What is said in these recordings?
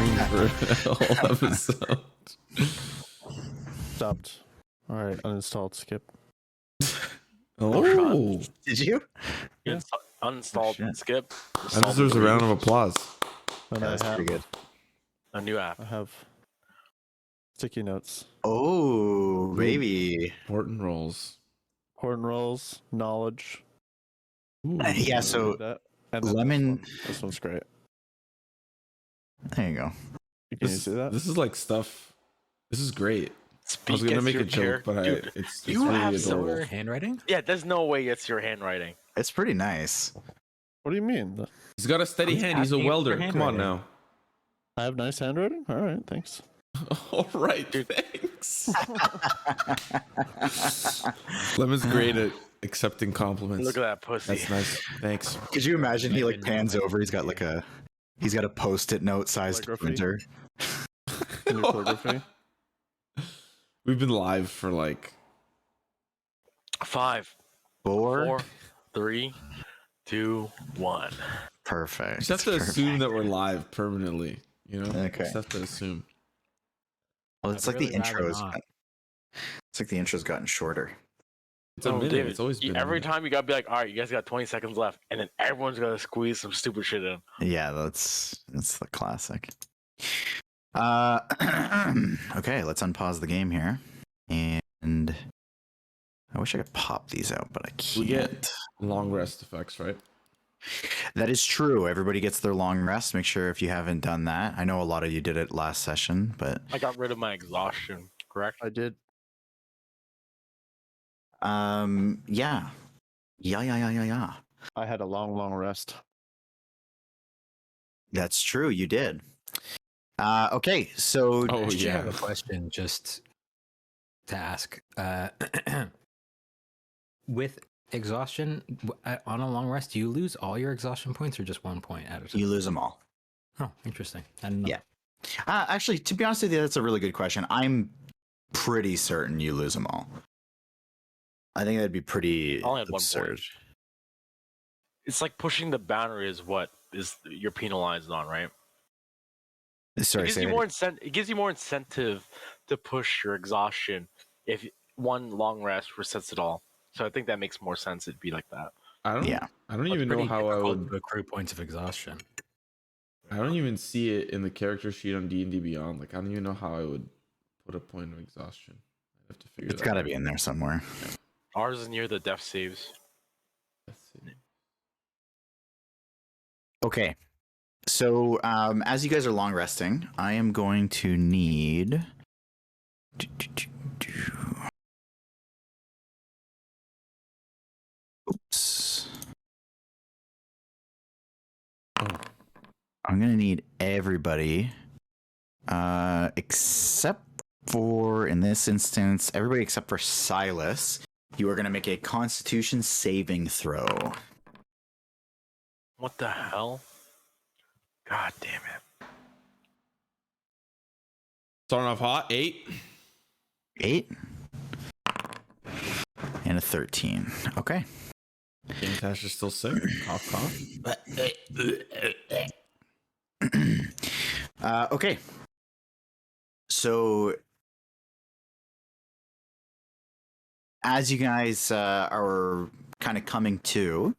for a whole episode. Stopped. All right, uninstalled. Skip. Oh, Did you? Yeah. Uninstalled, shit. skip. that deserves a round of applause. And Yeah, that's I pretty have, good. A new app. I have sticky notes, Oh, baby. Important rolls. horn rolls, knowledge. Ooh. Yeah, Read so that. And then lemon. This one's great. There you go. Can you see that? This is like stuff. This is great. I was Speak gonna as make your a joke, but Dude, it's you really have adorable. Similar handwriting? yeah, there's no way it's your handwriting. It's pretty nice. What do you mean? He's got a steady Who's hand. He's a asking for welder. Come on handwriting? now. I have nice handwriting. All right, thanks. All right, thanks. Lemon's great at accepting compliments. Look at that pussy. That's nice. Thanks. Could you imagine he like pans over? He's got a post-it note sized Calligraphy? printer. New calligraphy. We've been live for like 5, 4, 3, 2, 1. Perfect. just have to assume that we're live permanently. You know? Okay. Just have to assume. Well, it's I'd like the really rather intro's. not. It's like the intro's gotten shorter. It's a minute. David, It's always been a every minute. time you gotta be like, all right, you guys got 20 seconds left, and then everyone's gonna squeeze some stupid shit in. Yeah, that's the classic. Okay, let's unpause the game here, and I wish I could pop these out, but I can't. We get long rest effects, right? That is true. Everybody gets their long rest. Make sure if you haven't done that. I know a lot of you did it last session, but I got rid of my exhaustion, correct? I did. yeah. Yeah. I had a long rest. That's true. You did. Okay, so Oh Actually, I have yeah. a question just to ask. With exhaustion on a long rest, do you lose all your exhaustion points or just 1 point at a time? you lose them all. Oh, interesting. I didn't know. Yeah. Actually, to be honest with you, that's a really good question. I'm pretty certain you lose them all. I think that'd be pretty I only had 1 absurd. point. It's like pushing the boundary is what is you're penalized on, right? Sorry, it gives say you that more it gives you more incentive to push your exhaustion if one long rest resets it all. So I think that makes more sense. It'd be like that. I don't. Yeah. I don't It's even know pretty how I difficult would. to accrue points of exhaustion. I don't even see it in the character sheet on D&D Beyond. Like I don't even know how I would put a point of exhaustion. I have to figure. it's that got to out. be in there somewhere. Ours is near the death saves. Let's see. Okay. So, as you guys are long resting, I am going to need. Oops. Oh. I'm going to need everybody, except for, in this instance, everybody except for Silas. You are going to make a Constitution saving throw. What the hell? God damn it. Starting off hot. 8. 8 and a 13. Okay. Gantash is still sick. Cough, cough. Okay. So, as you guys are kind of coming to,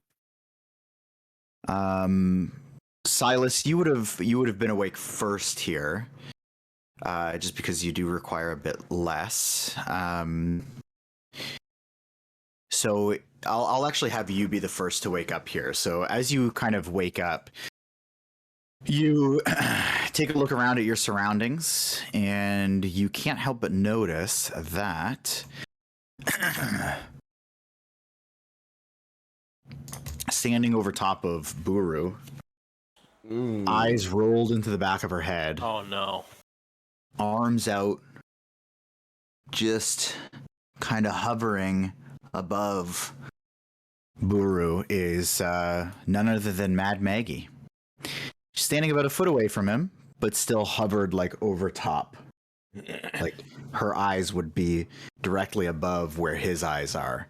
Silas, you would have been awake first here, just because you do require a bit less. So I'll actually have you be the first to wake up here. So as you kind of wake up, you take a look around at your surroundings, and you can't help but notice that standing over top of Buru, Ooh. eyes rolled into the back of her head, Oh no. arms out, just kind of hovering above Buru, is none other than Mad Maggie. She's standing about a foot away from him, but still hovered like over top. Like her eyes would be directly above where his eyes are.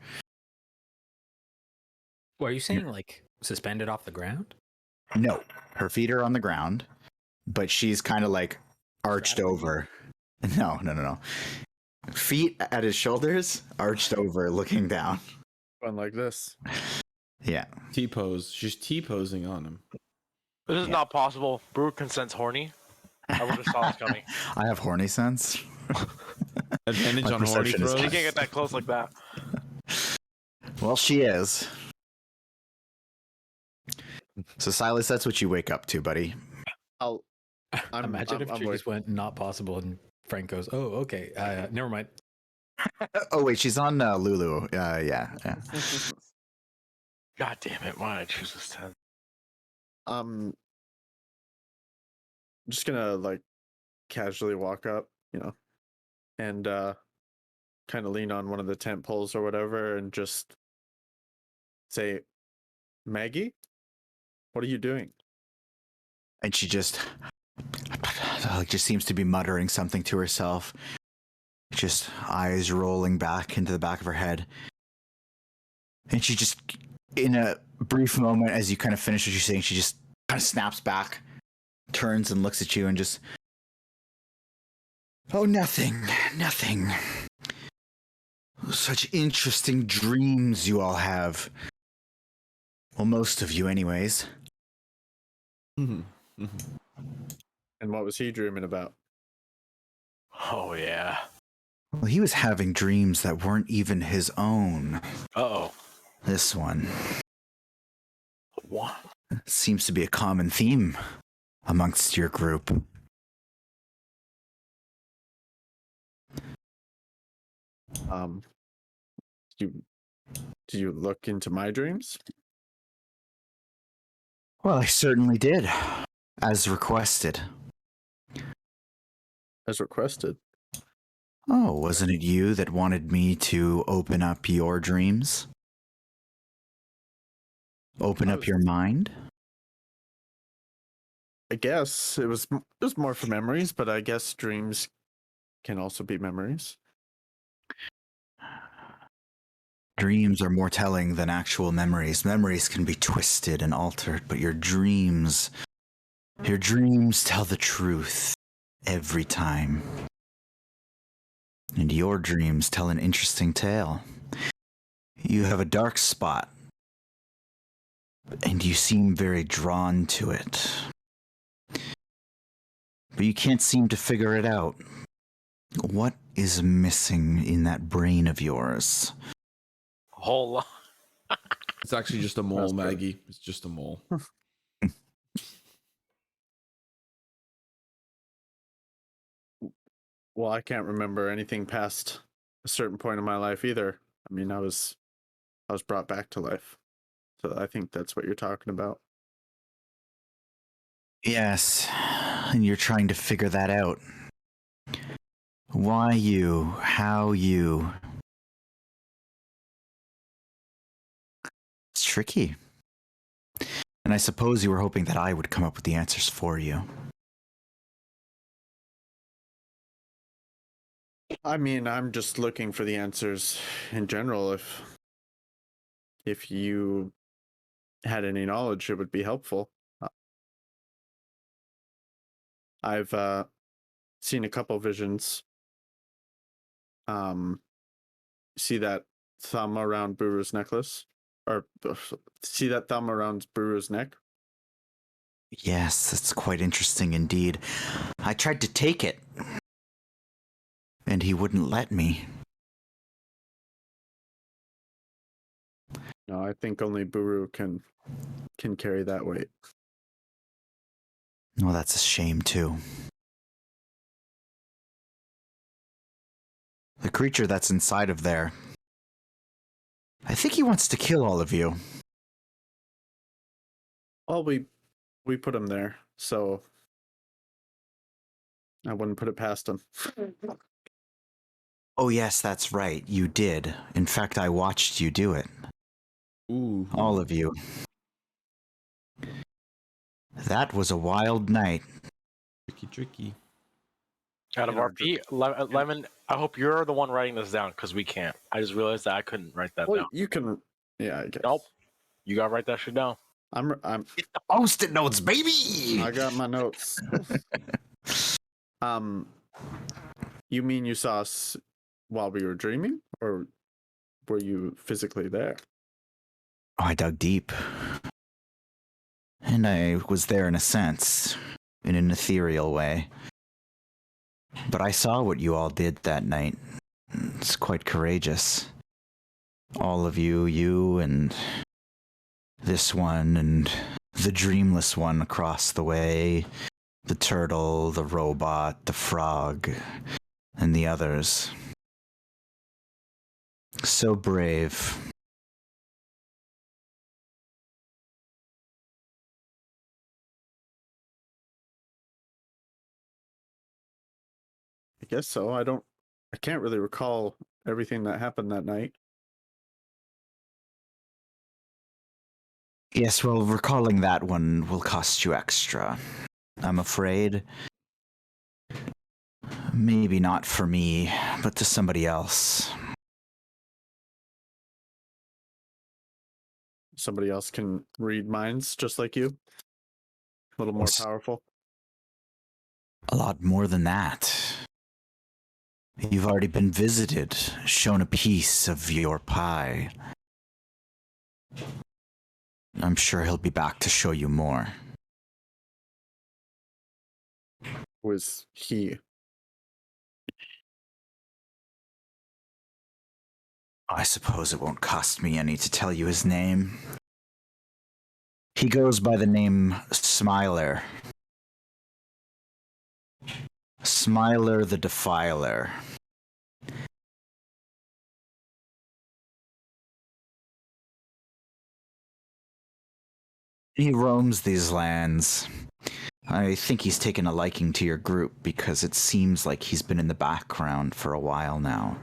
What are you saying? Like suspended off the ground? No, her feet are on the ground, but she's kind of like arched Straddling. over. No. Feet at his shoulders, arched over, looking down. One like this. Yeah. T-pose. She's T-posing on him. This is Yeah. not possible. Brewer consents horny. I would have saw this coming. I have horny sense. Advantage My on horny perception is You throws. can't get that close like that. Well, she is. So Silas, that's what you wake up to, buddy. Imagine if she just went not possible and Phrank goes, "Oh, okay, never mind." Oh wait, she's on Lulu. Yeah. God damn it! Why did I choose this 10? I'm just gonna like casually walk up, and kind of lean on one of the tent poles or whatever, and just say, "Maggie, what are you doing?" And she just seems to be muttering something to herself. Just eyes rolling back into the back of her head. And she just, in a brief moment, as you kind of finish what you're saying, she just kind of snaps back, turns and looks at you and just, "Oh, nothing. Such interesting dreams you all have. Well, most of you anyways." And what was he dreaming about? Oh yeah. Well, he was having dreams that weren't even his own. Uh-oh. This one What? seems to be a common theme amongst your group. Do you look into my dreams? Well, I certainly did, as requested. As requested. Oh, wasn't it you that wanted me to open up your dreams? Open up your mind? I guess it was more for memories, but I guess dreams can also be memories. Dreams are more telling than actual memories. Memories can be twisted and altered, but your dreams tell the truth every time. And your dreams tell an interesting tale. You have a dark spot, and you seem very drawn to it. But you can't seem to figure it out. What is missing in that brain of yours? Whole lot. It's actually just a mole, That's good. Maggie. It's just a mole. Well, I can't remember anything past a certain point in my life either. I mean, I was brought back to life. So I think that's what you're talking about. Yes, and you're trying to figure that out. Why you? How you? It's tricky. And I suppose you were hoping that I would come up with the answers for you. I mean, I'm just looking for the answers in general. If you had any knowledge, it would be helpful. I've seen a couple visions. See that thumb around Buru's necklace? Or see that thumb around Buru's neck? Yes, that's quite interesting indeed. I tried to take it, and he wouldn't let me. No, I think only Buru can carry that weight. Well, that's a shame too. The creature that's inside of there, I think he wants to kill all of you. Well, we put him there, so I wouldn't put it past him. Oh yes, that's right, you did. In fact, I watched you do it. Ooh. All of you. That was a wild night. Tricky. Out of RP, Lemon, I hope you're the one writing this down because we can't. I just realized that I couldn't write that Well, down. you can, yeah, I guess. Nope. You gotta write that shit down. Get the post-it notes, baby. I got my notes. You mean you saw us while we were dreaming, or were you physically there? Oh, I dug deep. And I was there in a sense, in an ethereal way. But I saw what you all did that night. It's quite courageous. All of you, you and this one, and the dreamless one across the way, the turtle, the robot, the frog, and the others. So brave. I guess so. I can't really recall everything that happened that night. Yes, well, recalling that one will cost you extra. I'm afraid. Maybe not for me, but to somebody else. Somebody else can read minds just like you. A little more Yes. powerful. A lot more than that. You've already been visited, shown a piece of your pie. I'm sure he'll be back to show you more. Was he? I suppose it won't cost me any to tell you his name. He goes by the name Smiler. Smiler the Defiler. He roams these lands. I think he's taken a liking to your group because it seems like he's been in the background for a while now.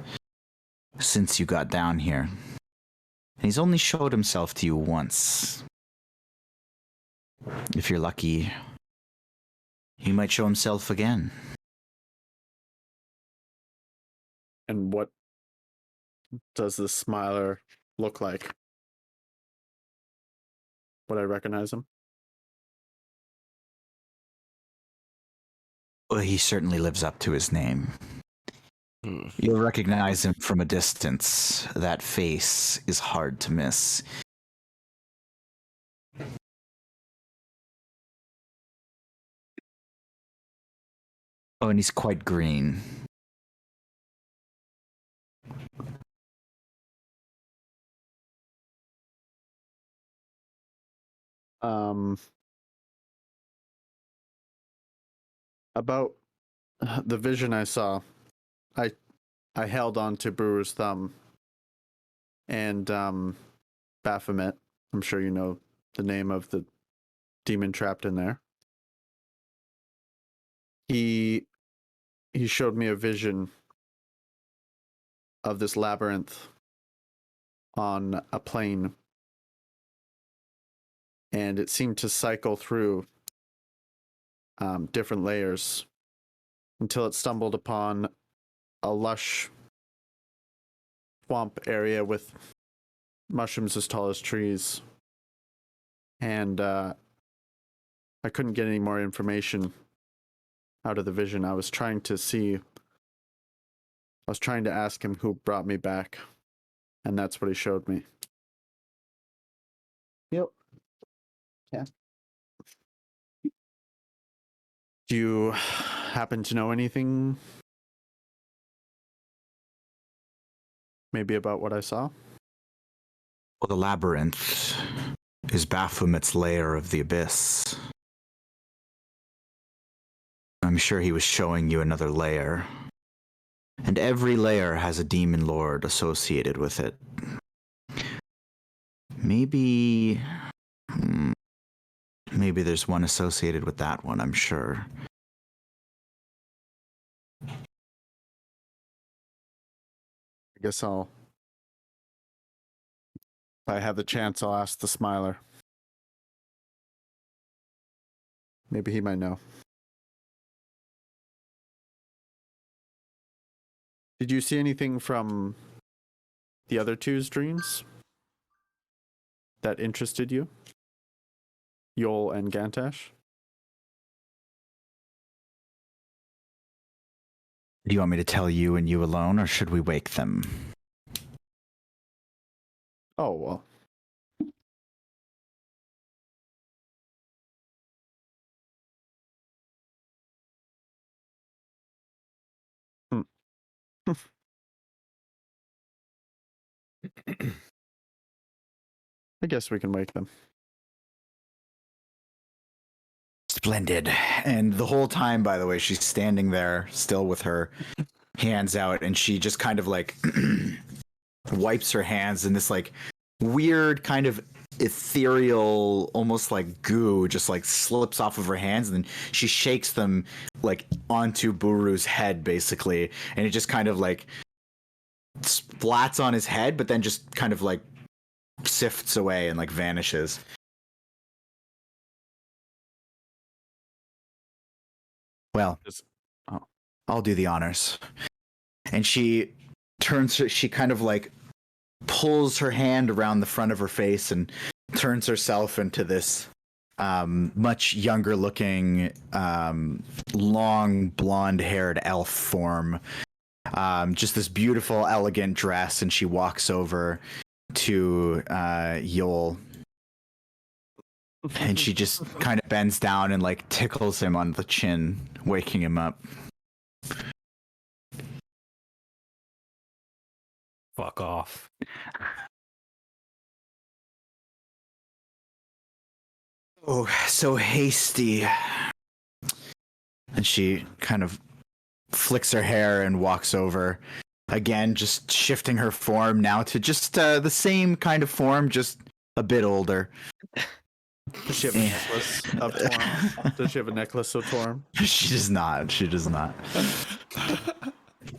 Since you got down here. And he's only showed himself to you once. If you're lucky, he might show himself again. And what does the Smiler look like? Would I recognize him? Well, he certainly lives up to his name. Hmm. You'll recognize him from a distance. That face is hard to miss. Oh, and he's quite green. About the vision I saw, I held on to Brewer's thumb and Baphomet. I'm sure you know the name of the demon trapped in there. He showed me a vision of this labyrinth on a plane, and it seemed to cycle through different layers until it stumbled upon a lush swamp area with mushrooms as tall as trees. And I couldn't get any more information out of the vision. I was trying to ask him who brought me back, and that's what he showed me. Yep. Yeah. Do you happen to know anything maybe about what I saw? Well, the labyrinth is Baphomet's lair of the abyss. I'm sure he was showing you another layer. And every layer has a demon lord associated with it. Maybe there's one associated with that one, I'm sure. I guess if I have the chance, I'll ask the Smiler. Maybe he might know. Did you see anything from the other two's dreams that interested you? Yoll and Gantash. Do you want me to tell you and you alone, or should we wake them? Oh, well. I guess we can wake them. Splendid. And the whole time, by the way, she's standing there still with her hands out, and she just kind of like wipes her hands, and this like weird kind of ethereal, almost like goo, just like slips off of her hands, and then she shakes them like onto Buru's head, basically, and it just kind of like splats on his head, but then just kind of like sifts away and like vanishes. Well, I'll do the honors. And she she kind of like pulls her hand around the front of her face and turns herself into this much younger looking, long blonde haired elf form. Just this beautiful, elegant dress, and she walks over to Yoll. And she just kind of bends down and like tickles him on the chin, waking him up. Fuck off. Oh, so hasty. And she kind of flicks her hair and walks over. Again, just shifting her form now to just the same kind of form, just a bit older. Does she have a necklace of Torm? Does she have a necklace of Torm? She does not. She does not.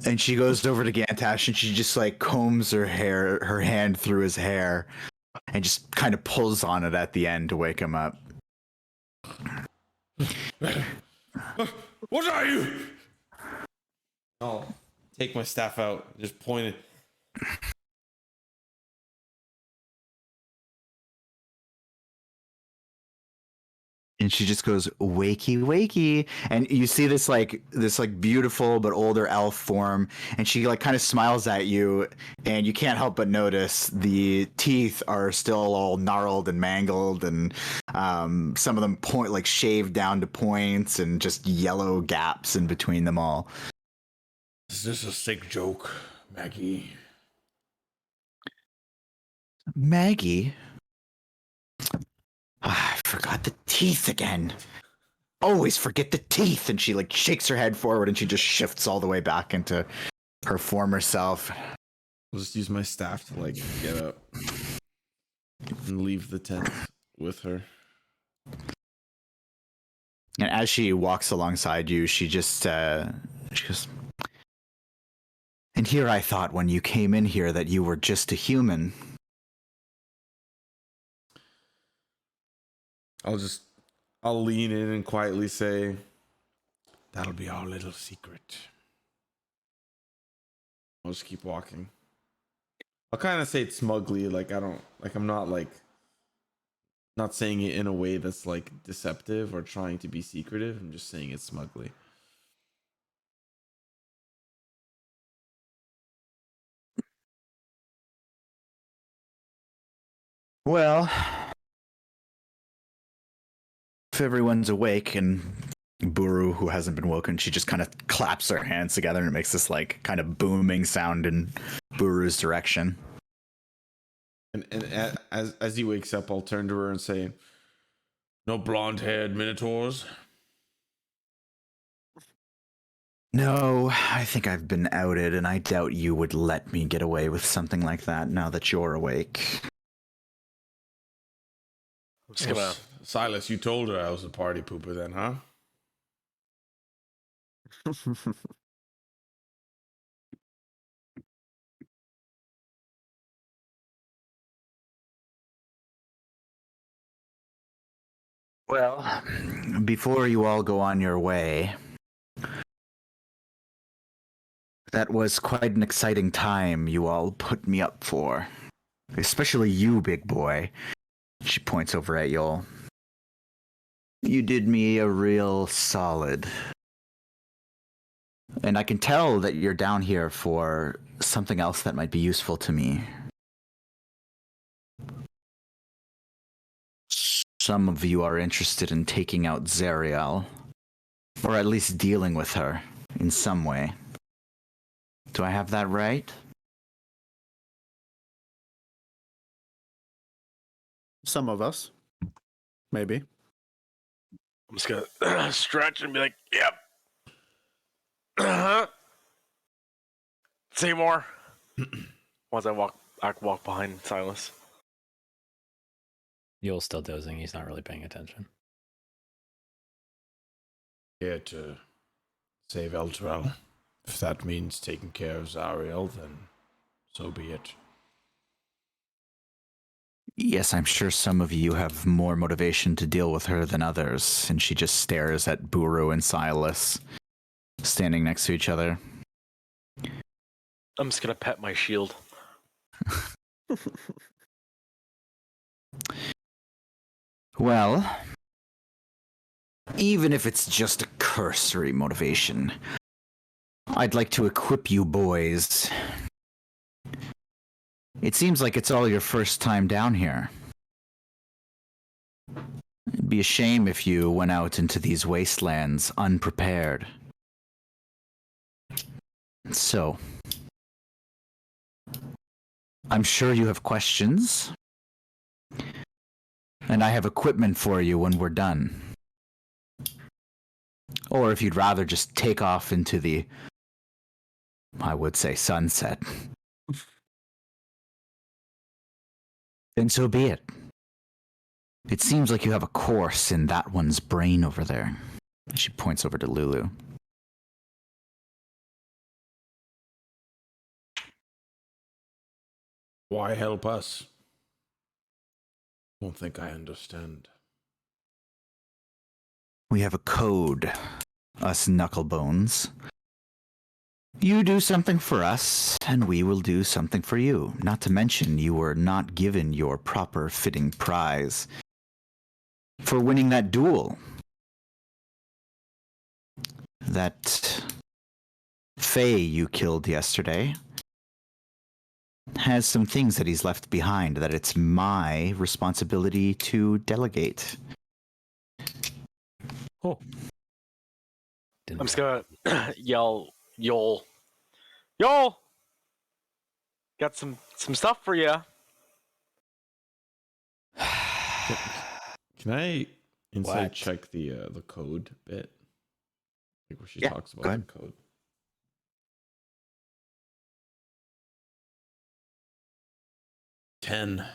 And she goes over to Gantash and she just like combs her hand through his hair and just kind of pulls on it at the end to wake him up. What are you? I'll take my staff out. Just point it. And she just goes, wakey, wakey. And you see this beautiful but older elf form. And she like kind of smiles at you. And you can't help but notice the teeth are still all gnarled and mangled. And some of them like shaved down to points and just yellow gaps in between them all. Is this a sick joke, Maggie? Maggie? I forgot the teeth again. Always forget the teeth. And she like shakes her head forward and she just shifts all the way back into her former self. I'll just use my staff to like get up and leave the tent with her. And as she walks alongside you, she just she goes, and here I thought when you came in here that you were just a human. I'll lean in and quietly say, that'll be our little secret. I'll just keep walking. I'll kind of say it smugly, like I'm not saying it in a way that's like deceptive or trying to be secretive. I'm just saying it smugly. Well, if everyone's awake and Buru, who hasn't been woken, she just kind of claps her hands together and it makes this like kind of booming sound in Buru's direction. And as he wakes up, I'll turn to her and say, no blonde-haired minotaurs? No, I think I've been outed, and I doubt you would let me get away with something like that now that you're awake. I'm just gonna... Silas, you told her I was a party pooper then, huh? Well, before you all go on your way, that was quite an exciting time you all put me up for. Especially you, big boy. She points over at Yoll. You did me a real solid. And I can tell that you're down here for something else that might be useful to me. Some of you are interested in taking out Zariel, or at least dealing with her in some way. Do I have that right? Some of us. Maybe. I'm just gonna stretch and be like, "Yep." Uh-huh. Say more. Once I walk behind Silas. Yoll's still dozing. He's not really paying attention. Here to save Elturel. If that means taking care of Zariel, then so be it. Yes, I'm sure some of you have more motivation to deal with her than others. And she just stares at Buru and Silas, standing next to each other. I'm just gonna pet my shield. Well, even if it's just a cursory motivation, I'd like to equip you boys. It seems like it's all your first time down here. It'd be a shame if you went out into these wastelands unprepared. So, I'm sure you have questions, and I have equipment for you when we're done. Or if you'd rather just take off into the, I would say, sunset, then so be it. It seems like you have a course in that one's brain over there. She points over to Lulu. Why help us? Don't think I understand. We have a code, us knucklebones. You do something for us, and we will do something for you. Not to mention, you were not given your proper fitting prize for winning that duel. That Fae you killed yesterday has some things that he's left behind that it's my responsibility to delegate. Oh. I'm just gonna yell, Yoll. Yoll! Got some stuff for you. Can I inside What? check the code bit? Like where she Yeah, talks go about ahead. the code. Ten.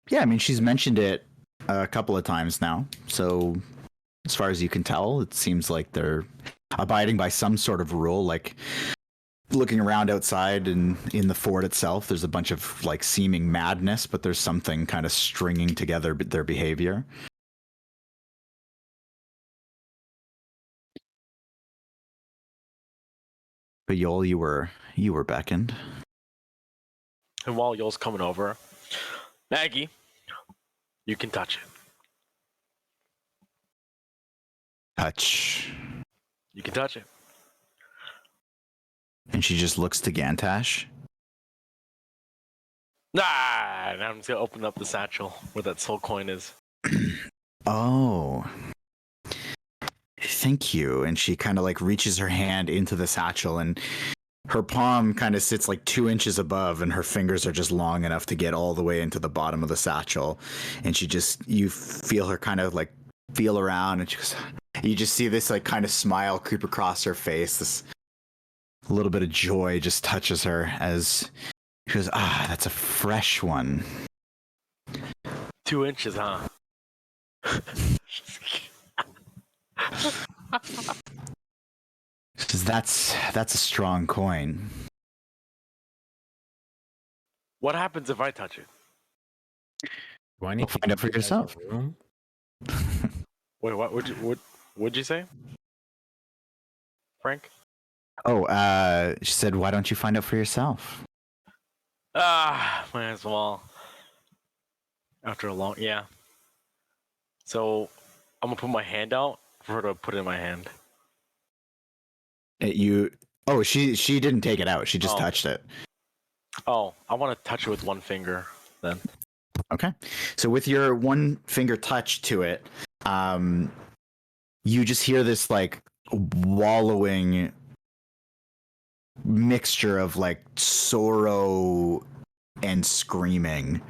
Yeah, I mean, she's mentioned it a couple of times now. So, as far as you can tell, it seems like they're abiding by some sort of rule. Like, looking around outside and in the fort itself, there's a bunch of, like, seeming madness, but there's something kind of stringing together their behavior. But Yoll, you were beckoned. And while Yoll's coming over, Maggie, you can touch it. Touch. You can touch it. And she just looks to Gantash. Ah, and I'm just gonna open up the satchel where that soul coin is. Oh. Thank you. And she kind of like reaches her hand into the satchel, and her palm kind of sits like 2 inches above, and her fingers are just long enough to get all the way into the bottom of the satchel. And you feel her kind of like feel around, and you just see this like kind of smile creep across her face. This little bit of joy just touches her as she goes, that's a fresh one. 2 inches, huh? She says, that's a strong coin. What happens if I touch it? Do I need to Find out for get you guys a yourself. room? Wait, what? What'd you say, Frank? She said, why don't you find out for yourself? Might as well. After a long, yeah. So I'm gonna put my hand out for her to put it in my hand. Oh, she didn't take it out. She just Oh. touched it. Oh, I want to touch it with one finger then. Okay. So with your one finger touch to it, you just hear this like wallowing mixture of like sorrow and screaming.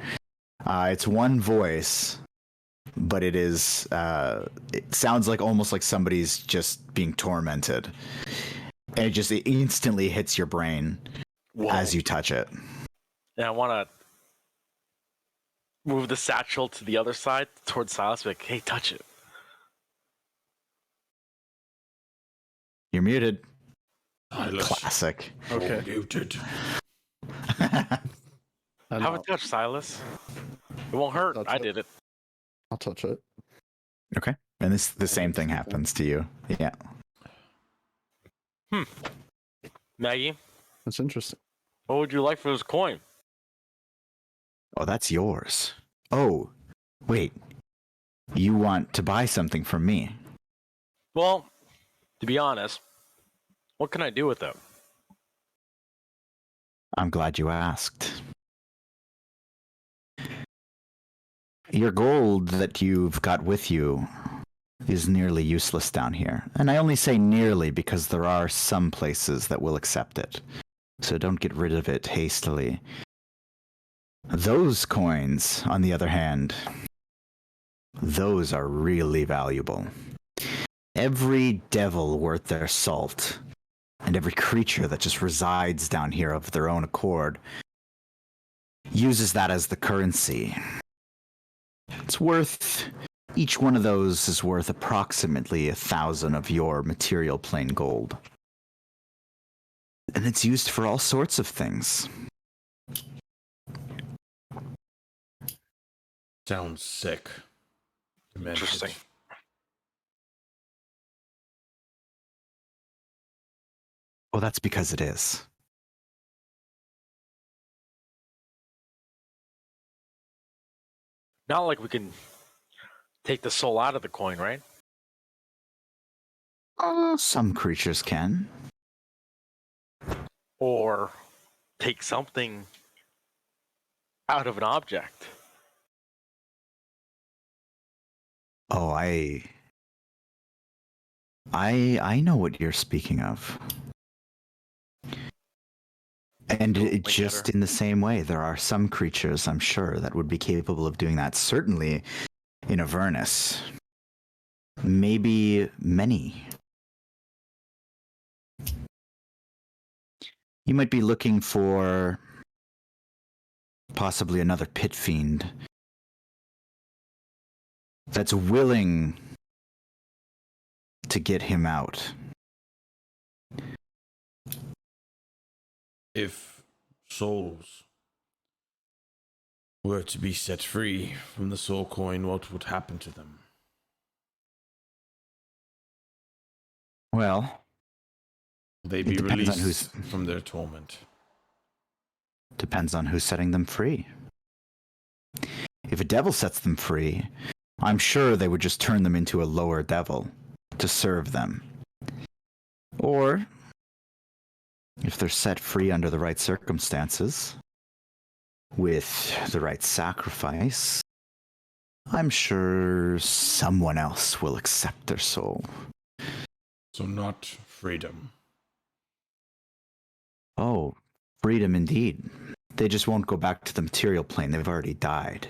It's one voice, but it is it sounds like almost like somebody's just being tormented. And it instantly hits your brain as you touch it. And I want to move the satchel to the other side towards Silas. Like, hey, touch it. You're muted. Silas. Classic. Okay. Muted. And Have a touch, Silas. It won't hurt. Touch I it. did it. I'll touch it. Okay. And the same thing happens to you. Yeah. Maggie, That's interesting. what would you like for this coin? Oh, that's yours. Oh, wait. You want to buy something from me? Well, to be honest, what can I do with it? I'm glad you asked. Your gold that you've got with you is nearly useless down here. And I only say nearly because there are some places that will accept it. So don't get rid of it hastily. Those coins, on the other hand, those are really valuable. Every devil worth their salt, and every creature that just resides down here of their own accord, uses that as the currency. It's worth... Each one of those is worth approximately 1,000 of your material plain gold. And it's used for all sorts of things. Sounds sick. Interesting. Well, that's because it is. Not like we can take the soul out of the coin, right? Some creatures can. Or take something out of an object. Oh, I know what you're speaking of. And just in the same way, there are some creatures, I'm sure, that would be capable of doing that. Certainly in Avernus. Maybe many. You might be looking for possibly another pit fiend that's willing to get him out. If souls were to be set free from the soul coin, what would happen to them? Well, Will they it be depends on released from their torment? depends on who's setting them free. If a devil sets them free, I'm sure they would just turn them into a lower devil to serve them. Or, if they're set free under the right circumstances, with the right sacrifice, I'm sure someone else will accept their soul. So not freedom. Oh, freedom indeed. They just won't go back to the material plane. They've already died.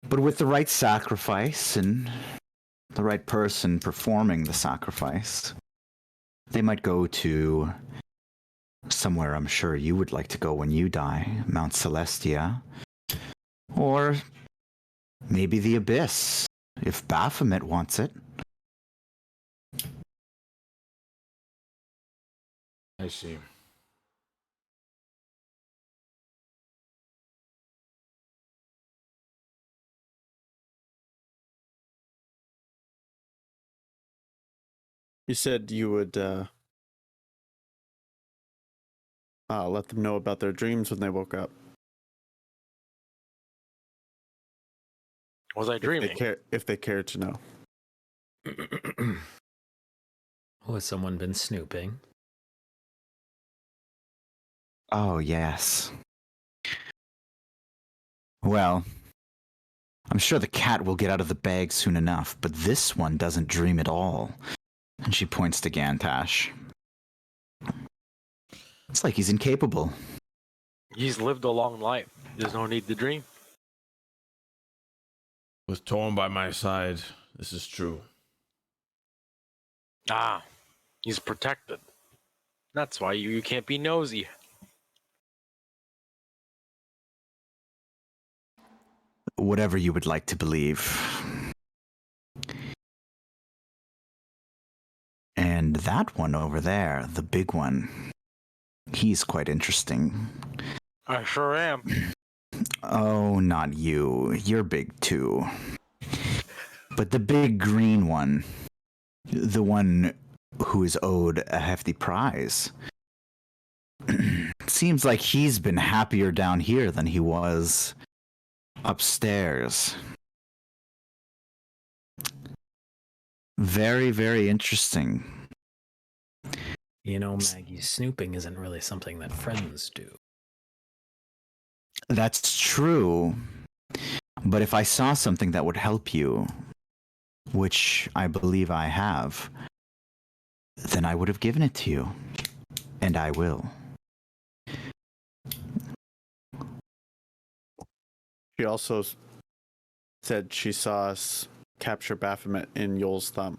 But with the right sacrifice and the right person performing the sacrifice, they might go to somewhere I'm sure you would like to go when you die, Mount Celestia. Or maybe the Abyss, if Baphomet wants it. I see. You said you would let them know about their dreams when they woke up. Was I dreaming? If they care to know. Has someone been snooping? Oh, yes. Well, I'm sure the cat will get out of the bag soon enough, but this one doesn't dream at all. And she points to Gantash. It's like he's incapable. He's lived a long life. There's no need to dream. With Torm by my side, this is true. Ah, he's protected. That's why you can't be nosy. Whatever you would like to believe. And that one over there, the big one, he's quite interesting. I sure am. Oh, not you. You're big too. But the big green one, the one who is owed a hefty prize, seems like he's been happier down here than he was upstairs. Very, very interesting. You know, Maggie, snooping isn't really something that friends do. That's true. But if I saw something that would help you, which I believe I have, then I would have given it to you. And I will. She also said she saw us capture Baphomet in Yoll's thumb.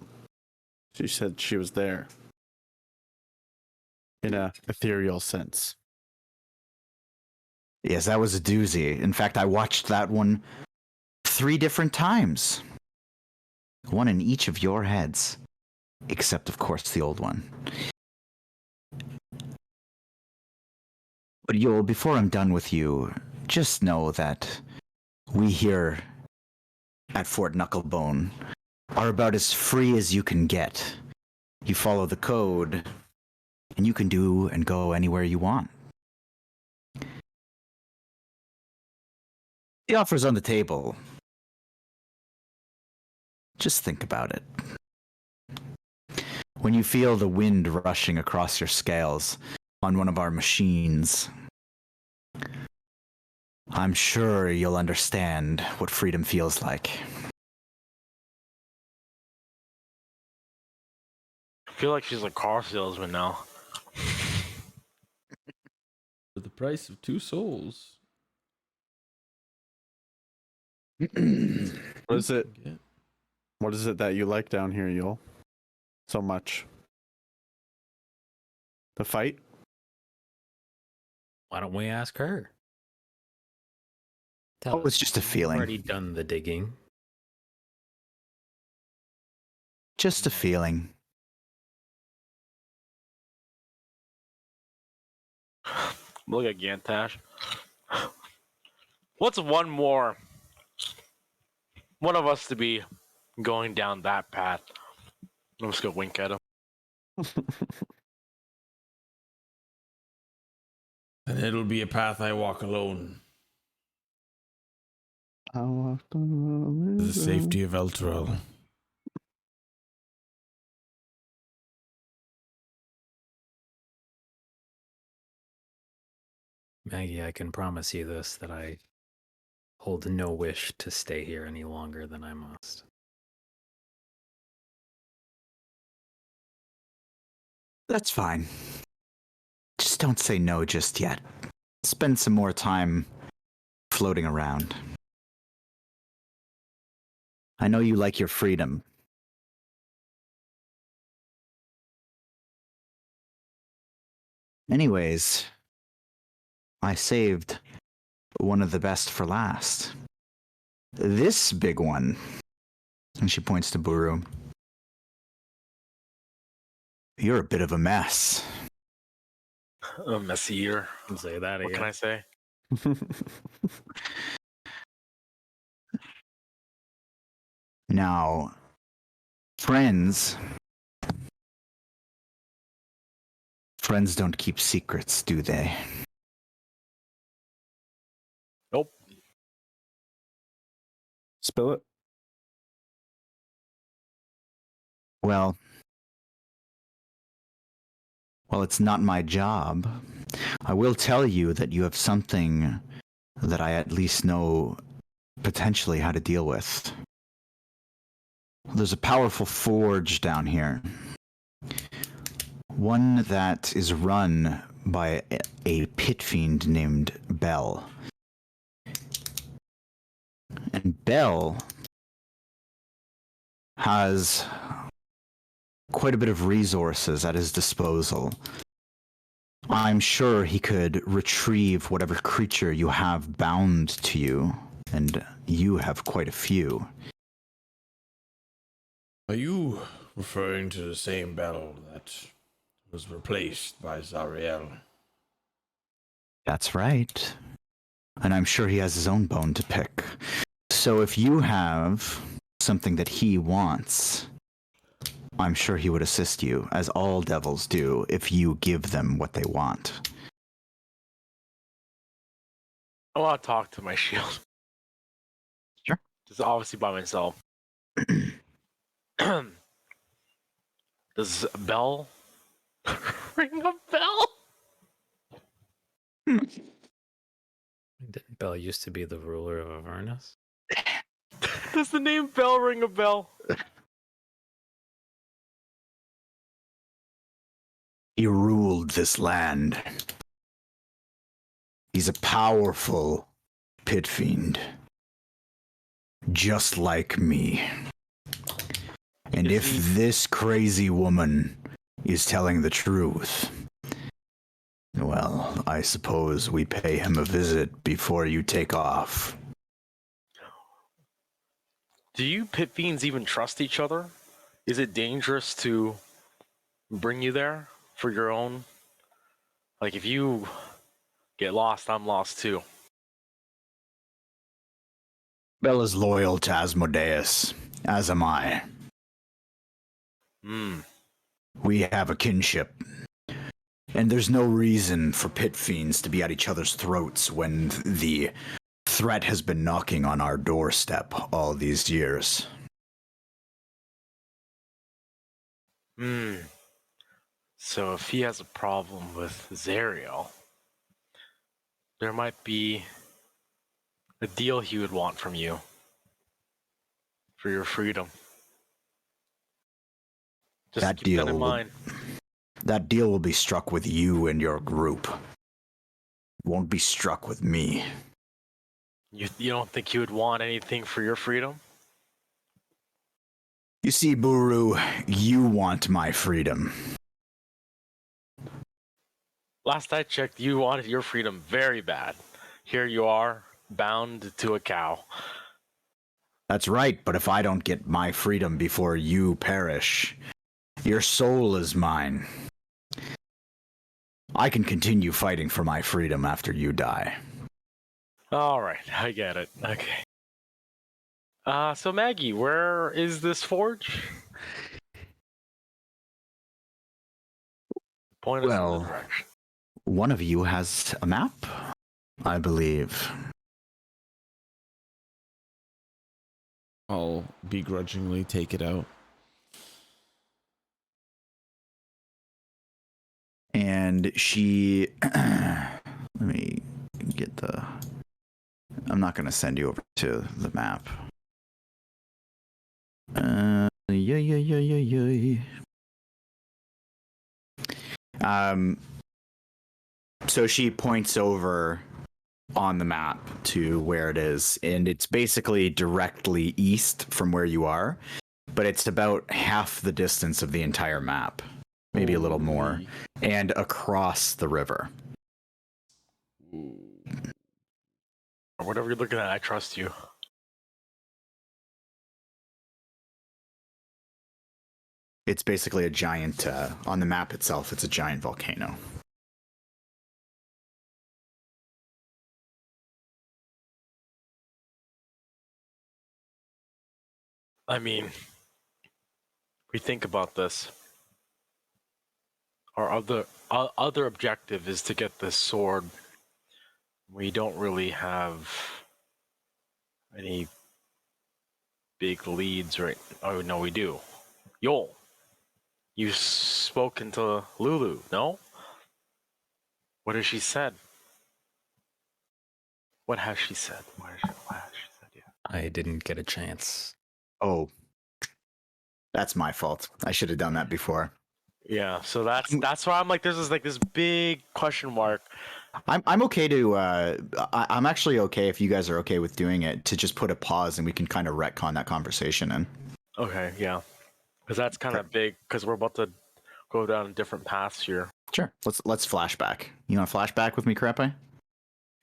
She said she was there. In a ethereal sense. Yes, that was a doozy. In fact, I watched that one 3 different times. One in each of your heads. Except, of course, the old one. But Yoll, before I'm done with you, just know that we here at Fort Knucklebone are about as free as you can get. You follow the code, and you can do and go anywhere you want. The offer's on the table. Just think about it. When you feel the wind rushing across your scales on one of our machines, I'm sure you'll understand what freedom feels like. I feel like she's a car salesman now. For the price of 2 souls. What is it? What is it that you like down here, Yoll? So much. The fight? Why don't we ask her? Oh, it's just a You've feeling. already done the digging. Just a feeling. Look at Gantash. What's one more? One of us to be going down that path. I'm just gonna wink at him. And it'll be a path I walk alone. How To often the safety of Elturel. Maggie, I can promise you this, that I hold no wish to stay here any longer than I must. That's fine. Just don't say no just yet. Spend some more time floating around. I know you like your freedom. Anyways, I saved one of the best for last. This big one. And she points to Buru. You're a bit of a mess. A messier. Don't say that What again. can I say? Now, friends don't keep secrets, do they? Nope. Spill it. Well, it's not my job. I will tell you that you have something that I at least know potentially how to deal with. There's a powerful forge down here. One that is run by a pit fiend named Bell. And Bell has quite a bit of resources at his disposal. I'm sure he could retrieve whatever creature you have bound to you, and you have quite a few. Are you referring to the same battle that was replaced by Zariel? That's right. And I'm sure he has his own bone to pick. So if you have something that he wants, I'm sure he would assist you, as all devils do, if you give them what they want. I want to talk to my shield. Sure. Just obviously by myself. Does Bell ring a bell? Didn't Bell used to be the ruler of Avernus? Does the name Bell ring a bell? He ruled this land. He's a powerful pit fiend. Just like me. And Is if he- this crazy woman is telling the truth, well, I suppose we pay him a visit before you take off. Do you pit fiends even trust each other? Is it dangerous to bring you there for your own? Like, if you get lost, I'm lost too. Bell is loyal to Asmodeus, as am I. We have a kinship. And there's no reason for pit fiends to be at each other's throats when the threat has been knocking on our doorstep all these years. So if he has a problem with Zariel, there might be a deal he would want from you for your freedom. Just That keep deal that in will- mind. That deal will be struck with you and your group. It won't be struck with me. You don't think he would want anything for your freedom? You see, Buru, you want my freedom. Last I checked, you wanted your freedom very bad. Here you are, bound to a cow. That's right, but if I don't get my freedom before you perish, your soul is mine. I can continue fighting for my freedom after you die. All right, I get it. Okay. So Maggie, where is this forge? Point us in Well- the direction. One of you has a map, I believe. I'll begrudgingly take it out. And she... Let me get the... I'm not going to send you over to the map. So she points over on the map to where it is, and it's basically directly east from where you are, but it's about half the distance of the entire map, maybe a little more, Holy- and across the river. Ooh. Whatever you're looking at, I trust you. It's basically a giant, on the map itself, it's a giant volcano. I mean, we think about this. Our other objective is to get this sword. We don't really have any big leads, right? Oh no, we do. Yoll, you've spoken to Lulu, no? What has she said? What has she said? What has she said? Yeah. I didn't get a chance. Oh, that's my fault. I should have done that before. Yeah. So that's why I'm like, there's this big question mark. I'm okay to. I'm actually okay if you guys are okay with doing it to just put a pause and we can kind of retcon that conversation in. Okay. Yeah. Because that's kind of big. Because we're about to go down different paths here. Sure. Let's flashback. You want to flashback with me, Krepe?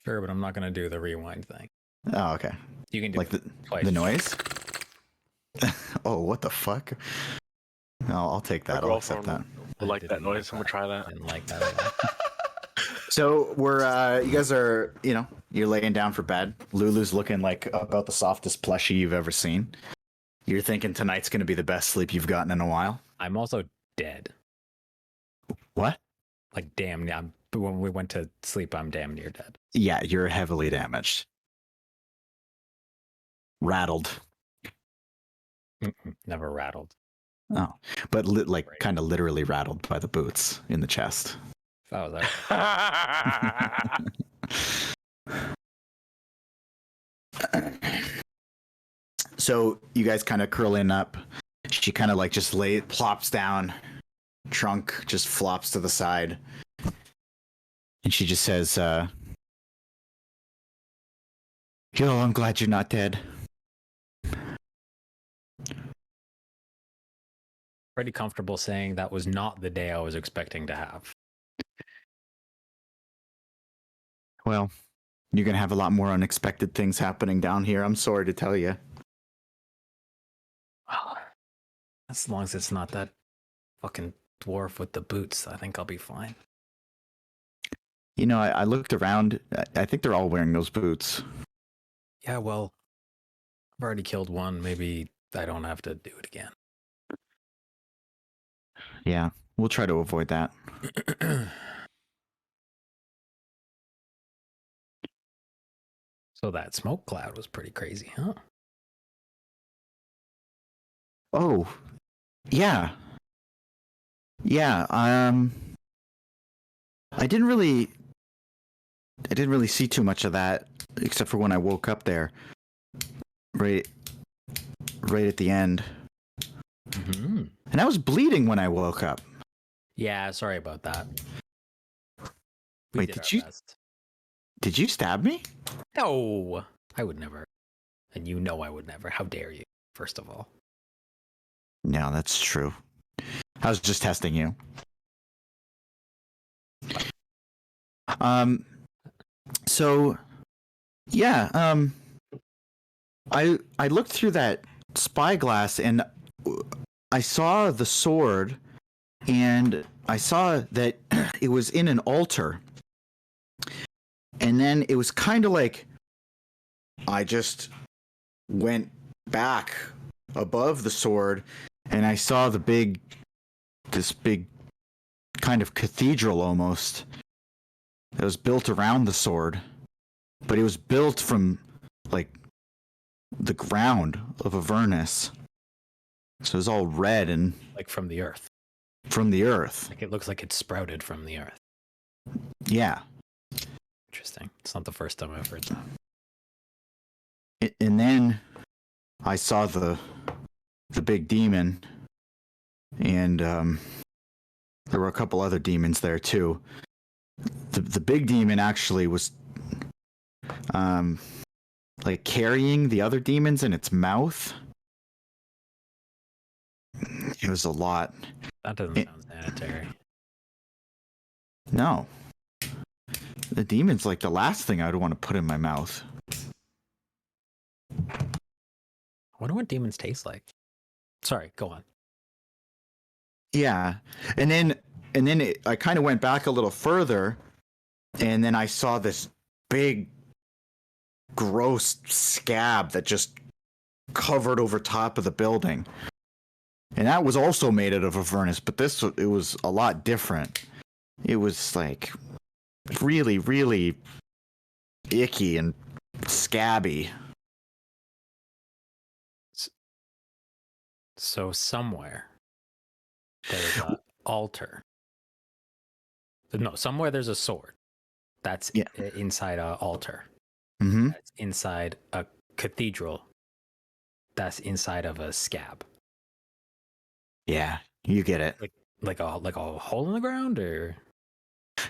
Sure, but I'm not gonna do the rewind thing. Oh, okay. You can do Like it twice. the noise. Oh, what the fuck? No, I'll take that. I'll accept that. I like that noise. I'm gonna try I that. didn't like that at all. So you guys are, you're laying down for bed. Lulu's looking like about the softest plushie you've ever seen. You're thinking tonight's going to be the best sleep you've gotten in a while. I'm also dead. What? Like damn near. When we went to sleep, I'm damn near dead. Yeah, you're heavily damaged. Rattled. Never rattled. Oh, but kind of literally rattled by the boots in the chest. If I was there. So you guys kind of curling up. She kind of like just plops down. Trunk just flops to the side. And she just says, Yo, I'm glad you're not dead. Pretty comfortable saying that was not the day I was expecting to have. Well, you're going to have a lot more unexpected things happening down here. I'm sorry to tell you. Well, as long as it's not that fucking dwarf with the boots, I think I'll be fine. I looked around. I think they're all wearing those boots. Yeah, well, I've already killed one. Maybe I don't have to do it again. Yeah, we'll try to avoid that. So that smoke cloud was pretty crazy, huh? Oh, yeah. Yeah, I didn't really see too much of that, except for when I woke up there. Right at the end. Mm-hmm. And I was bleeding when I woke up. Yeah, sorry about that. Wait, did you stab me? No, I would never. And you know I would never. How dare you, first of all. No, that's true. I was just testing you. So yeah, I looked through that spyglass and I saw the sword and I saw that it was in an altar. And then it was kind of like I just went back above the sword and I saw this big kind of cathedral almost that was built around the sword, but it was built from like the ground of Avernus. So it was all red and Like from the earth. from the earth. Like it looks like it sprouted from the earth. Yeah. Interesting. It's not the first time I've heard that. And then I saw the big demon, and there were a couple other demons there too. The big demon actually was like carrying the other demons in its mouth. It was a lot. That doesn't sound sanitary. No. The demon's like the last thing I'd want to put in my mouth. I wonder what demons taste like. Sorry, go on. Yeah. And then I kind of went back a little further, and then I saw this big, gross scab that just covered over top of the building. And that was also made out of Avernus, but it was a lot different. It was like really, really icky and scabby. So somewhere there's an altar. No, somewhere there's a sword. That's Yeah. inside an altar. Mm-hmm. That's inside a cathedral. That's inside of a scab. Yeah, you get it. Like a hole in the ground, or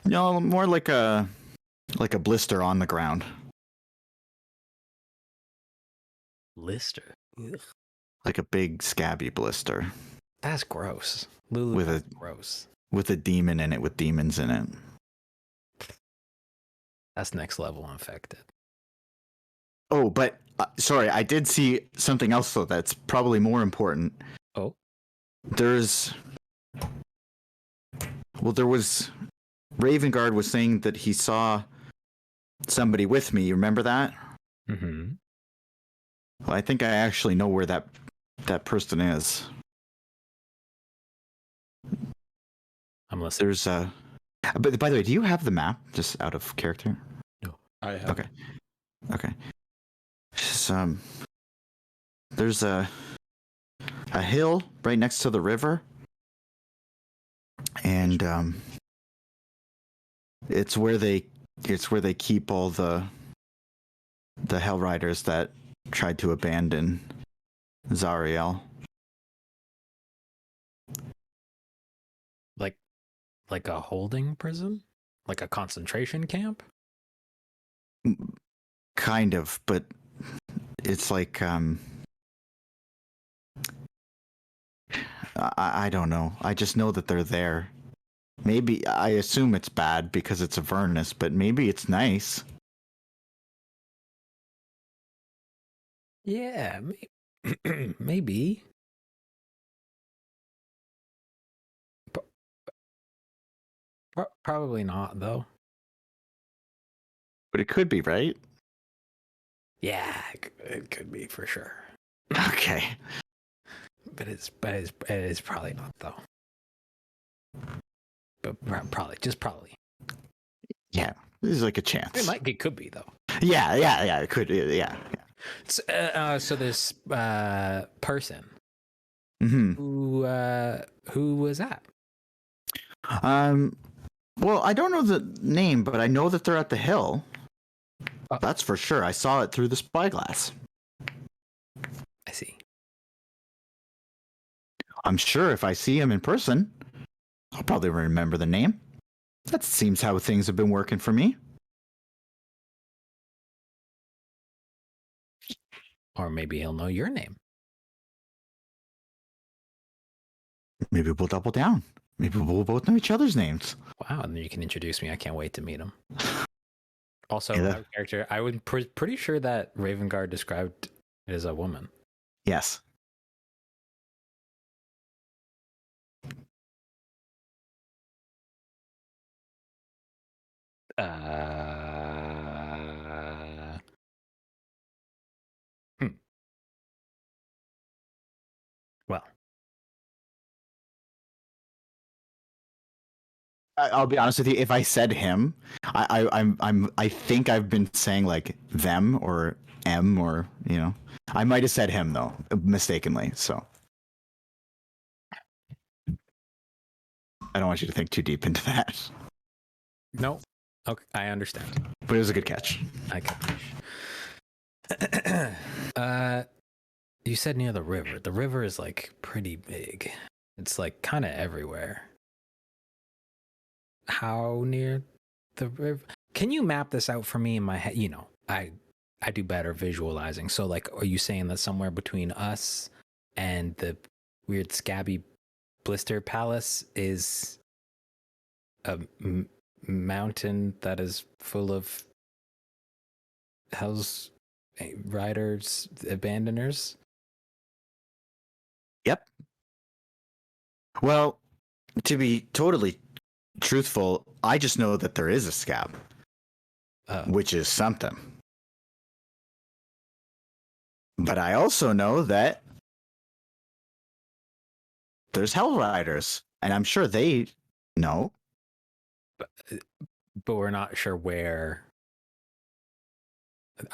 No, more like a blister on the ground. blister. Ugh. Like a big scabby blister That's gross. Lulu, With that's a- gross. with a demon in it, with demons in it. That's next level infected. Oh, but sorry, I did see something else though that's probably more important. Oh, There was Ravengard was saying that he saw somebody with me. You remember that? mm-hmm. Well, I think I actually know where that person is. I'm listening. There's but by the way, do you have the map just out of character? I have. Okay. Okay. Just, there's a hill right next to the river, and it's where they keep all the Hell Riders that tried to abandon Zariel. Like a holding prison? Like a concentration camp? Kind of, but it's like I don't know. I just know that they're there. Maybe I assume it's bad because it's Avernus, but maybe it's nice. Yeah, maybe. Probably not, though. But it could be, right? Yeah, it could be for sure. Okay. But it is probably not, though. But probably. Yeah, there's like a chance. It could be, though. Yeah, it could. Yeah. So this person Mm-hmm. who was that? Well, I don't know the name, but I know that they're at the hill. Oh. That's for sure. I saw it through the spyglass. I see. I'm sure if I see him in person, I'll probably remember the name. That seems how things have been working for me. Or maybe he'll know your name. Maybe we'll double down. Maybe we'll both know each other's names. Wow, and then you can introduce me. I can't wait to meet him. Also, Yeah. out of character, I was pretty sure that Ravengard described it as a woman. Yes. Well, I'll be honest with you. If I said him, I think I've been saying like them or M or I might have said him though mistakenly. So I don't want you to think too deep into that. no. Okay, I understand. But it was a good catch. I catch. You said near the river. The river is like pretty big. It's like kind of everywhere. How near the river? Can you map this out for me in my head? I do better visualizing. So like, are you saying that somewhere between us and the weird scabby blister palace is a mountain that is full of Hell's Riders, abandoners? Yep. Well, to be totally truthful, I just know that there is a scab, which is something. But I also know that there's Hell Riders, and I'm sure they know. But we're not sure where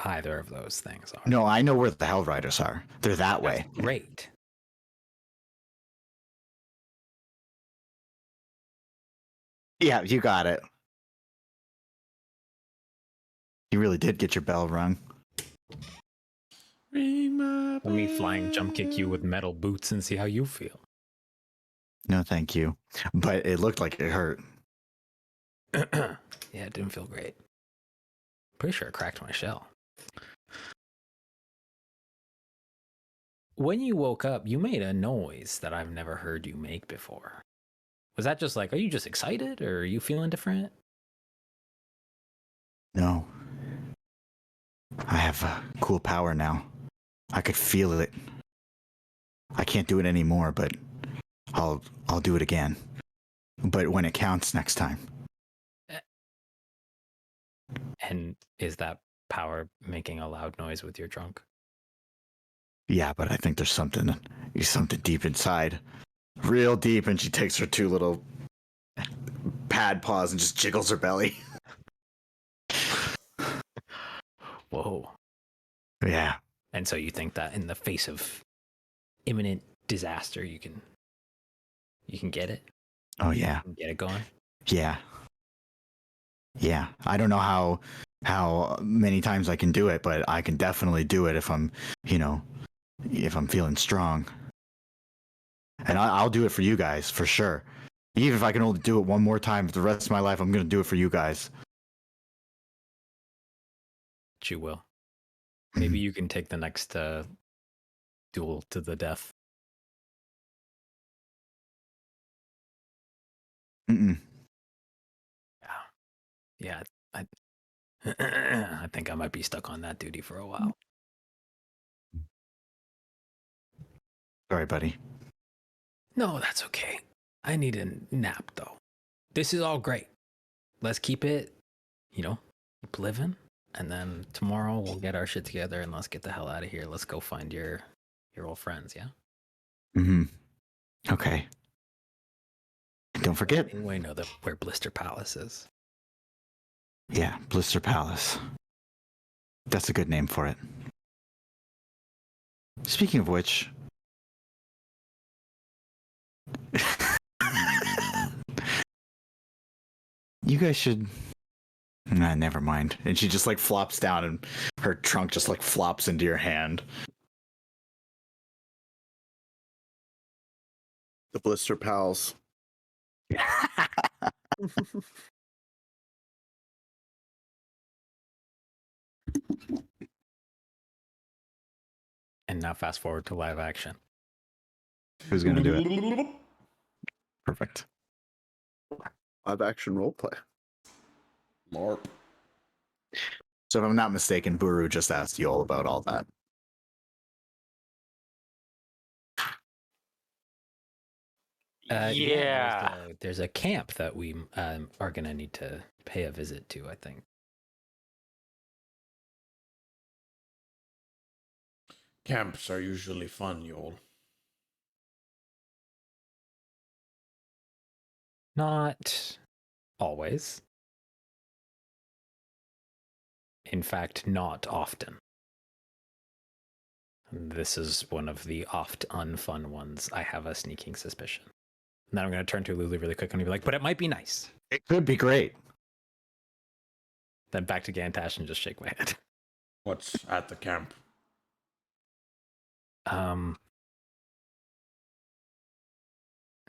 either of those things are. No, I know where the Hell Riders are. They're that way. Great. Yeah, you got it. You really did get your bell rung. Ring my Let me flying jump kick you with metal boots and see how you feel. No, thank you. But it looked like it hurt. Yeah, it didn't feel great. Pretty sure it cracked my shell. When you woke up, you made a noise that I've never heard you make before. Was that just like, are you just excited or are you feeling different? No. I have cool power now. I could feel it. I can't do it anymore, but I'll do it again. But when it counts next time. And is that power making a loud noise with your trunk? Yeah, but I think there's something deep inside. Real deep, and she takes her two little pad paws and just jiggles her belly. Whoa. Yeah. And so you think that in the face of imminent disaster, you can get it? Oh yeah. You can get it going? Yeah. Yeah. I don't know how many times I can do it, but I can definitely do it if I'm, if I'm feeling strong. And I'll do it for you guys, for sure. Even if I can only do it one more time for the rest of my life, I'm going to do it for you guys. But you will. Maybe you can take the next duel to the death. Mm-mm. Yeah. I think I might be stuck on that duty for a while. Sorry, buddy. No, that's okay. I need a nap, though. This is all great. Let's keep it, keep living. And then tomorrow we'll get our shit together and let's get the hell out of here. Let's go find your old friends, yeah? Mm-hmm. Okay. Don't forget. Anyway, know where Blister Palace is. Yeah, Blister Palace. That's a good name for it. Speaking of which... you guys should... Nah, never mind. And she just flops down and her trunk just flops into your hand. The Blister Pals. And now fast forward to live action. Who's gonna do it? Perfect. Live action roleplay. LARP. So if I'm not mistaken, Buru just asked Yoll about all that. Yeah. There's a camp that we are going to need to pay a visit to, I think. Camps are usually fun, Yoll. Not always. In fact, not often. This is one of the oft unfun ones. I have a sneaking suspicion. And then I'm going to turn to Lulu really quick and be like, but it might be nice. It could be great. Then back to Gantash and just shake my head. What's at the camp?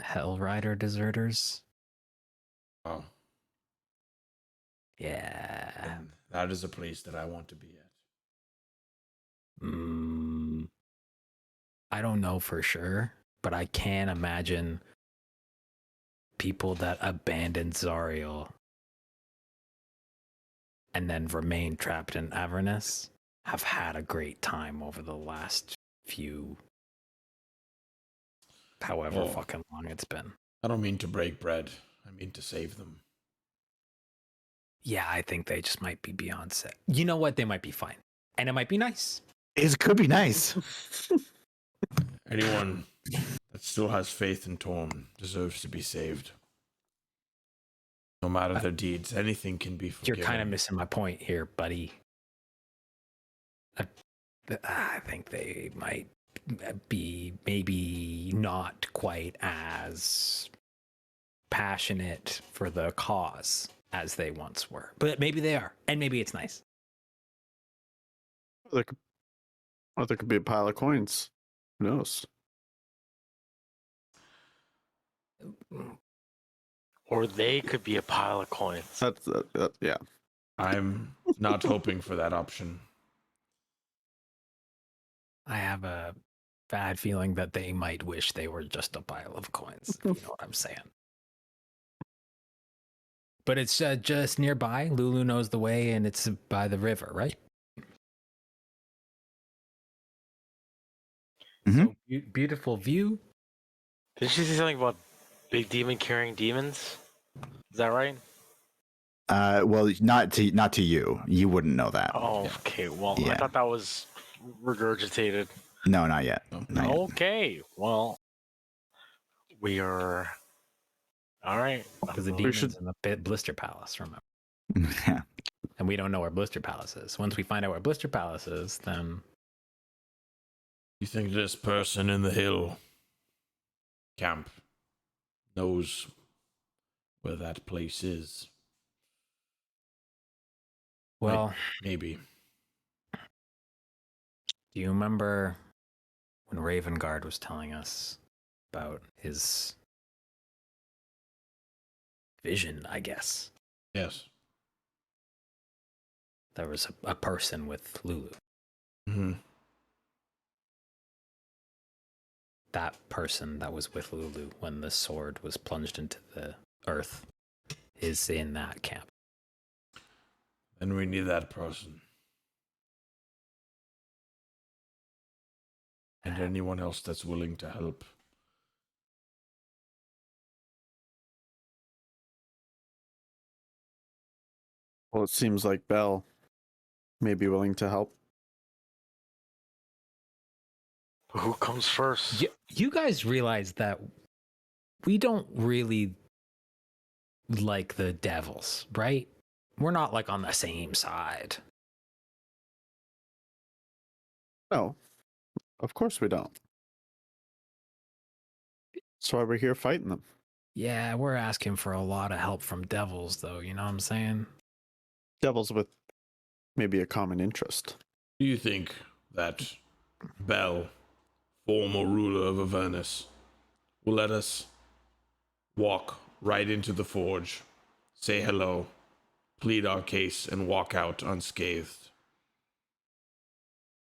Hellrider deserters. Oh, Yeah. and that is a place that I want to be at. I don't know for sure, but I can imagine people that abandoned Zariel and then remain trapped in Avernus have had a great time over the last few, however fucking long it's been. I don't mean to break bread. I mean to save them. Yeah, I think they just might be beyond set. You know what? They might be fine. And it might be nice. It could be nice. Anyone that still has faith in Torm deserves to be saved. No matter their deeds, anything can be forgiven. You're kind of missing my point here, buddy. I think they might be maybe not quite as passionate for the cause as they once were. But maybe they are, and maybe it's nice. There could be a pile of coins. Who knows? Or they could be a pile of coins. Yeah. I'm not hoping for that option. I have a bad feeling that they might wish they were just a pile of coins. If you know what I'm saying. But it's just nearby. Lulu knows the way, and it's by the river, right? Mhm. So, beautiful view. Did she say something about big demon carrying demons? Is that right? Well, not to you. You wouldn't know that. Oh, okay. Well, I Yeah. thought that was regurgitated. No, not yet. No. Not yet. Okay. Well, we are. All right. Because the We demon's should- in the Blister Palace, remember? Yeah. And we don't know where Blister Palace is. Once we find out where Blister Palace is, then You think this person in the hill camp knows where that place is? well, Maybe. do you remember when Ravengard was telling us about his vision, I guess? Yes. There was a person with Lulu. Mm-hmm. That person that was with Lulu when the sword was plunged into the earth is in that camp. And we need that person. And anyone else that's willing to help. Well, it seems like Bell may be willing to help. Who comes first? You guys realize that we don't really like the devils, right? We're not like on the same side. No, of course we don't. That's why we're here fighting them. Yeah, we're asking for a lot of help from devils, though. You know what I'm saying? Devils with maybe a common interest. Do you think that Bell, former ruler of Avernus, will let us walk right into the forge, say hello, plead our case, and walk out unscathed?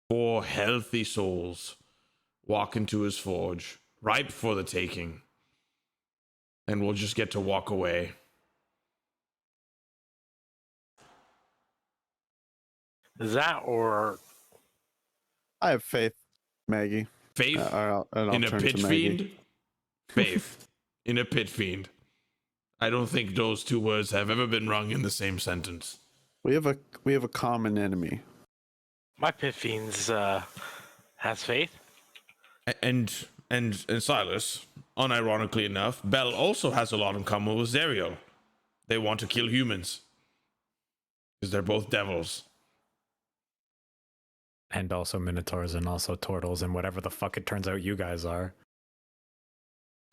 4 healthy souls walk into his forge, ripe for the taking, and we'll just get to walk away. Is that or I have faith, Maggie. Faith And I'll in a turn pit to Maggie. fiend? Faith in a pit fiend. I don't think those 2 words have ever been rung in the same sentence. We have a common enemy. my pit fiends has faith? And Silas, unironically enough, Bell also has a lot in common with Zariel. They want to kill humans. Because they're both devils. And also Minotaurs and also Tortles and whatever the fuck it turns out you guys are.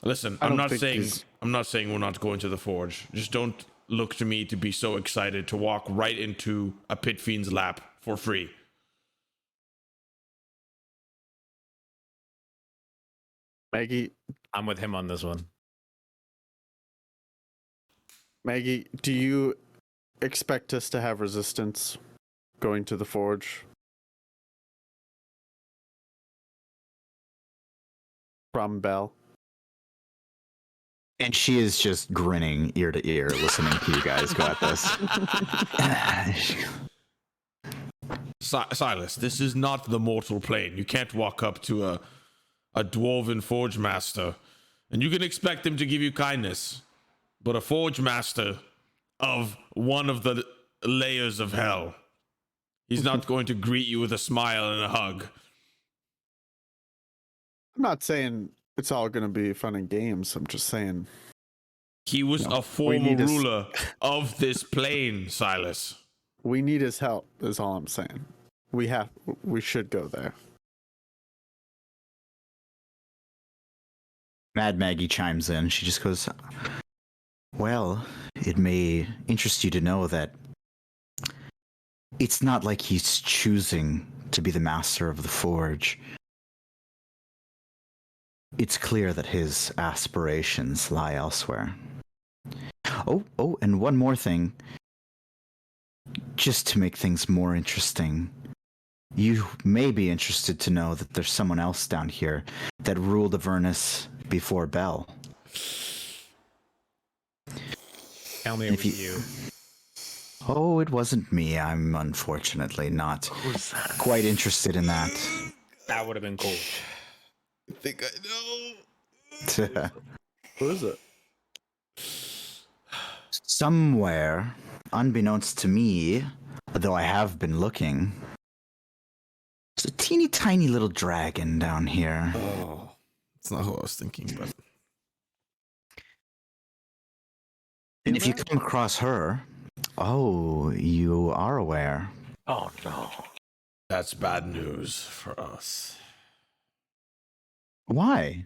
Listen, I I'm don't not think saying these- I'm not saying we're not going to the forge. Just don't look to me to be so excited to walk right into a pit fiend's lap for free. Maggie, I'm with him on this one. do you expect us to have resistance going to the forge? From Bell. And she is just grinning ear to ear, listening to you guys go at this. Silas, this is not the mortal plane. You can't walk up to a dwarven forge master and you can expect him to give you kindness. But a forge master of one of the layers of hell, he's not going to greet you with a smile and a hug. I'm not saying it's all going to be fun and games. I'm just saying He was No, a former need a s- ruler of this plane, Silas. we need his help. Is all I'm saying. We should go there. Mad Maggie chimes in. She just goes, Well, it may interest you to know that it's not like he's choosing to be the master of the forge. It's clear that his aspirations lie elsewhere. Oh, and one more thing. Just to make things more interesting, you may be interested to know that there's someone else down here that ruled Avernus before Bell. Tell me it was you. Oh, it wasn't me. I'm unfortunately not quite interested in that. That would have been cool. I think I know. Who is it? Somewhere, unbeknownst to me, though I have been looking, there's a teeny tiny little dragon down here. Oh, it's not who I was thinking, but And if you come across her, oh, you are aware. Oh no. that's bad news for us. Why?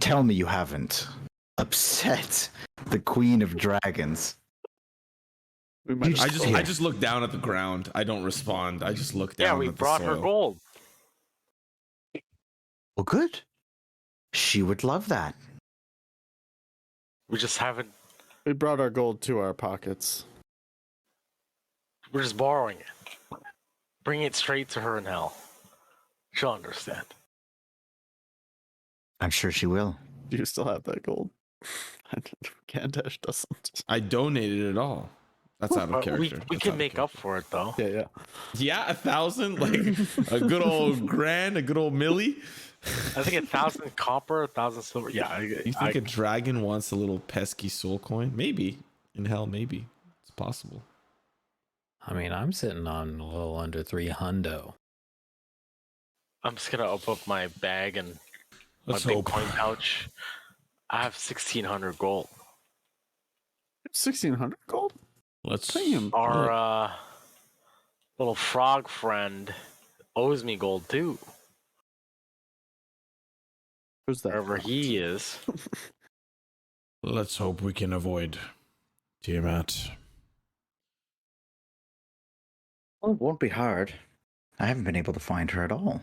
Tell me you haven't upset the Queen of Dragons. We might You have just- stolen I just look down at the ground. I don't respond. I just look down. Yeah, we at the brought her soil. gold. Well, good. She would love that. We just haven't. We brought our gold to our pockets. We're just borrowing it. Bring it straight to her in hell. She'll understand. I'm sure she will. Do you still have that gold? Gantash doesn't. I donated it all. That's out of But character. we That's can out of make up for it though. Yeah. Yeah, 1,000, like a good old grand, a good old milli. I think 1,000 copper, 1,000 silver. Yeah, You think a dragon wants a little pesky soul coin? Maybe. In hell, maybe. It's possible. I mean, I'm sitting on a little under 300. I'm just gonna open up my bag and my Let's big hope. coin pouch. I have 1,600 gold. 1,600 gold? Let's Damn. Our little frog friend owes me gold too, Who's that? wherever he is. Let's hope we can avoid Tiamat. Well, it won't be hard. I haven't been able to find her at all.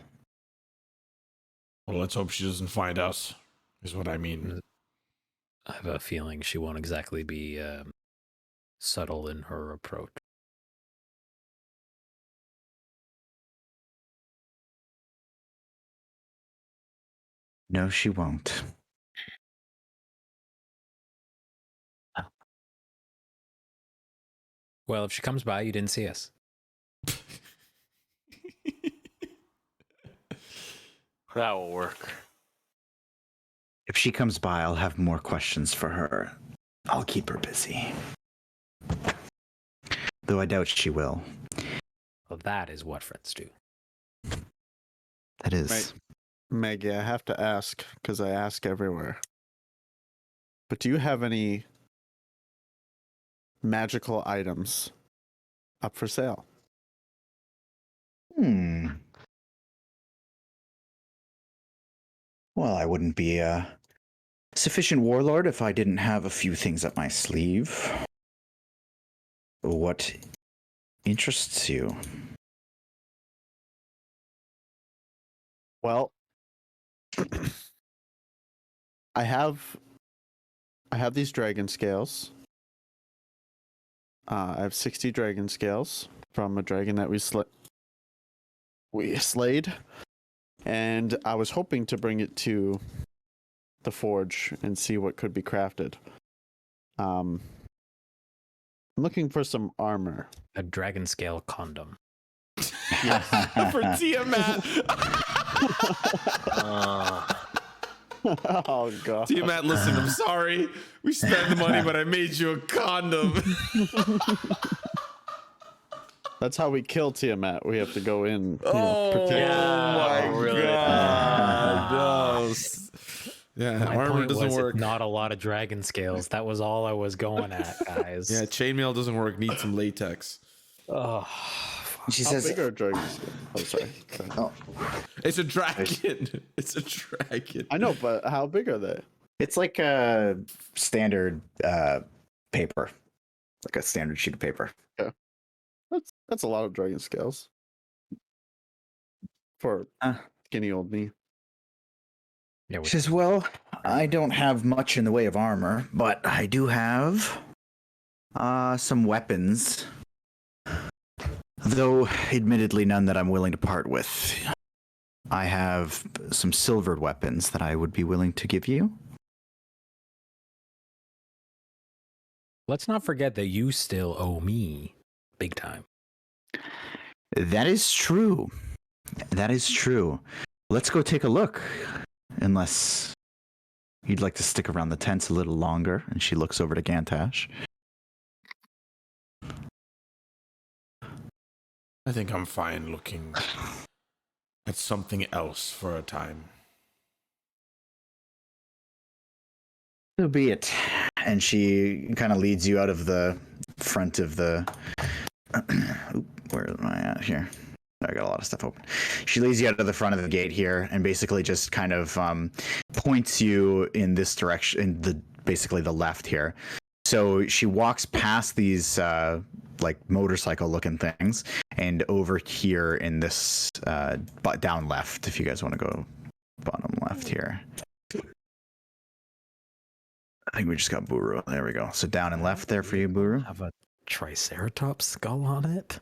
Well, let's hope she doesn't find us, is what I mean. I have a feeling she won't exactly be subtle in her approach. No, she won't. Well, if she comes by, you didn't see us. That will work. If she comes by, I'll have more questions for her. I'll keep her busy. Though I doubt she will. Well, that is what friends do. That is. Right. Maggie, I have to ask, because I ask everywhere. But do you have any magical items up for sale? Well, I wouldn't be a sufficient warlord if I didn't have a few things up my sleeve. What interests you? Well, I have these dragon scales. I have 60 dragon scales from a dragon that we slayed, and I was hoping to bring it to the forge and see what could be crafted. I'm looking for some armor. A dragon scale condom. For Tiamat. Oh god. Tiamat, listen, I'm sorry. We spent the money, but I made you a condom. That's how we kill Tiamat. We have to go in. Oh protect. Yeah, my really. god. No. Yeah, My armor point doesn't was work. not a lot of dragon scales. That was all I was going at, guys. Yeah, chainmail doesn't work. Need some latex. Oh, She How says, big are dragons? Oh, sorry. oh, It's a dragon. It's a dragon. I know, but how big are they? It's like a standard paper, like a standard sheet of paper. That's a lot of dragon scales for skinny old me. Yeah, She says, well, I don't have much in the way of armor, but I do have some weapons. Though, admittedly, none that I'm willing to part with. I have some silvered weapons that I would be willing to give you. let's not forget that you still owe me big time. That is true. That is true. Let's go take a look. Unless you'd like to stick around the tents a little longer. And she looks over to Gantash. I think I'm fine looking at something else for a time. So be it. And she kind of leads you out of the front of the... Where am I at here? I got a lot of stuff open. She leads you out of the front of the gate here and basically just kind of points you in this direction, in basically the left here. So she walks past these like motorcycle looking things and over here in this down left, if you guys want to go bottom left here. I think we just got Buru. There we go. So down and left there for you, Buru. Have a triceratops skull on it.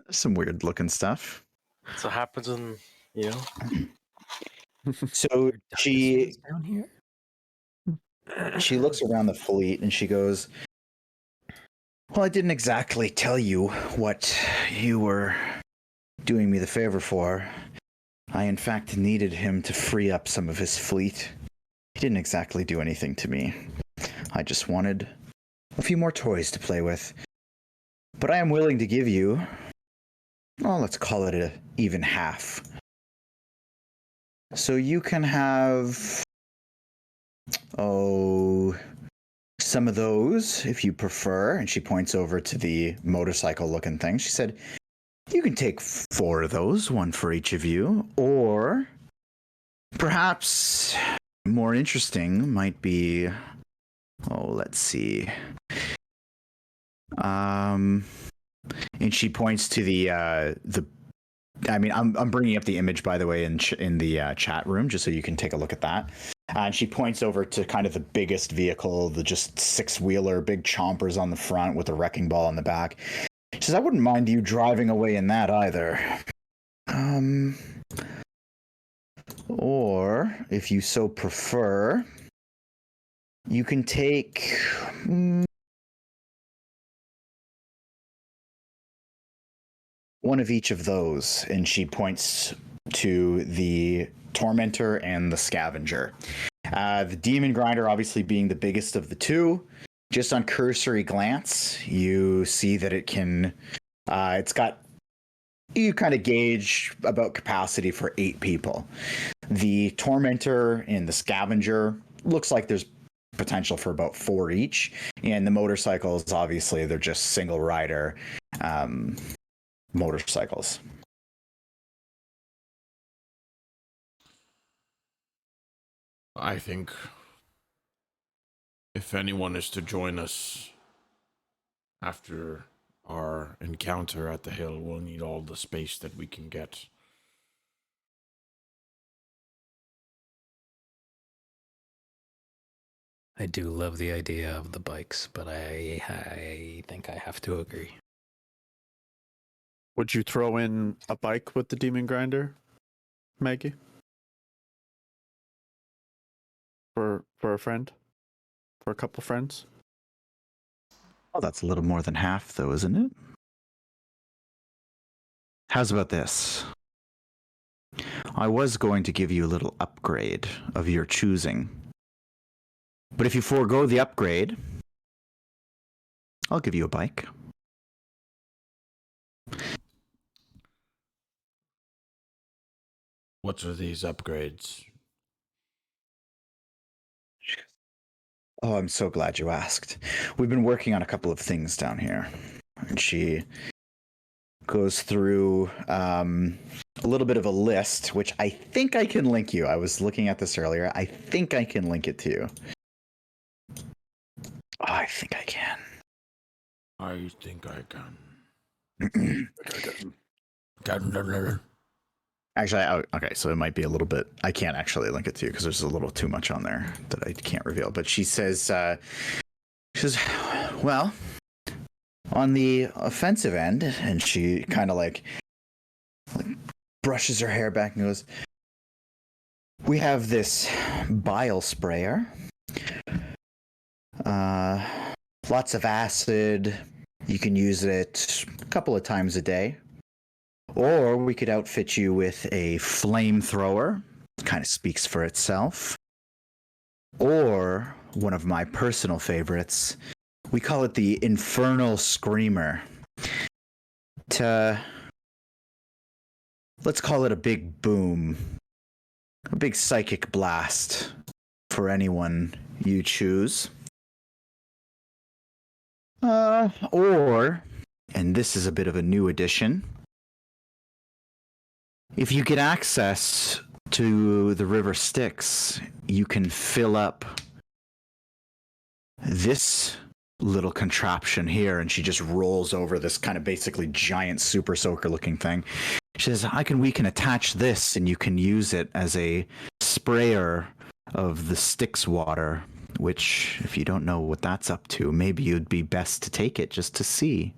Some weird looking stuff. So it happens in, So she down here. she looks around the fleet and she goes, well, I didn't exactly tell you what you were doing me the favor for. I, in fact, needed him to free up some of his fleet. He didn't exactly do anything to me. I just wanted a few more toys to play with. But I am willing to give you, well, let's call it an even half. So you can have, some of those if you prefer. And she points over to the motorcycle looking thing. She said, you can take 4 of those, 1 for each of you. Or perhaps more interesting might be, let's see. And she points to the I mean, I'm bringing up the image, by the way, in the chat room, just so you can take a look at that. And she points over to kind of the biggest vehicle, the just 6-wheeler, big chompers on the front with a wrecking ball on the back. She says, I wouldn't mind you driving away in that either. Or, if you so prefer, you can take... one of each of those, and she points to the Tormentor and the Scavenger. The Demon Grinder obviously being the biggest of the two. Just on cursory glance, you see that it can, it's got, you kind of gauge about capacity for 8 people. The Tormentor and the Scavenger looks like there's potential for about 4 each. And the motorcycles, obviously, they're just single rider motorcycles. I think if anyone is to join us after our encounter at the hill, we'll need all the space that we can get. I do love the idea of the bikes, but I think I have to agree. Would you throw in a bike with the Demon Grinder, Maggie? For a friend? For a couple friends? Oh, that's a little more than half, though, isn't it? How's about this? I was going to give you a little upgrade of your choosing. But if you forego the upgrade, I'll give you a bike. What are these upgrades? Oh, I'm so glad you asked. We've been working on a couple of things down here. And she goes through a little bit of a list, which I think I can link you. I was looking at this earlier. I think I can link it to you. I think I can. I think I can. Actually, okay, so it might be a little bit. I can't actually link it to you because there's a little too much on there that I can't reveal. But she says, well, on the offensive end, and she kind of like brushes her hair back and goes, we have this bile sprayer. Lots of acid. You can use it a couple of times a day. Or we could outfit you with a flamethrower. Kind of speaks for itself. Or one of my personal favorites, we call it the Infernal Screamer. Let's call it a big boom. A big psychic blast for anyone you choose. Or, and this is a bit of a new addition, if you get access to the River Styx, you can fill up this little contraption here, and she just rolls over this kind of basically giant super soaker looking thing. She says, we can attach this and you can use it as a sprayer of the Styx water, which, if you don't know what that's up to, maybe you'd be best to take it just to see.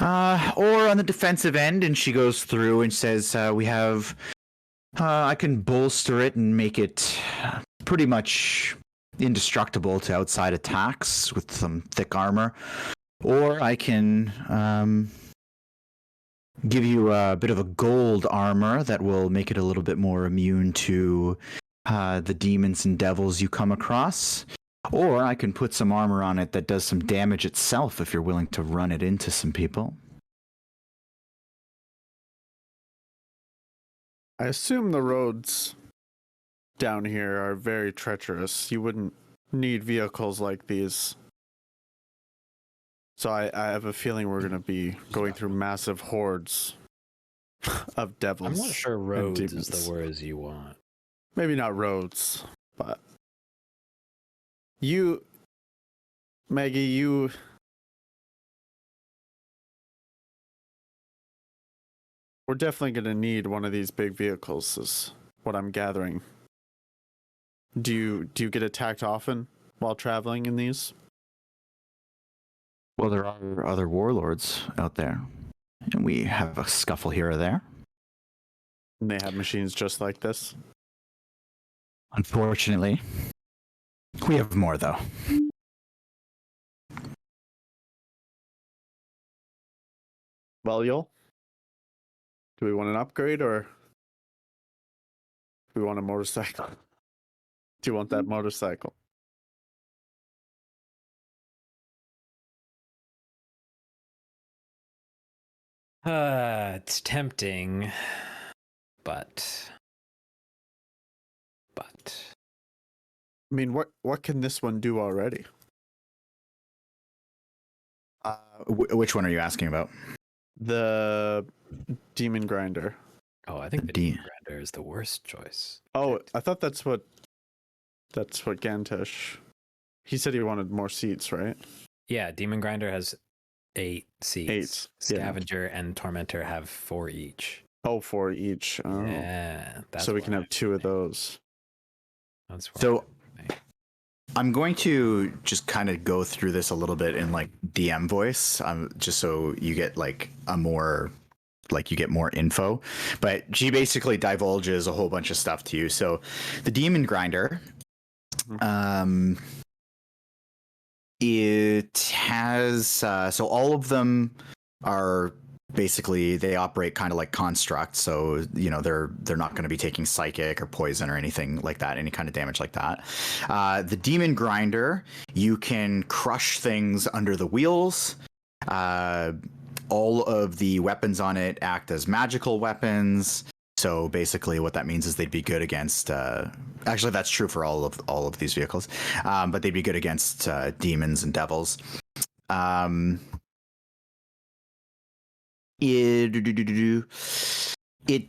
Or on the defensive end, and she goes through and says, we have, I can bolster it and make it pretty much indestructible to outside attacks with some thick armor. Or I can give you a bit of a gold armor that will make it a little bit more immune to the demons and devils you come across. Or I can put some armor on it that does some damage itself if you're willing to run it into some people. I assume the roads down here are very treacherous. You wouldn't need vehicles like these. So I have a feeling we're going to be going through massive hordes of devils. I'm not sure and roads demons. is the words you want. Maybe not roads, but you, Maggie, we're definitely going to need one of these big vehicles, is what I'm gathering. Do you get attacked often while traveling in these? Well, there are other warlords out there, and we have a scuffle here or there. And they have machines just like this? Unfortunately, we have more, though. Well, Yoll, do we want an upgrade or do we want a motorcycle? Do you want that motorcycle? It's tempting, but I mean, what can this one do already? Which one are you asking about? The demon grinder. oh, I think the Demon Grinder is the worst choice. Oh, I thought that's what Gantash. He said he wanted more seats, right? Yeah, Demon Grinder has 8 seats. 8, yeah. Scavenger and Tormentor have 4 each. Oh, 4 each. Oh. Yeah, that's So we what can have I'm 2 of thinking. those. That's what So I'm thinking. I'm going to just kind of go through this a little bit in like DM voice, just so you get like you get more info. But she basically divulges a whole bunch of stuff to you. So the Demon Grinder, it has so all of them are basically, they operate kind of like constructs, so you know they're not going to be taking psychic or poison or anything like that, any kind of damage like that. The Demon Grinder, you can crush things under the wheels. All of the weapons on it act as magical weapons. So basically what that means is they'd be good against actually that's true for all of these vehicles, but they'd be good against demons and devils. It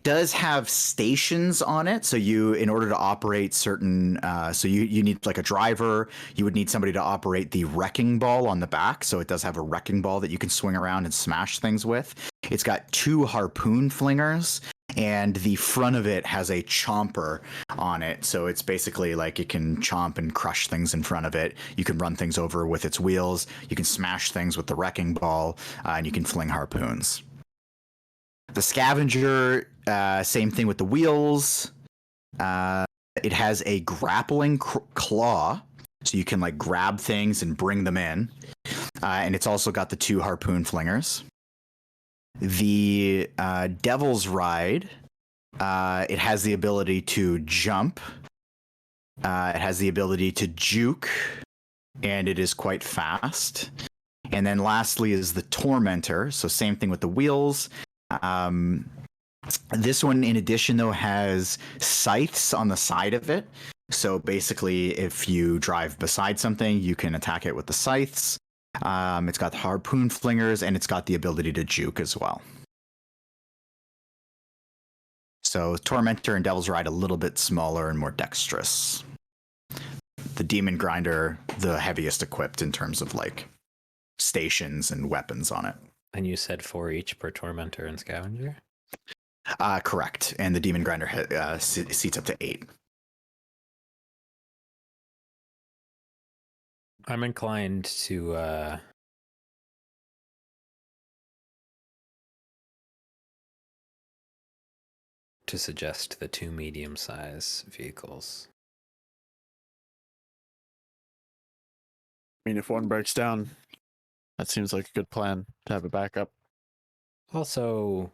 does have stations on it, so in order to operate certain, so you need like a driver. You would need somebody to operate the wrecking ball on the back, so it does have a wrecking ball that you can swing around and smash things with. It's got 2 harpoon flingers, and the front of it has a chomper on it, so it's basically like it can chomp and crush things in front of it. You can run things over with its wheels. You can smash things with the wrecking ball, and you can fling harpoons. The scavenger, same thing with the wheels. It has a grappling claw, so you can like grab things and bring them in. And it's also got the 2 harpoon flingers. The Devil's Ride, it has the ability to jump. It has the ability to juke, and it is quite fast. And then lastly is the Tormentor, so same thing with the wheels. This one, in addition, though, has scythes on the side of it. So basically, if you drive beside something, you can attack it with the scythes. It's got the harpoon flingers, and it's got the ability to juke as well. So Tormentor and Devil's Ride a little bit smaller and more dexterous. The Demon Grinder, the heaviest equipped in terms of like stations and weapons on it. And you said 4 each per Tormentor and Scavenger? Correct. And the Demon Grinder seats up to 8. I'm inclined to suggest the 2 medium-size vehicles. I mean, if one breaks down, that seems like a good plan to have a backup. Also,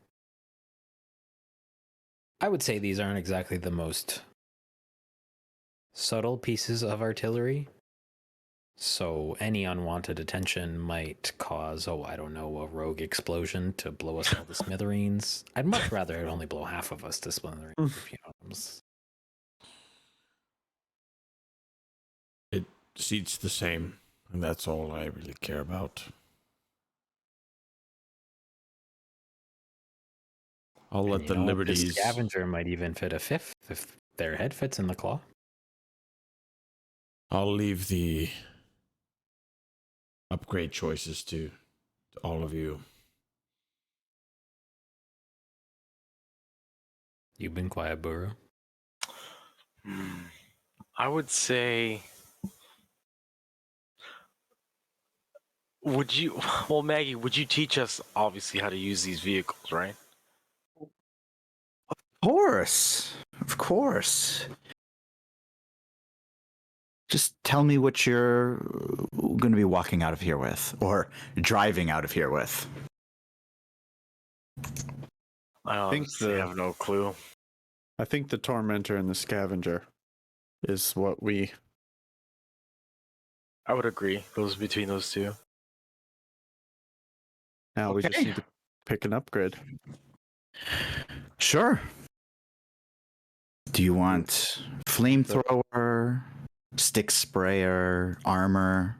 I would say these aren't exactly the most subtle pieces of artillery. So any unwanted attention might cause, I don't know, a rogue explosion to blow us all to smithereens. I'd much rather it only blow half of us to smithereens, if you know. It seats the same, and that's all I really care about. I'll let the liberties. The scavenger might even fit a 5th if their head fits in the claw. I'll leave the upgrade choices to all of you. You've been quiet, Buru. I would say, Maggie, would you teach us obviously how to use these vehicles, right? Of course. Just tell me what you're going to be walking out of here with, or driving out of here with. I have no clue. I think the Tormentor and the Scavenger is what I would agree. Goes between those 2. now we just Okay. need to pick an upgrade. Sure. Do you want flamethrower, stick sprayer, armor?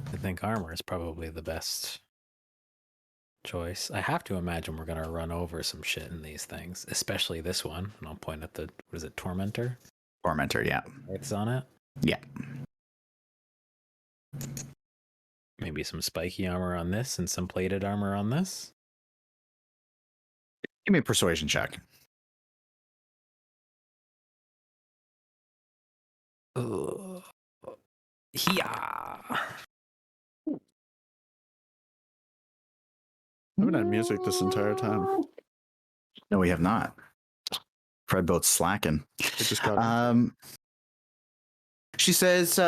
I think armor is probably the best choice. I have to imagine we're going to run over some shit in these things, especially this one. And I'll point at the, what is it, Tormentor? Tormentor, yeah. It's on it. Yeah. Maybe some spiky armor on this and some plated armor on this. Give me a persuasion check. Yeah. I haven't had music this entire time. No, we have not. Fred boat's slacking. It just got She says,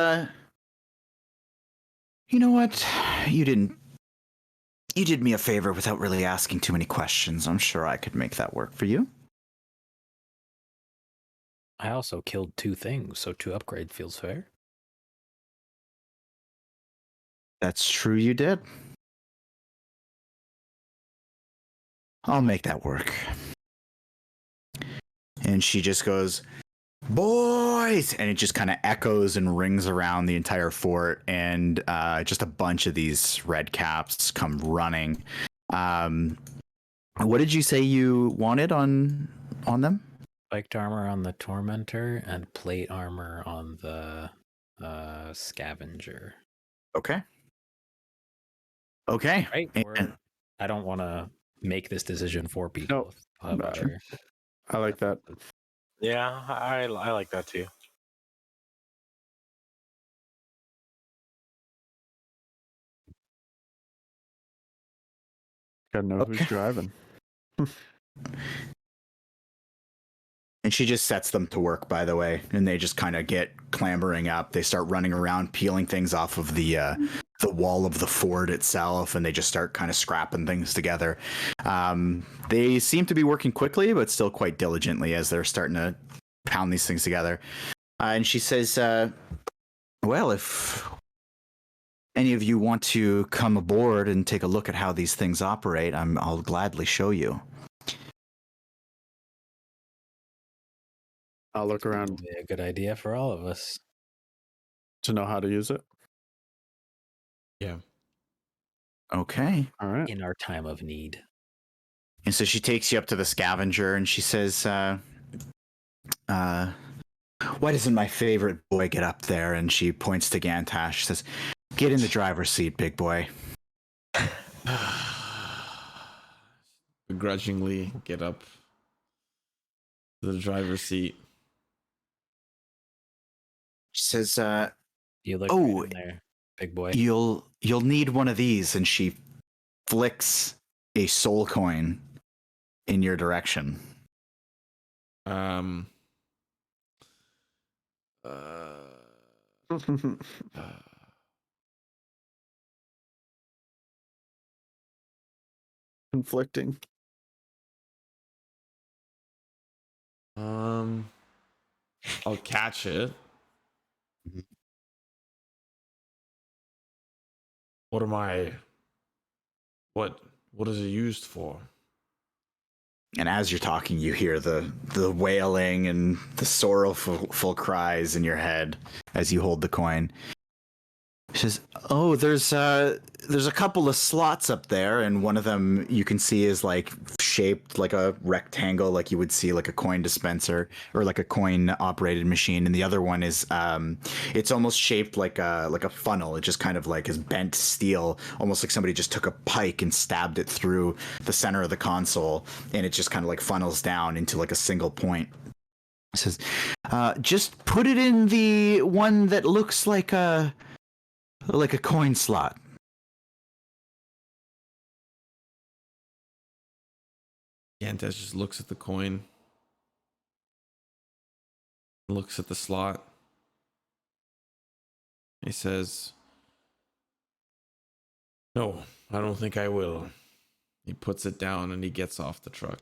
you know what? You did me a favor without really asking too many questions. I'm sure I could make that work for you. I also killed 2 things, so 2 upgrade feels fair. That's true, you did. I'll make that work. And she just goes, boys, and it just kind of echoes and rings around the entire fort, and just a bunch of these red caps come running. What did you say you wanted on them? Spiked armor on the Tormentor and plate armor on the Scavenger. Okay. Right? And- I don't want to make this decision for people. No, I like that. Yeah, I like that too. Gotta know who's driving. And she just sets them to work, by the way, and they just kind of get clambering up. They start running around, peeling things off of the wall of the fort itself, and they just start kind of scrapping things together. They seem to be working quickly, but still quite diligently as they're starting to pound these things together. And she says, well, if any of you want to come aboard and take a look at how these things operate, I'll gladly show you. I'll look around Be a good idea for all of us. to know how to use it. Yeah. Okay. All right. In our time of need. And so she takes you up to the scavenger and she says, why doesn't my favorite boy get up there? And she points to Gantash. She says, get in the driver's seat, big boy. Begrudgingly get up to the driver's seat. She says, You look Oh, right in there, big boy. you'll need one of these. And she flicks a soul coin in your direction. Conflicting. I'll catch it. What is it used for? And as you're talking, you hear the wailing and the sorrowful cries in your head as you hold the coin. She says, "Oh, there's a couple of slots up there, and one of them you can see is like shaped like a rectangle, like you would see like a coin dispenser or like a coin operated machine, and the other one is it's almost shaped like a funnel. It just kind of like is bent steel, almost like somebody just took a pike and stabbed it through the center of the console, and it just kind of like funnels down into like a single point." It says, "Just put it in the one that looks like a coin slot." Gantash just looks at the coin, looks at the slot. He says, "No, I don't think I will." He puts it down and he gets off the truck.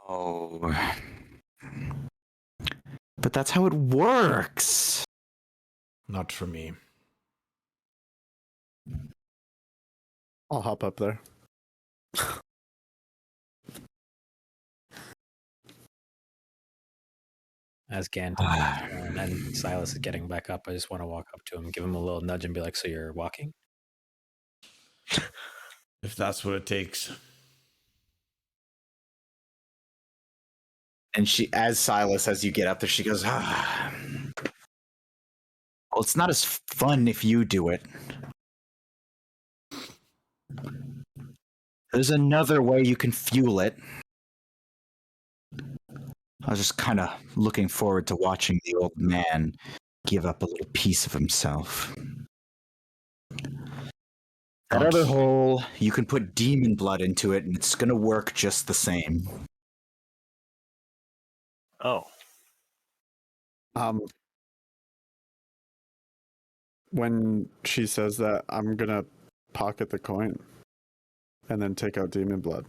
Oh. But that's how it works. Not for me. I'll hop up there. As Gantash and Silas is getting back up, I just want to walk up to him, give him a little nudge, and be like, "So you're walking?" If that's what it takes. And she, as Silas, as you get up there, she goes, "Ah. Well, it's not as fun if you do it. There's another way you can fuel it." I was just kind of looking forward to watching the old man give up a little piece of himself. That other hole, you can put demon blood into it, and it's going to work just the same. Oh, When she says that, I'm gonna pocket the coin and then take out demon blood.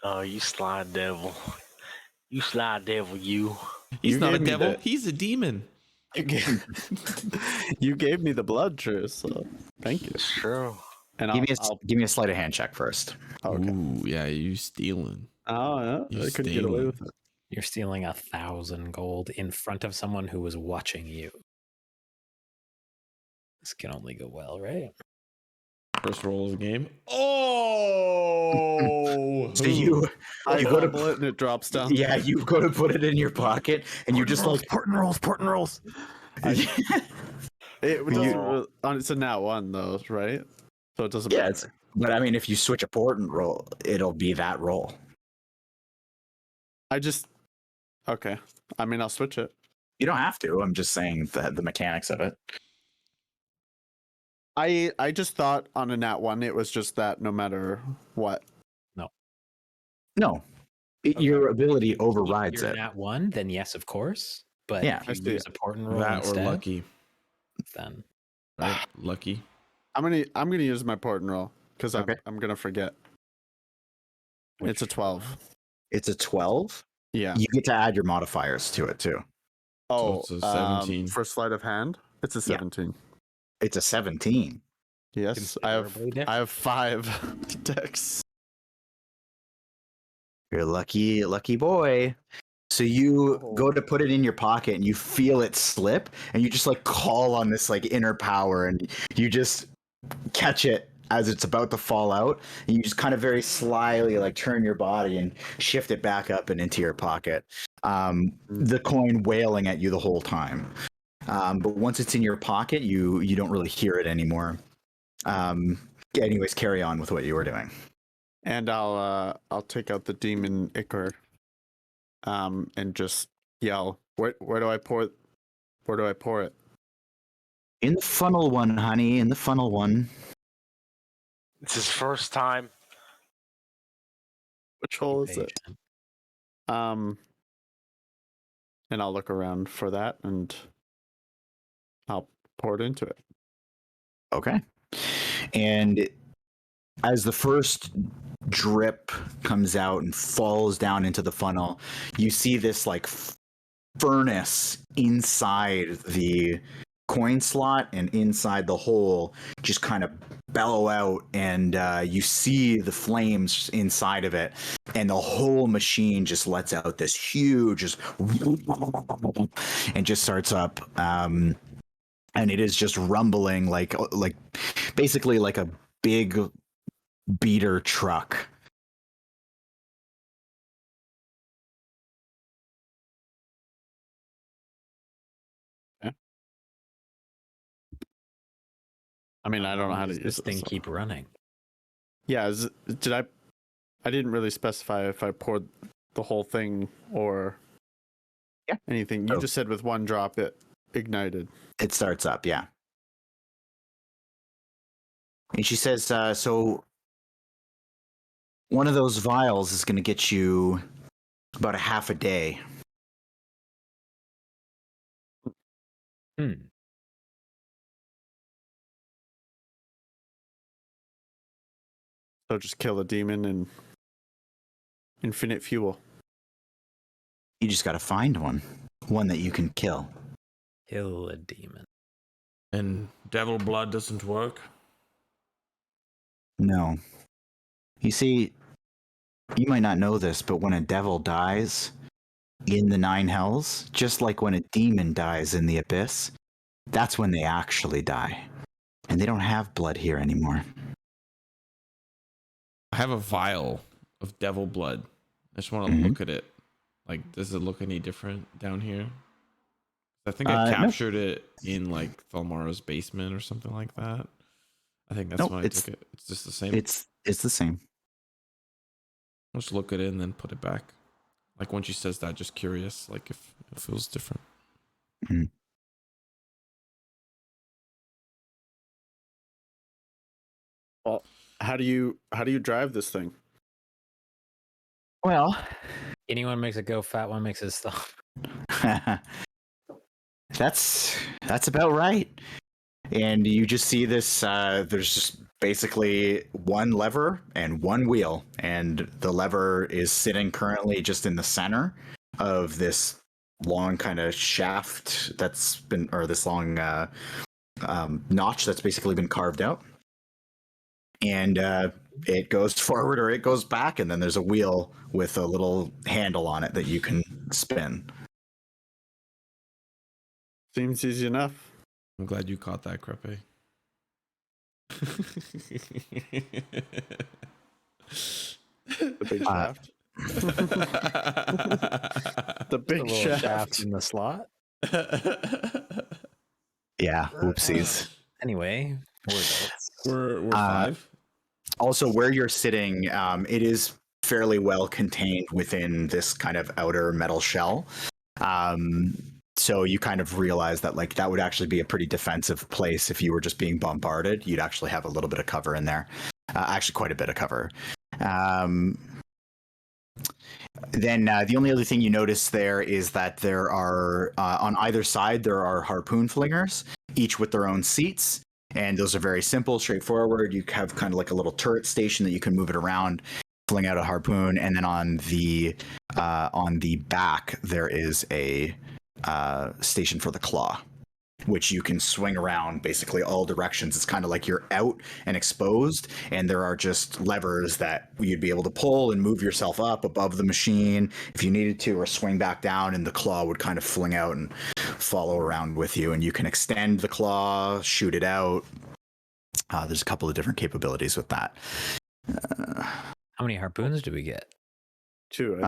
oh, you sly devil. You sly devil, you. He's You not a gave me devil. the- He's a demon. You gave me the blood, Trieu, so thank you. It's true. And Give I'll me a sleight of hand check first. okay. Ooh, yeah, you stealing. Oh, yeah. You're They couldn't get away stealing. with it. You're stealing 1,000 gold in front of someone who was watching you. This can only go well, right? First roll of the game. Oh! So you I go to fumble it and it drops down. yeah, you go to put it in your pocket, and you just like port and rolls. It doesn't it's a nat 1 though, right? So it doesn't yeah. matter. But I mean, if you switch a port and roll, it'll be that roll. Okay. I mean, I'll switch it. You don't have to. I'm just saying the mechanics of it. I just thought on a nat 1 it was just that no matter what. No, your ability overrides You're it. at 1, then yes, of course. But Yeah, if I you see use a port and roll That or instead, lucky. then Right? Lucky. I'm gonna use my port and roll because Okay. I'm gonna forget. It's a 12. It's a 12. Yeah. You get to add your modifiers to it too. Oh, it's a 17. For sleight of hand, it's a Yeah. 17. It's a 17. Yes, Considerably I have 5 decks. You're a lucky boy. So you go to put it in your pocket and you feel it slip and you just like call on this like inner power and you just catch it as it's about to fall out and you just kind of very slyly like turn your body and shift it back up and into your pocket. The coin wailing at you the whole time. But once it's in your pocket, you don't really hear it anymore. Anyways, carry on with what you were doing. And I'll take out the demon ichor, and just yell, where do I pour it? Where do I pour it? In the funnel one, honey, in the funnel one. It's his first time. Which hole is it? patient. And I'll look around for that and I'll pour it into it. Okay. And as the first drip comes out and falls down into the funnel, you see this like furnace inside the coin slot and inside the hole just kind of bellow out, and you see the flames inside of it, and the whole machine just lets out this huge just and just starts up, and it is just rumbling like basically like a big beater truck. I mean, I don't know how to Does use this it, thing so- keep running. Yeah, I didn't really specify if I poured the whole thing or anything. You Oh. just said with one drop it ignited. It starts up, yeah. And she says, so one of those vials is going to get you about a half a day. So just kill a demon and infinite fuel. You just got to find one that you can kill. Kill a demon. And devil blood doesn't work. No. You see, you might not know this, but when a devil dies in the Nine Hells, just like when a demon dies in the Abyss, that's when they actually die. And they don't have blood here anymore. I have a vial of devil blood. I just want to look at it. Like, does it look any different down here? I think I captured it in like Thalmara's basement or something like that. I think that's when I took it. It's just the same. It's the same. I'll just look at it and then put it back. Like when she says that, just curious, like if it feels different. Mhm. Well, how do you drive this thing? Well, Anyone makes it go, fat one makes it stop. that's about right. And you just see this, there's just basically one lever and one wheel, and the lever is sitting currently just in the center of this long kind of shaft that's been, or this long notch that's basically been carved out. and it goes forward or it goes back, and then there's a wheel with a little handle on it that you can spin. Seems easy enough. I'm glad you caught that, Krepe. The big shaft. The big little shaft. in the slot. Yeah, oopsies. Anyway, we're adults. We're 5. Also, where you're sitting, it is fairly well contained within this kind of outer metal shell. So you kind of realize that like that would actually be a pretty defensive place if you were just being bombarded. You'd actually have a little bit of cover in there, actually quite a bit of cover. Then the only other thing you notice there is that there are on either side there are harpoon flingers, each with their own seats, and those are very simple, straightforward. You have kind of like a little turret station that you can move it around, fling out a harpoon, and then on the back there is a station for the claw, which you can swing around basically all directions. It's kind of like you're out and exposed, and there are just levers that you'd be able to pull and move yourself up above the machine if you needed to, or swing back down, and the claw would kind of fling out and follow around with you, and you can extend the claw, shoot it out. There's a couple of different capabilities with that. How many harpoons do we get? 2.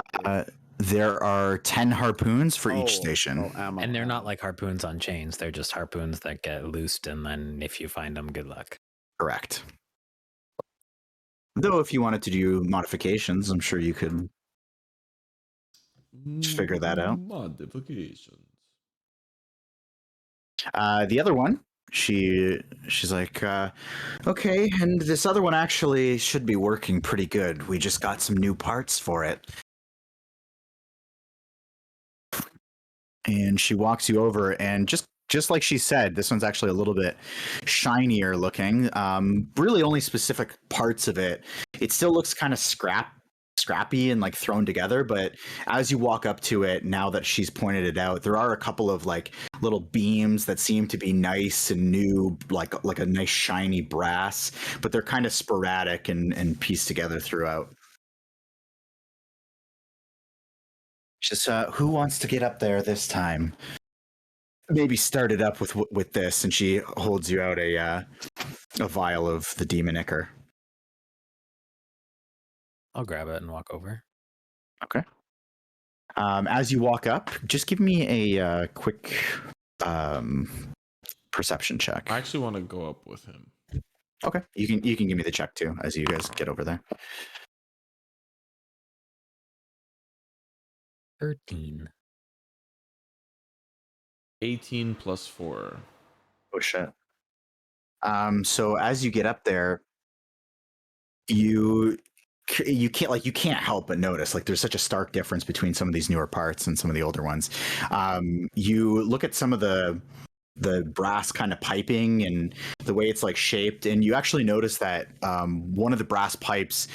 There are 10 harpoons for each station. Ammo. And they're not like harpoons on chains. They're just harpoons that get loosed, and then if you find them, good luck. Correct. Though if you wanted to do modifications, I'm sure you could figure that out. Modifications. The other one, she's like, okay, and this other one actually should be working pretty good. We just got some new parts for it. And she walks you over, and just like she said, this one's actually a little bit shinier looking. Really only specific parts of it. It still looks kind of scrappy and like thrown together, but as you walk up to it, now that she's pointed it out, there are a couple of like little beams that seem to be nice and new, like a nice shiny brass, but they're kind of sporadic and pieced together throughout. Just who wants to get up there this time? Maybe start it up with this, and she holds you out a vial of the demon ichor. I'll grab it and walk over. Okay. As you walk up, just give me a quick perception check. I actually want to go up with him. Okay, you can give me the check too as you guys get over there. 13. 18 plus 4. Oh shit. So as you get up there, you can't help but notice like there's such a stark difference between some of these newer parts and some of the older ones. You look at some of the brass kind of piping and the way it's like shaped, and you actually notice that one of the brass pipes,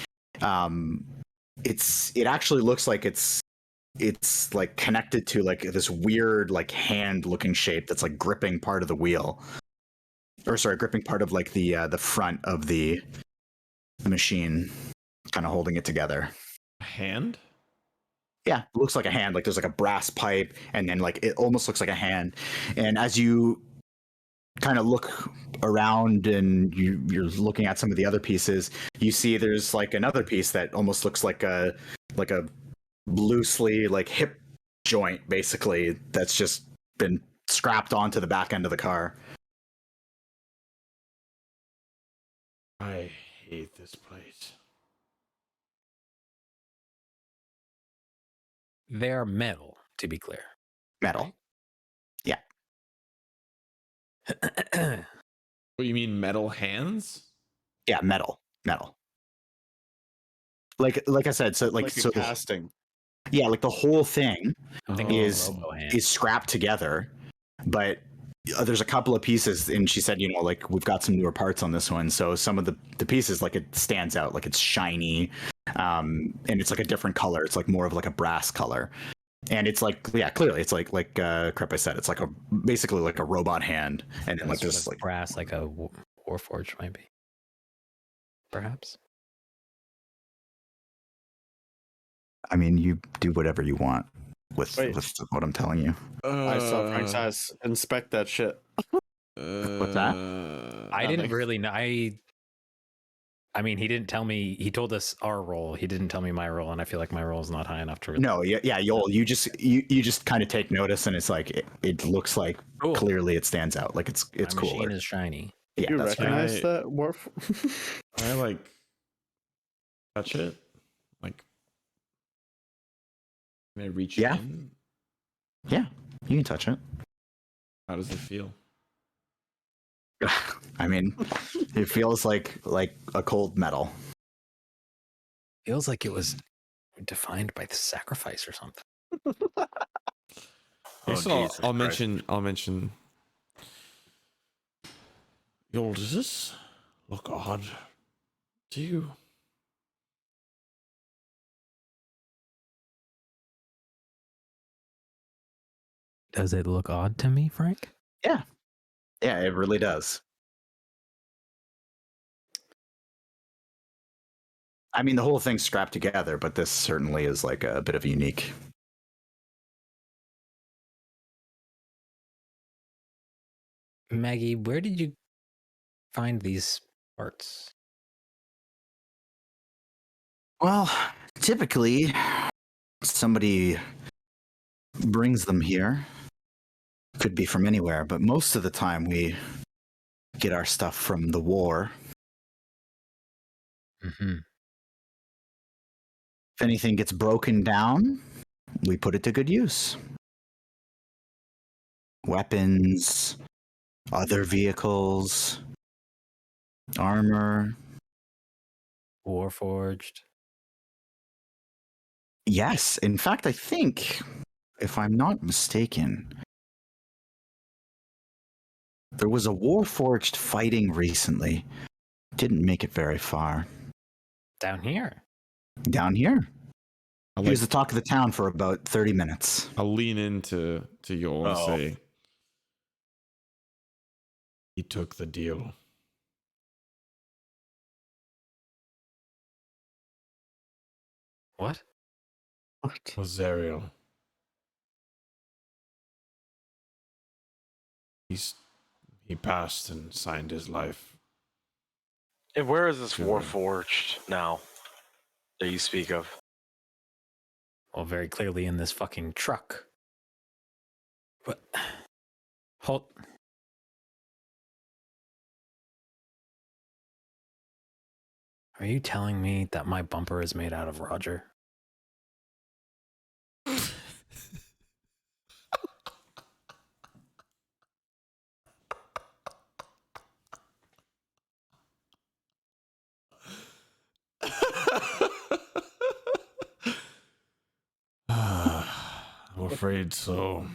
it actually looks like it's like connected to like this weird like hand looking shape that's like gripping part of the wheel, or sorry, gripping part of like the front of the machine, kind of holding it together. A hand? Yeah, it looks like a hand. Like there's like a brass pipe, and then like it almost looks like a hand. And as you kind of look around and you're looking at some of the other pieces, you see there's like another piece that almost looks like a loosely like hip joint, basically, that's just been scrapped onto the back end of the car. I hate this place. They're metal, to be clear. Metal. Yeah. What, you mean metal hands? Yeah, metal. Like I said, so like so casting. Yeah, like the whole thing I'm thinking is of a robo hand. scrapped together, but there's a couple of pieces, and she said, like we've got some newer parts on this one, so some of the pieces, like it stands out, like it's shiny, and it's like a different color. It's like more of like a brass color, and it's like, yeah, clearly it's like Krepe said, it's like basically like a robot hand, and then like Sort this of like brass, like a Warforged might be. perhaps? I mean, you do whatever you want with Wait. what I'm telling you. I saw Frank's ass inspect that shit. What's that? I didn't Nothing. really know. I mean, he didn't tell me. He told us our role. He didn't tell me my role, and I feel like my role is not high enough to. Really No, yeah, Yoll, you just kind of take notice, and it's like it looks like Cool. clearly it stands out, like it's My cooler. machine is shiny. Yeah, You that's right. recognize right. that Warf? I like touch it. Like, can I reach Yeah. in? Yeah, you can touch it. How does it feel? I mean, it feels like a cold metal. Feels like it was defined by the sacrifice or something. Okay, so Jesus I'll Christ. mention. Yoll, does this look odd to you? Does it look odd to me, Frank? Yeah, it really does. I mean, the whole thing's strapped together, but this certainly is like a bit of a unique. Maggie, where did you find these parts? Well, typically, somebody brings them here. Could be from anywhere, but most of the time we get our stuff from the war. Mm-hmm. If anything gets broken down, we put it to good use. Weapons, other vehicles, armor. Warforged. Yes, in fact, I think, if I'm not mistaken, there was a Warforged fighting recently. Didn't make it very far. Down here. Down here. I'll, He was the talk of the town for about 30 minutes. I'll lean into Yoll and Oh. say, he took the deal. What? What? Was Zariel. He passed and signed his life. And where is this Sure. Warforged now that you speak of? Well, very clearly in this fucking truck. What? Hold. Are you telling me that my bumper is made out of Roger? I'm afraid so.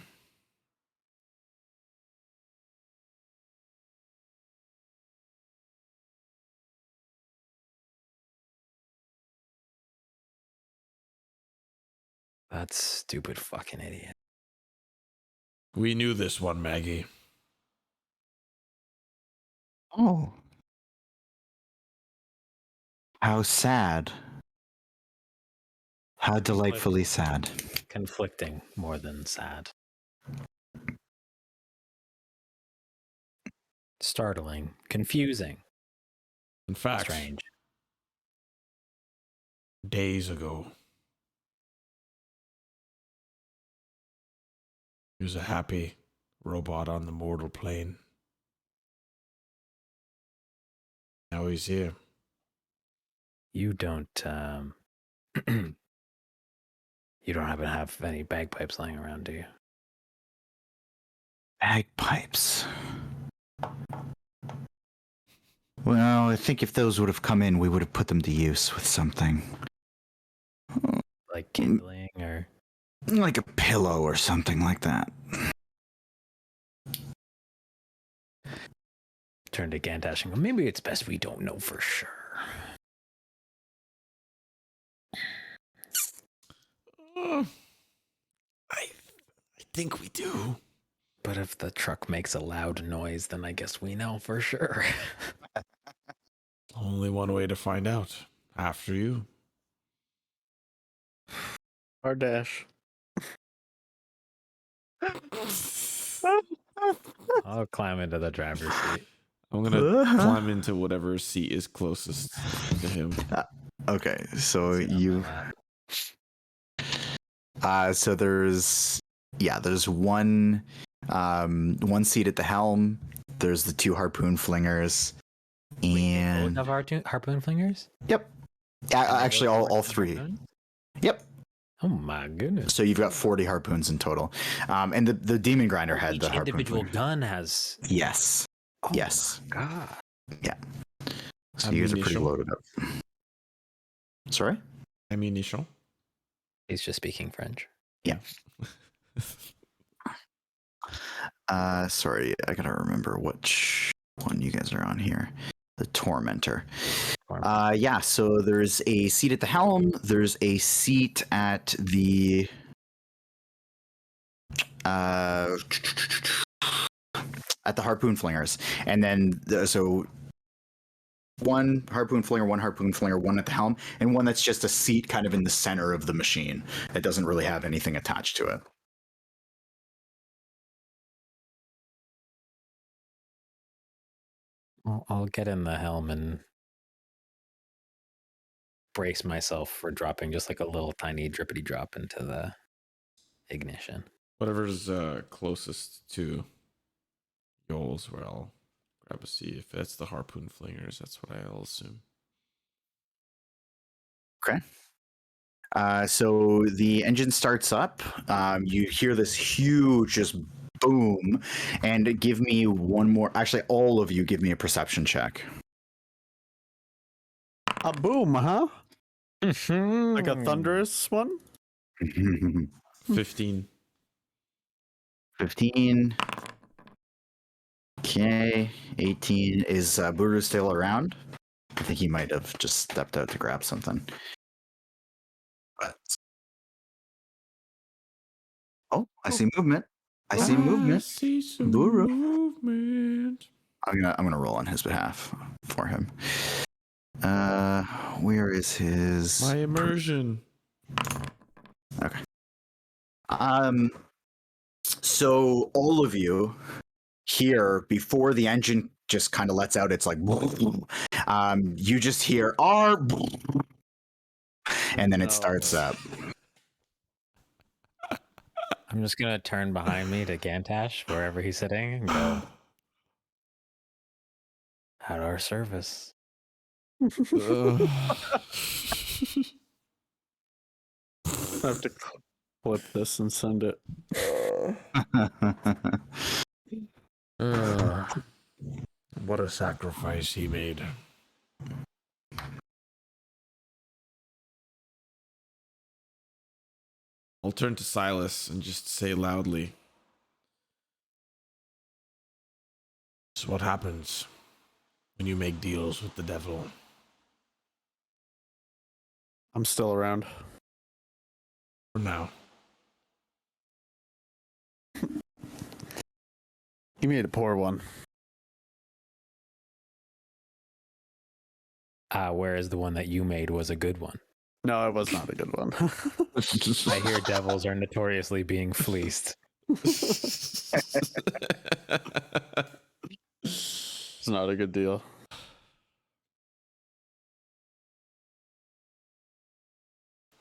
That stupid fucking idiot. We knew this one, Maggie. Oh. How sad. How delightfully sad. Conflicting more than sad. Startling. Confusing. In fact, Strange. days ago, he was a happy robot on the mortal plane. Now he's here. You don't, you don't happen to have any bagpipes laying around, do you? Bagpipes. Well, I think if those would have come in, we would have put them to use with something. Like kindling or... Like a pillow or something like that. Turn to Gantash and go, maybe it's best we don't know for sure. I think we do. But if the truck makes a loud noise, then I guess we know for sure. Well, only one way to find out. After you. Our dash. I'll climb into the driver's seat. I'm gonna climb into whatever seat is closest to him. Okay, so Sit on you. my lap. So there's one seat at the helm. There's the 2 harpoon flingers, and Both have harpoon flingers? yep, actually all 3. Harpoons? Yep. Oh my goodness. So you've got 40 harpoons in total, and the demon grinder had Each the harpoon individual flingers. gun has. Yes. Oh Yes. my God. So you guys are pretty Ammunition. loaded up. Sorry. Ammunition. He's just speaking French. Sorry, I gotta remember which one you guys are on here. The Tormentor. Yeah, so there's a seat at the helm. There's a seat at the harpoon flingers, and then so one harpoon flinger, one at the helm, and one that's just a seat kind of in the center of the machine. It doesn't really have anything attached to it. I'll get in the helm and brace myself for dropping just like a little tiny drippity drop into the ignition. Whatever's closest to Yoll's where I'll grab a seat. If that's the harpoon flingers, that's what I'll assume. Okay. So the engine starts up. You hear this huge just boom, and give me one more. Actually, all of you give me a perception check. A boom, huh? Like a thunderous one? 15. 15. Okay. 18. Is Buru still around? I think he might have just stepped out to grab something. But... Oh, I see movement. I see movement. I see some Buru. movement. I'm gonna roll on his behalf for him. Where is his My immersion. Okay. So all of you hear before the engine just kind of lets out its like you just hear R and then it starts up. I'm just gonna turn behind me to Gantash, wherever he's sitting, and go, at our service. I have to clip this and send it. What a sacrifice he made. I'll turn to Silas and just say loudly, "This is what happens when you make deals with the devil." I'm still around. For now. You made a poor one. Whereas the one that you made was a good one. No, it was not a good one. I hear devils are notoriously being fleeced. It's not a good deal.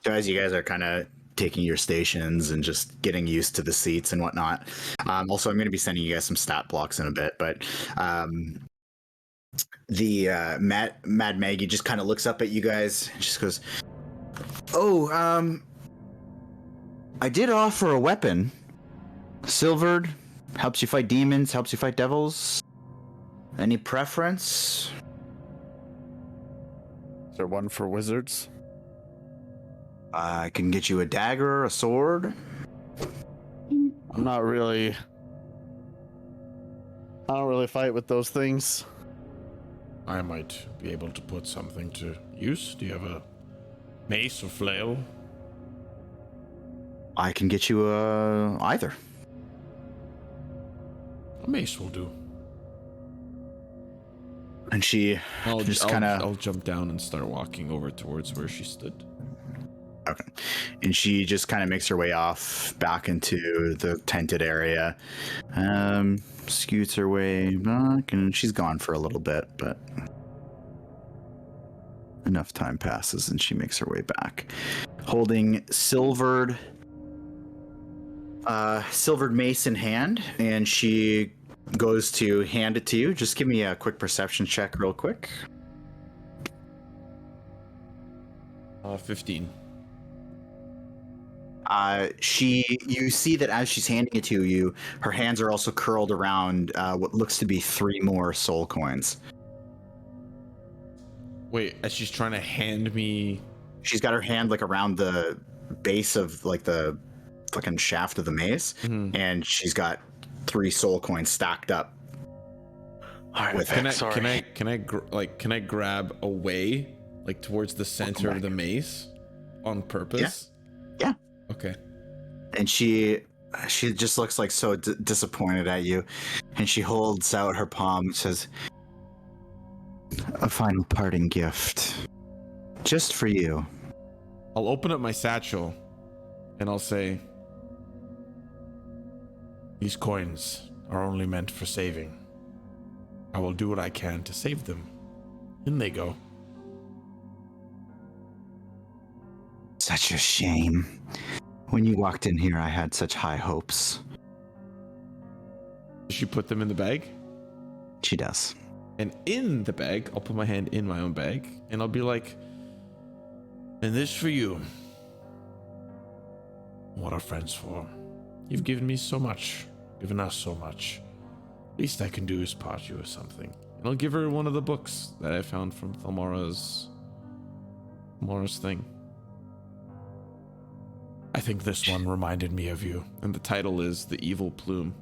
So as you guys are kind of taking your stations and just getting used to the seats and whatnot. Also, I'm going to be sending you guys some stat blocks in a bit, but the Mad Maggie just kind of looks up at you guys and just goes, "Oh, I did offer a weapon. Silvered, helps you fight demons, helps you fight devils. Any preference?" Is there one for wizards? I can get you a dagger, a sword. I'm not really. I don't really fight with those things. I might be able to put something to use. Do you have a mace or flail? I can get you either. A mace will do. And she just kind of... I'll jump down and start walking over towards where she stood. Okay. And she just kind of makes her way off back into the tented area. Scoots her way back, and she's gone for a little bit, but enough time passes and she makes her way back. Holding silvered mace in hand, and she goes to hand it to you. Just give me a quick perception check real quick. 15. You see that as she's handing it to you, her hands are also curled around what looks to be 3 more soul coins. Wait, as she's trying to hand me... She's got her hand like around the base of like the fucking shaft of the mace, and she's got 3 soul coins stacked up. All right, with Can I grab away, like towards the center of the mace, on purpose? Yeah. Okay. And she just looks like so disappointed at you, and she holds out her palm and says, "A final parting gift, just for you." I'll open up my satchel, and I'll say, "These coins are only meant for saving. I will do what I can to save them." In they go. Such a shame. When you walked in here, I had such high hopes. Does she put them in the bag? She does. And in the bag, I'll put my hand in my own bag, and I'll be like, "And this for you. What are friends for? You've given me so much, given us so much. Least I can do is part you with something." And I'll give her one of the books that I found from Thalmora's thing. "I think this one reminded me of you," and the title is The Evil Plume.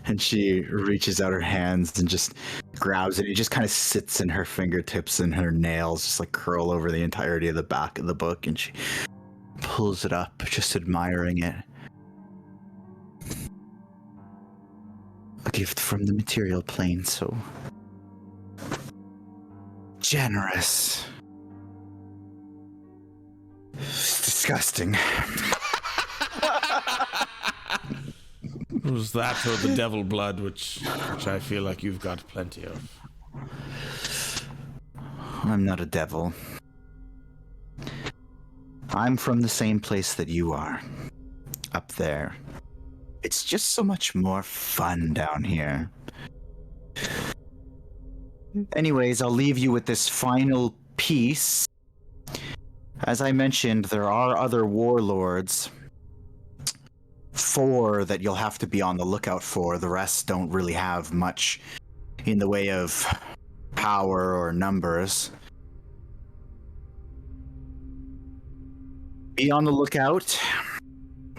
And she reaches out her hands and just grabs it. It just kind of sits in her fingertips, and her nails just like curl over the entirety of the back of the book, and she pulls it up, just admiring it. A gift from the material plane, so generous. It's disgusting. Was that or the devil blood, which I feel like you've got plenty of? I'm not a devil. I'm from the same place that you are. Up there. It's just so much more fun down here. Anyways, I'll leave you with this final piece. As I mentioned, there are other warlords. 4 that you'll have to be on the lookout for. The rest don't really have much in the way of power or numbers. Be on the lookout.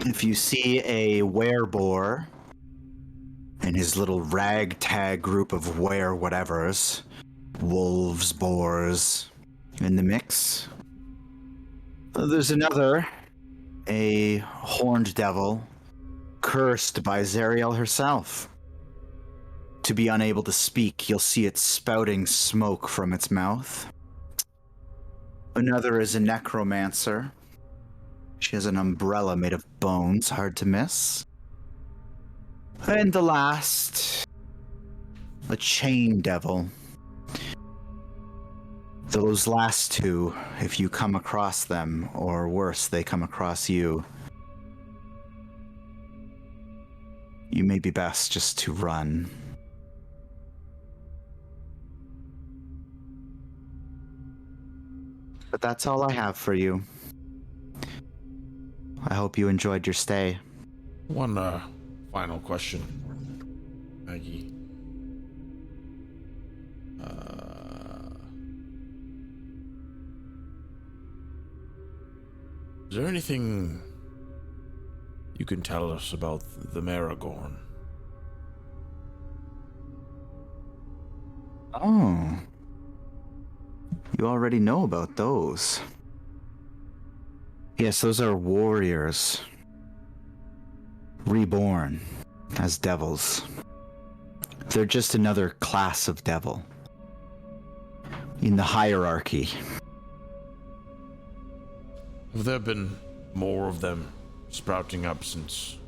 If you see a werebore and his little ragtag group of were-whatevers, wolves, boars, in the mix. There's another, a horned devil, cursed by Zariel herself. To be unable to speak, you'll see it spouting smoke from its mouth. Another is a necromancer. She has an umbrella made of bones, hard to miss. And the last, a chain devil. Those last 2, if you come across them, or worse, they come across you, you may be best just to run. But that's all I have for you. I hope you enjoyed your stay. One final question, Maggie. Is there anything you can tell us about the Maragorn? Oh. You already know about those. Yes, those are warriors. Reborn as devils. They're just another class of devil in the hierarchy. Have there been more of them sprouting up since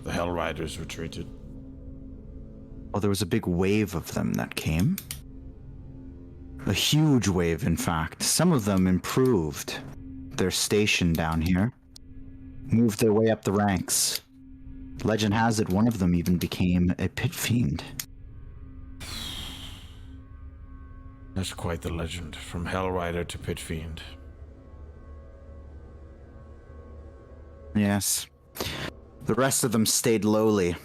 the Hell Riders retreated? Well, there was a big wave of them that came. A huge wave, in fact. Some of them improved their station down here, moved their way up the ranks. Legend has it one of them even became a pit fiend. That's quite the legend, from Hell Rider to pit fiend. Yes. The rest of them stayed lowly.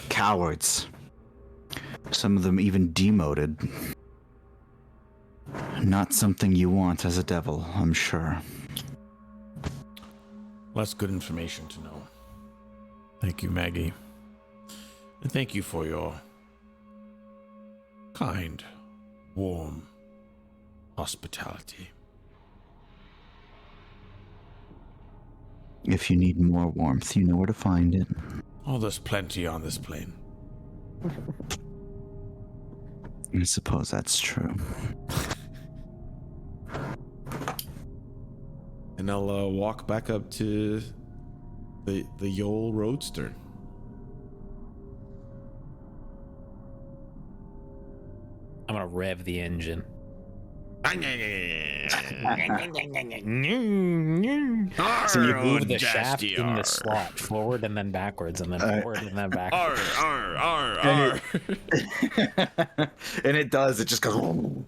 Cowards. Some of them even demoted. Not something you want as a devil, I'm sure. That's good information to know. Thank you, Maggie. And thank you for your kind, warm hospitality. If you need more warmth, you know where to find it. Oh, there's plenty on this plane. I suppose that's true. And I'll walk back up to the Yoll Roadster. I'm gonna rev the engine. So you Move the shaft in the slot forward and then backwards, and then forward and then backwards. And it does. It just goes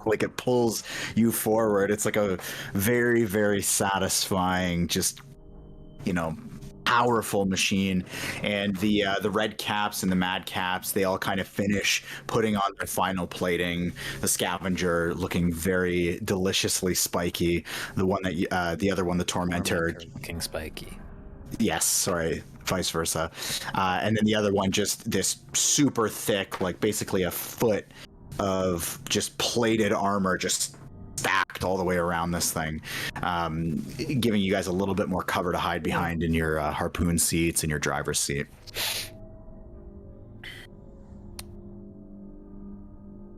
like it pulls you forward. It's like a very, very satisfying, just powerful machine. And the red caps and the mad caps, they all kind of finish putting on their final plating. The scavenger looking very deliciously spiky. The one that the other one, the tormentor, looking spiky. Yes, sorry, vice versa. And then the other one, just this super thick, like basically a foot of just plated armor, just stacked all the way around this thing, giving you guys a little bit more cover to hide behind in your harpoon seats and your driver's seat.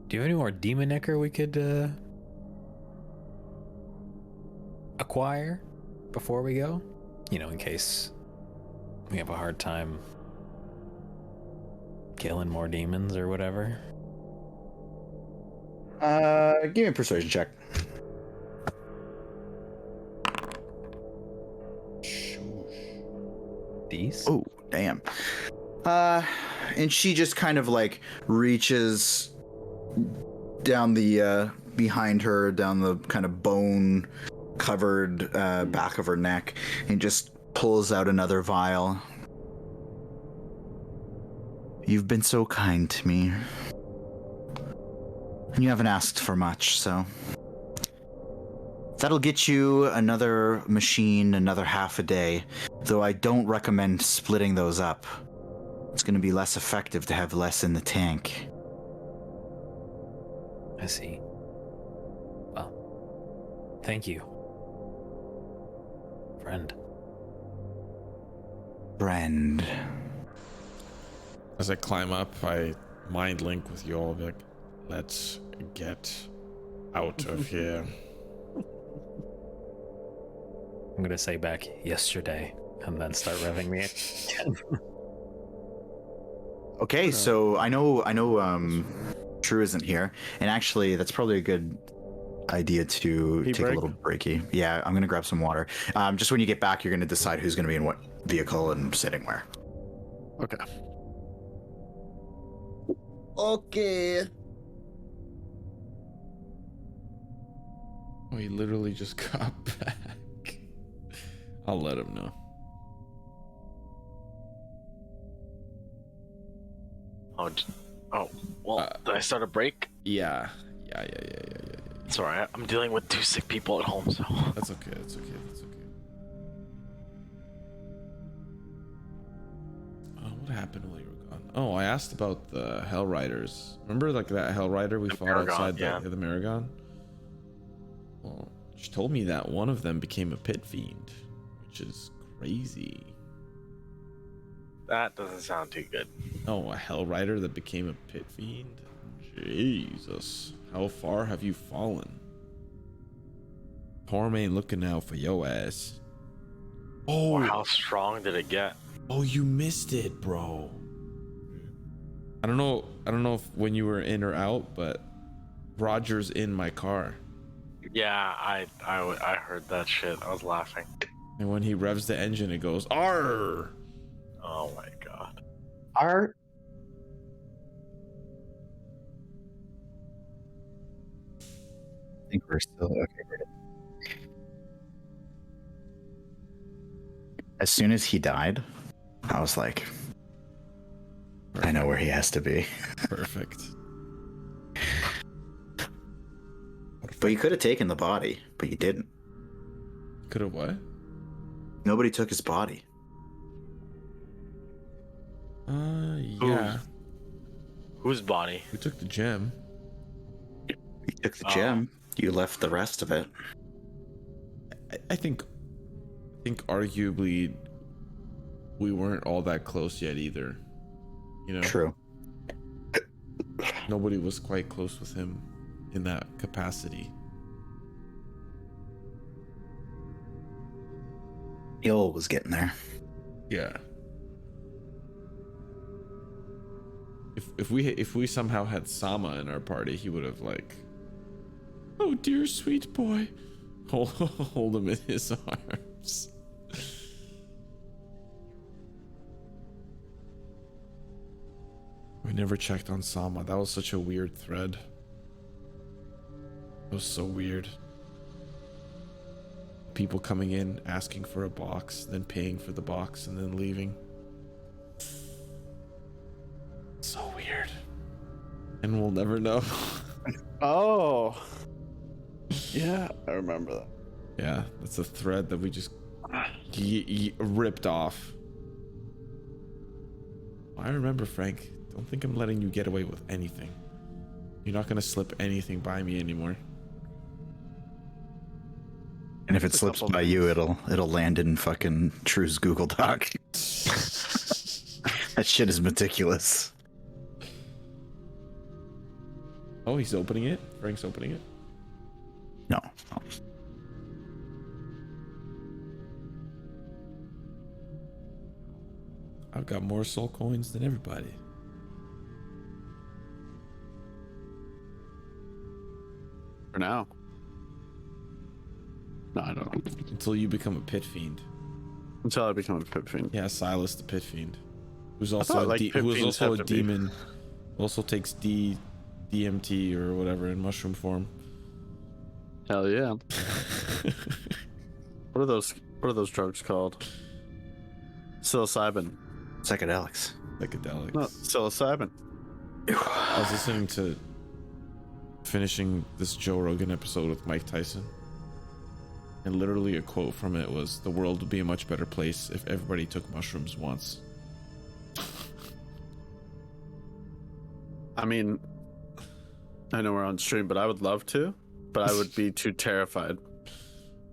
Do you have any more demon necker we could acquire before we go? In case we have a hard time killing more demons or whatever. Give me a persuasion check. These? Oh, damn. And she just kind of like reaches down the behind her, down the kind of bone covered back of her neck, and just pulls out another vial. You've been so kind to me. And you haven't asked for much, so that'll get you another machine, another half a day, though I don't recommend splitting those up. It's going to be less effective to have less in the tank. I see. Well, thank you, friend. Friend. As I climb up, I mind link with Yoll. Like, let's get out of here. I'm gonna say back yesterday and then start revving me again. Okay, so I know Trieu isn't here, and actually that's probably a good idea to take a little breaky. Yeah, I'm gonna grab some water. Just when you get back, you're gonna decide who's gonna be in what vehicle and sitting where. Okay. Okay. Oh, he literally just got back. I'll let him know. Did I start a break? Yeah. It's alright. I'm dealing with 2 sick people at home, so. That's okay. What happened while you were gone? Oh, I asked about the Hell Riders. Remember, like that Hell Rider we fought outside the Maragon? Well, she told me that one of them became a pit fiend, which is crazy. That doesn't sound too good. Oh, a hell rider that became a pit fiend? Jesus. How far have you fallen? Torm ain't looking out for your ass. Oh, Or how strong did it get? oh, you missed it, bro. I don't know if when you were in or out, but Roger's in my car. Yeah, I heard that shit. I was laughing. And when he revs the engine, it goes, "Arr!" Oh my god. Art. I think we're still okay. We're good. As soon as he died, I was like, I know where he has to be. Perfect. But you could have taken the body, but you didn't. Could have what? Nobody took his body. Yeah. Whose body? We took the gem. You took the gem. You left the rest of it. I think arguably we weren't all that close yet either. You know, True. nobody was quite close with him in that capacity. Yoll was getting there. Yeah. If we somehow had Sama in our party, he would have like, oh dear sweet boy, hold him in his arms. We never checked on Sama. That was such a weird thread. It was so weird. People coming in, asking for a box, then paying for the box, and then leaving. So weird. And we'll never know. Oh. Yeah, I remember that. Yeah, that's a thread that we just ripped off. I remember, Phrank. Don't think I'm letting you get away with anything. You're not gonna slip anything by me anymore. And if it slips by you, it'll land in fucking True's Google Doc. That shit is meticulous. Oh, he's opening it? Frank's opening it? No. I've got more soul coins than everybody. For now. No, I don't know. Until you become a pit fiend. Until I become a pit fiend. Yeah, Silas the pit fiend. Who's thought, also like, pit who's fiends also have a to be- demon. Also takes DMT or whatever in mushroom form. Hell yeah. What are those drugs called? Psilocybin. Psychedelics. Psychedelics. No, psilocybin. I was listening to finishing this Joe Rogan episode with Mike Tyson, and literally a quote from it was, "The world would be a much better place if everybody took mushrooms once." I mean, I know we're on stream, but I would love to, but I would be too terrified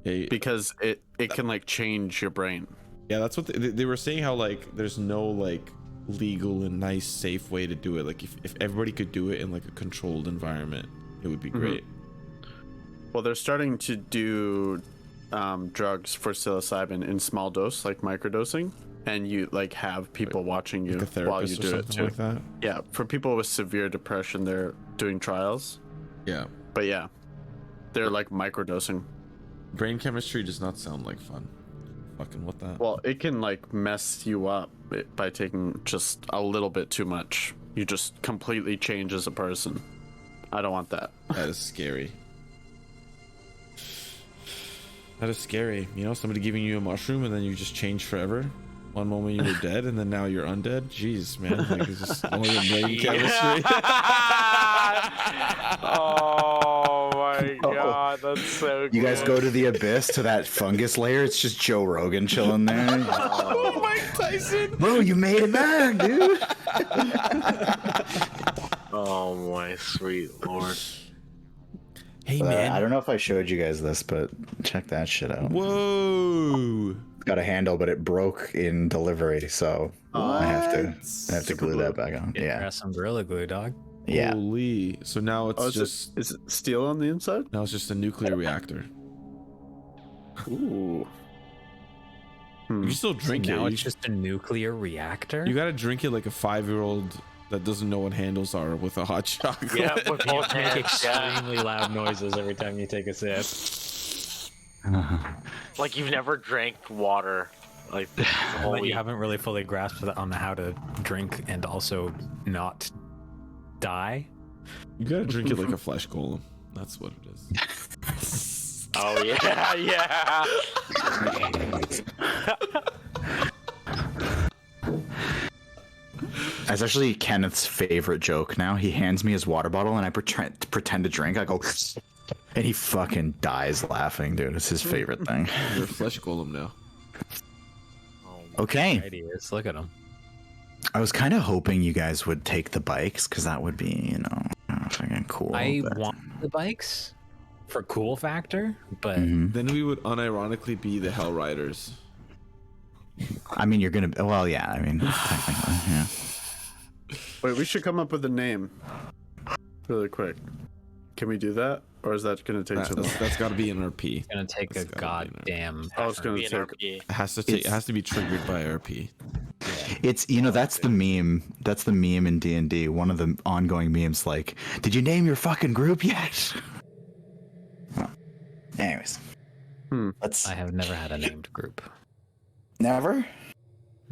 Yeah, because it can like change your brain. yeah, that's what they were saying, how like there's no like legal and nice safe way to do it. Like if everybody could do it in like a controlled environment, it would be great. Well, they're starting to do drugs for psilocybin in small dose, like microdosing, and you like have people watching you Like a while you therapist do or it something too. like that. Yeah, for people with severe depression, they're doing trials. Yeah, But yeah, they're like microdosing. brain chemistry does not sound like fun. Fucking what that? Well, it can like mess you up by taking just a little bit too much. You just completely change as a person. I don't want that. That is scary. That is scary. You know, somebody giving you a mushroom and then you just change forever. One moment you were dead and then now you're undead. Jeez, man. Like, it's just all your brain chemistry. Oh my god, that's so You guys good. go to the abyss, to that fungus layer. It's just Joe Rogan chilling there. Oh, Mike Tyson. Bro, you made it back, dude. Oh my sweet lord. Hey, man. I don't know if I showed you guys this, but check that shit out. Whoa. got a handle, but it broke in delivery, so I have to Super glue glue. that back on. Yeah. Grab some Gorilla Glue, dog. Yeah. Holy. So now it's Oh, just is it steel on the inside? now it's just a nuclear reactor. Ooh. You can still drink Now it. it's just a nuclear reactor. You gotta drink it like a 5-year-old that doesn't know what handles are with a hot chocolate. Yeah, with You both make hands. Yeah. extremely loud noises every time you take a sip. Like you've never drank water. Like the whole But you week. haven't really fully grasped on how to drink and also not die. You gotta drink it like a flesh golem. That's what it is. Oh yeah, yeah. That's actually Kenneth's favorite joke now. He hands me his water bottle and I pretend to drink. I go, and he fucking dies laughing, dude. It's his favorite thing. You're a flesh golem now. Okay. Right, he is. Look at him. I was kind of hoping you guys would take the bikes because that would be, fucking cool. I but- want the bikes for cool factor, but Mhm. Then we would unironically be the Hell Riders. I mean, you're gonna. Well, yeah. I mean, technically, yeah. Wait, we should come up with a name really quick. Can we do that? Or is that going to take too long? That's gotta be an RP. it's gonna take That's a gotta be goddamn. I was going Be to an take... RP. It has to it has to be triggered by RP. It's that's the meme. That's the meme in D&D. One of the ongoing memes, like, did you name your fucking group yet? Well, anyways, let's I have never had a named group. never.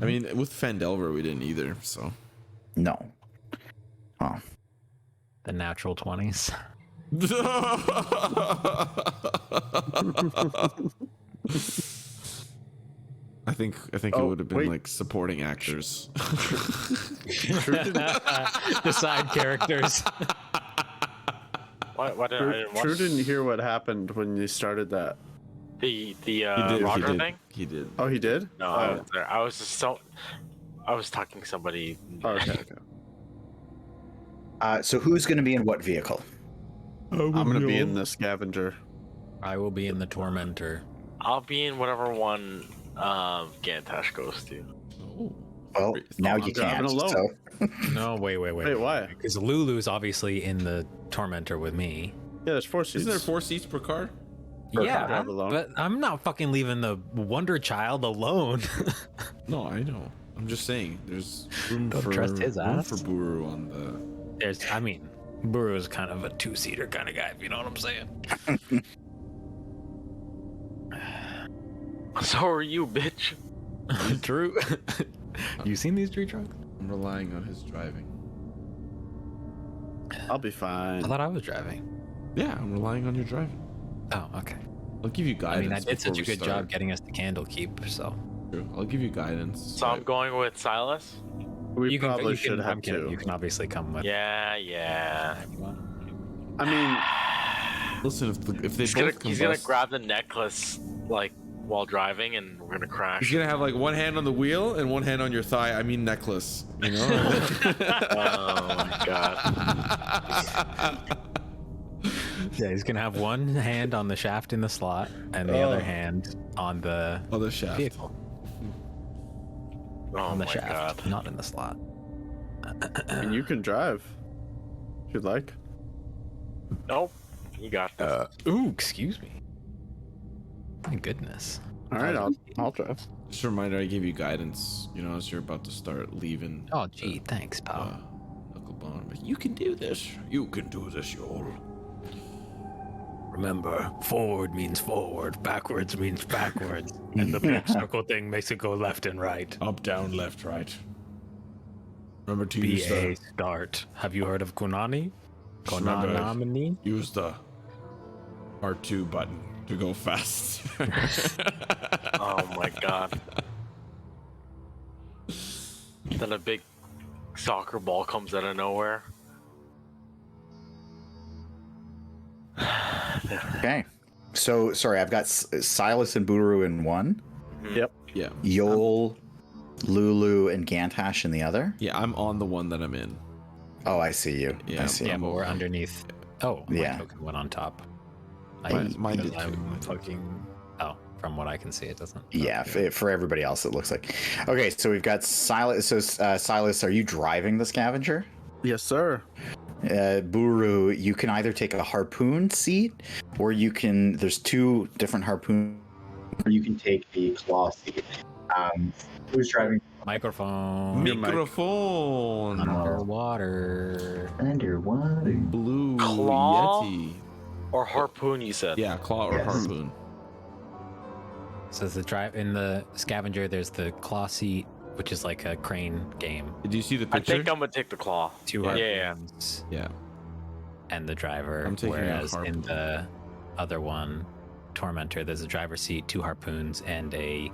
I mean, with Fandelver we didn't either. So No. Oh, The natural 20s. I think it Oh, would have been wait. like supporting actors. The side characters. What did I didn't watch True didn't hear what happened when you started that. the he Roger did. thing? He did. Oh, he did? No, I was there. I was just so. I was talking to somebody. Oh, okay. so who's gonna be in what vehicle? I'm going to be in the scavenger. I will be in the tormentor. I'll be in whatever one Gantash goes to. Oh. Well, now I'm you driving can't. alone. So No, wait. Wait, why? Because Lulu's obviously in the tormentor with me. Yeah, there's 4 seats. Isn't there 4 seats per car? Yeah, drive alone. but I'm not fucking leaving the Wonder Child alone. No, I know. I'm just saying. There's room Don't for trust his room ass. for Buru on the. Buru is kind of a 2-seater kind of guy, if you know what I'm saying. So are you, bitch. True. You seen these tree trunks? I'm relying on his driving. I'll be fine. I thought I was driving. Yeah, I'm relying on your driving. Oh, okay. I'll give you I guidance. mean, I did such before a we good start. job getting us to Candlekeep, so. True. I'll give you guidance. So I'm going with Silas. We probably should have I'm kidding. two. You can obviously come with. Yeah. I mean, Listen, if they He's both gonna combust, grab the necklace like while driving, and we're gonna crash. he's gonna have like one hand on the wheel and one hand on your thigh. I mean necklace. You know. Oh my god. Yeah, he's gonna have one hand on the shaft in the slot and the other hand on the Other shaft. vehicle. Oh On the my shaft, god. not in the slot. and you can drive. If you'd like. Nope. You got this. Ooh, excuse me. My goodness. All right, I'll drive. Just a reminder, I gave you guidance. You know, as you're about to start leaving. Oh, gee, thanks, pal. Knucklebone. But you can do this. You can do this, Yoll. Remember, forward means forward, backwards means backwards, and the big circle thing makes it go left and right. Up, down, left, right. Remember to B use A the start. Have you heard of Konani? remember- Konani? use the R2 button to go fast. Oh my god. Then a big soccer ball comes out of nowhere. okay. So sorry, I've got Silas and Buru in one, Yep. Yeah, Yoll, Lulu, and Gantash in the other. yeah. I'm on the one that I'm in. Oh, I see you. Yeah, I see. Yeah, I'm but we're over. underneath. Oh, my Yeah. token went on top. Mine did because too. I'm fucking. Oh, From what I can see, it doesn't. Yeah, for everybody else, it looks like. Okay, so we've got Silas. So, Silas, are you driving the scavenger? Yes, sir. Buru, you can either take a harpoon seat, or you can. There's two different harpoon. Or you can take the claw seat. Who's driving? Microphone. Microphone. Underwater. Blue Claw? Yeti. Or harpoon, you said. Yeah, claw or Yes. harpoon. So the drive in the scavenger, there's the claw seat, which is like a crane game. Did you see the I picture? think I'm gonna take the claw. Two Yeah. harpoons Yeah. and the driver. I'm taking a whereas in harpoon. the other one, Tormentor, there's a driver's seat, two harpoons, and a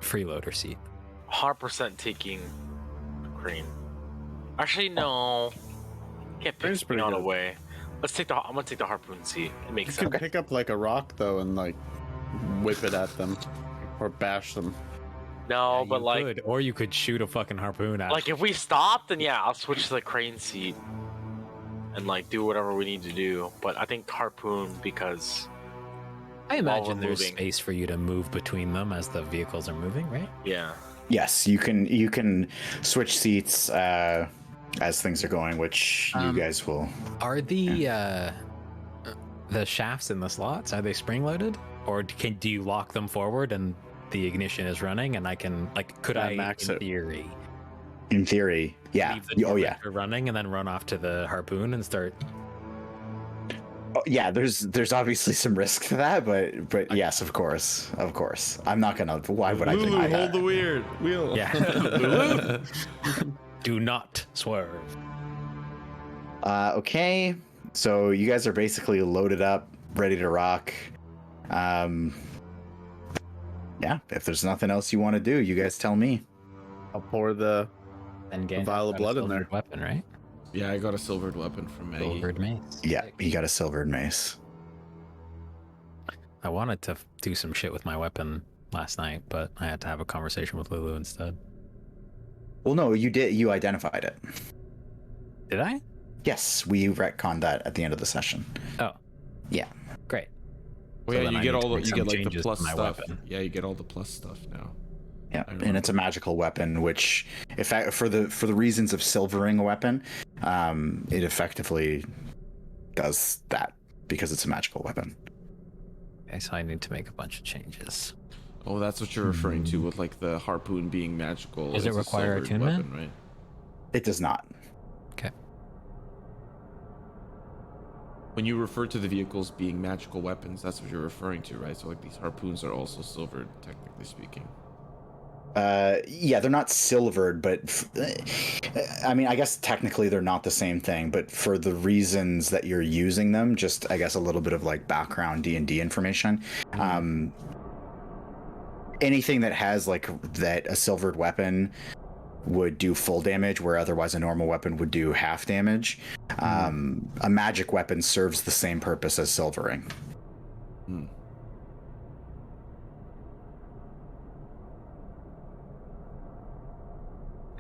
freeloader seat. 100% taking crane. Actually, no. Can't Crane's pick pretty on good. away. I'm gonna take the harpoon seat. It You makes can sense. pick up like a rock though and like whip it at them or bash them. No, Yeah, but you like, could, or you could shoot a fucking harpoon at. if we stop, then yeah, I'll switch to the crane seat and like do whatever we need to do. But I think harpoon because I imagine we're there's moving. space for you to move between them as the vehicles are moving, right? yeah. Yes, you can switch seats as things are going, which you guys will. Are the shafts in the slots, are they spring loaded, or do you lock them forward and the ignition is running and I can could Yeah, I max in it. theory In theory, yeah. leave the Oh yeah. Tormentor running and then run off to the harpoon and start? Oh, yeah, there's obviously some risk to that, but yes, of course. I'm not gonna. Why would I Lulu, deny hold that? the weird wheel. Yeah. Lulu, do not swerve. Okay, so you guys are basically loaded up, ready to rock. Yeah, if there's nothing else you want to do, you guys tell me. I'll pour the And A vial of blood in there. Weapon, right? Yeah, I got a silvered weapon from Maggie. Silvered mace. Yeah, Sick. you got a silvered mace. I wanted to do some shit with my weapon last night, but I had to have a conversation with Lulu instead. Well, no, you did. You identified it. Did I? Yes, we retconned that at the end of the session. Oh. Yeah. Great. Well, So yeah, then you I get need to all the make you some get like the changes plus to my stuff. weapon. Yeah, you get all the plus stuff now. Yeah, I and it's a magical weapon, which, for the reasons of silvering a weapon, it effectively does that because it's a magical weapon. Okay, so I need to make a bunch of changes. Oh, that's what you're referring to with like the harpoon being magical. Does it It's a require silvered attunement? weapon, right? It does not. Okay. When you refer to the vehicles being magical weapons, that's what you're referring to, right? So like these harpoons are also silvered, technically speaking. Yeah, they're not silvered, but I mean, I guess technically they're not the same thing. But for the reasons that you're using them, just I guess a little bit of like background D&D information. Anything that has like that a silvered weapon would do full damage, where otherwise a normal weapon would do half damage. A magic weapon serves the same purpose as silvering. Hmm.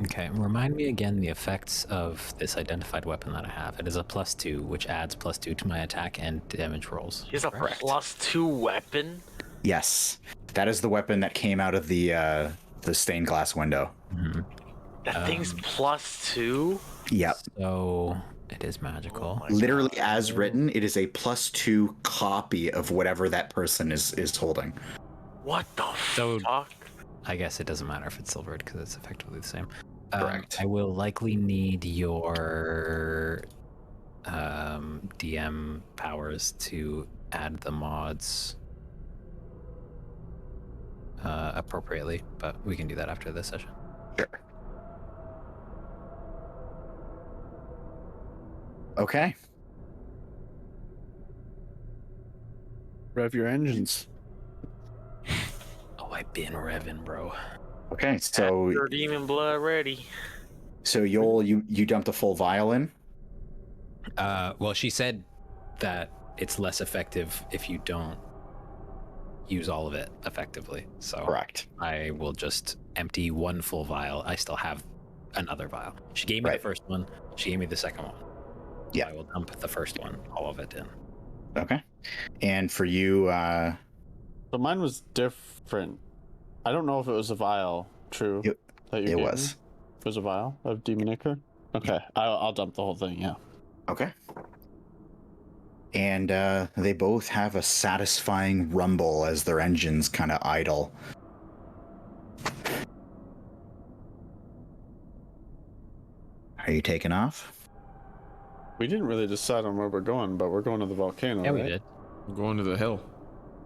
Okay, remind me again the effects of this identified weapon that I have. It is a +2, which adds +2 to my attack and damage rolls. He's a correct? +2 weapon. Yes, that is the weapon that came out of the stained glass window. Mhm. That thing's +2. Yep. So it is magical. my Literally, God. as written, it is a +2 copy of whatever that person is holding. What the So- fuck? I guess it doesn't matter if it's silvered because it's effectively the same. Correct. I will likely need your DM powers to add the mods appropriately, but we can do that after this session. Sure. Okay. rev your engines. Oh, I've been revving, bro. Okay. So Your demon blood ready. Yoll, you dumped a full vial in. Well, she said that it's less effective if you don't use all of it effectively. So Correct. I will just empty one full vial. I still have another vial. She gave me Right. the first one. She gave me the second one. Yeah. So I will dump the first one, all of it in. Okay. And for you, So mine was different. I don't know if it was a vial, True. It- that you It gave was. me. It was a vial of demon ichor? Okay, I'll dump the whole thing, yeah. Okay. And they both have a satisfying rumble as their engines kind of idle. Are you taking off? We didn't really decide on where we're going, but we're going to the volcano, Yeah, right? we did. We're going to the hill.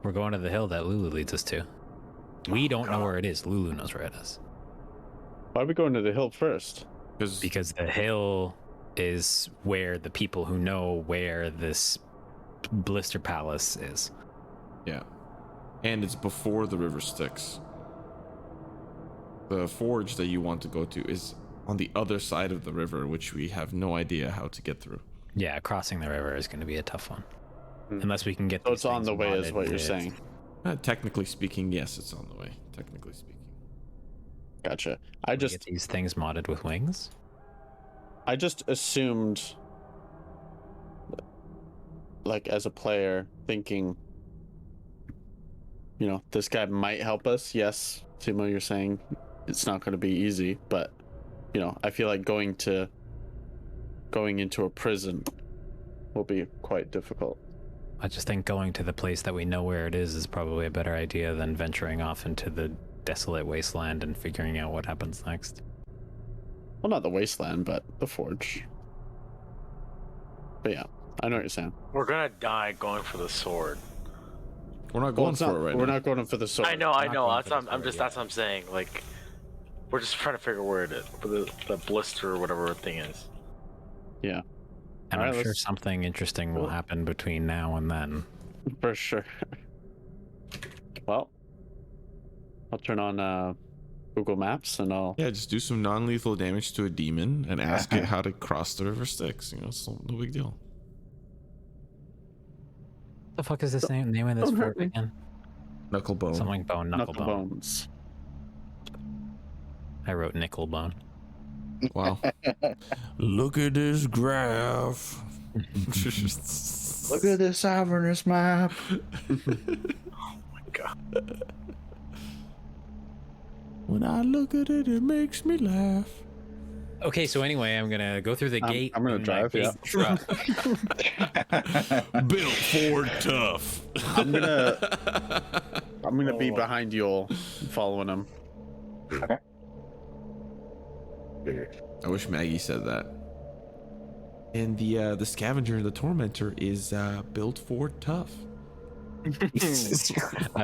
We're going to the hill that Lulu leads us to. We don't know where it is. Lulu knows where it is. Why are we going to the hill first? Because the hill is where the people who know where this Blister Palace is. Yeah. And it's before the river Styx. The forge that you want to go to is on the other side of the river, which we have no idea how to get through. Yeah, crossing the river is going to be a tough one. Hmm. Unless we can get So these it's on things the way, is modded what you're with- saying. Technically speaking, yes, it's on the way. Technically speaking. Gotcha. Can we get these things modded with wings? I just assumed, like, as a player, thinking, you know, this guy might help us. Yes, Simo, you're saying it's not going to be easy, but, you know, I feel like going into a prison will be quite difficult. I just think going to the place that we know where it is probably a better idea than venturing off into the desolate wasteland and figuring out what happens next. Well, not the wasteland, but the forge. But yeah, I know what you're saying. We're gonna die going for the sword. We're not Well, going it's for not, it right we're now. not going for the sword. I know. not going That's for what the I'm sword, just. yeah. That's what I'm saying. Like, we're just trying to figure where it is. Where the blister or whatever thing is. Yeah, And All I'm right, sure let's- something interesting will happen between now and then. for sure. Well, I'll turn on Google Maps and I'll. Yeah, just do some non-lethal damage to a demon and ask it how to cross the river Styx. You know, it's no big deal. What the fuck is this name of this don't hurt fort me. again? Knucklebone. Something like bone, knuckle bone. bones. I wrote nickel bone. Wow. Look at this graph. Look at this Avernus map. When I look at it, it makes me laugh. Okay, so anyway, I'm gonna go through the gate. I'm gonna in my drive, yeah. big truck. Built Ford tough. I'm gonna be behind Yoll, following him. I wish Maggie said that. And the scavenger and the tormentor is built Ford tough. And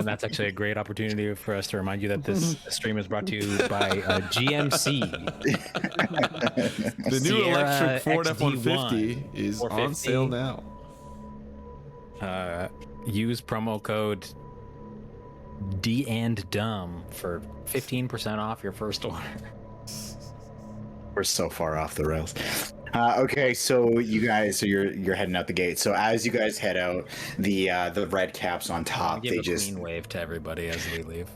that's actually a great opportunity for us to remind you that this stream is brought to you by GMC. The new Sierra electric Ford XD1 F-150 is on 450. sale now. Use promo code DnD for 15% off your first order. We're so far off the rails. Okay, so you guys, so you're heading out the gate. So as you guys head out, the red caps on top, Give they a just clean wave to everybody as we leave.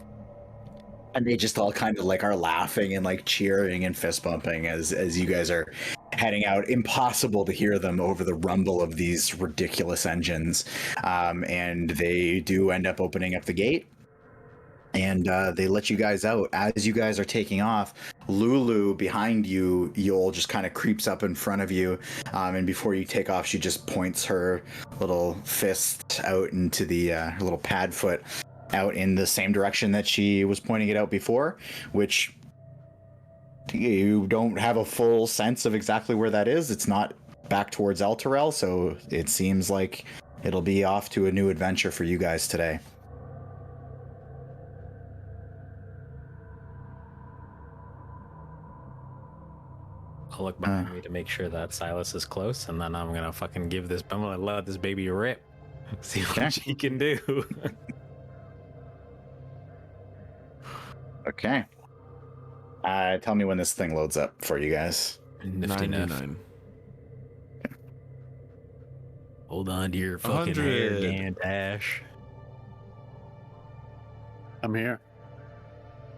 and they just all kind of like are laughing and like cheering and fist bumping as you guys are heading out. Impossible to hear them over the rumble of these ridiculous engines, and they do end up opening up the gate. And they let you guys out. As you guys are taking off, Lulu behind you, Yoll, just kind of creeps up in front of you. And before you take off, she just points her little fist out into the her little pad foot out in the same direction that she was pointing it out before, which you don't have a full sense of exactly where that is. It's not back towards Elturel, so it seems like it'll be off to a new adventure for you guys today. I'll look behind me to make sure that Silas is close, and then I'm gonna fucking I'm gonna let this baby rip. See what Okay. she can do. Okay. Tell me when this thing loads up for you guys. Nifty enough. 99. Hold on to your fucking hair, 100. Gantash. I'm here.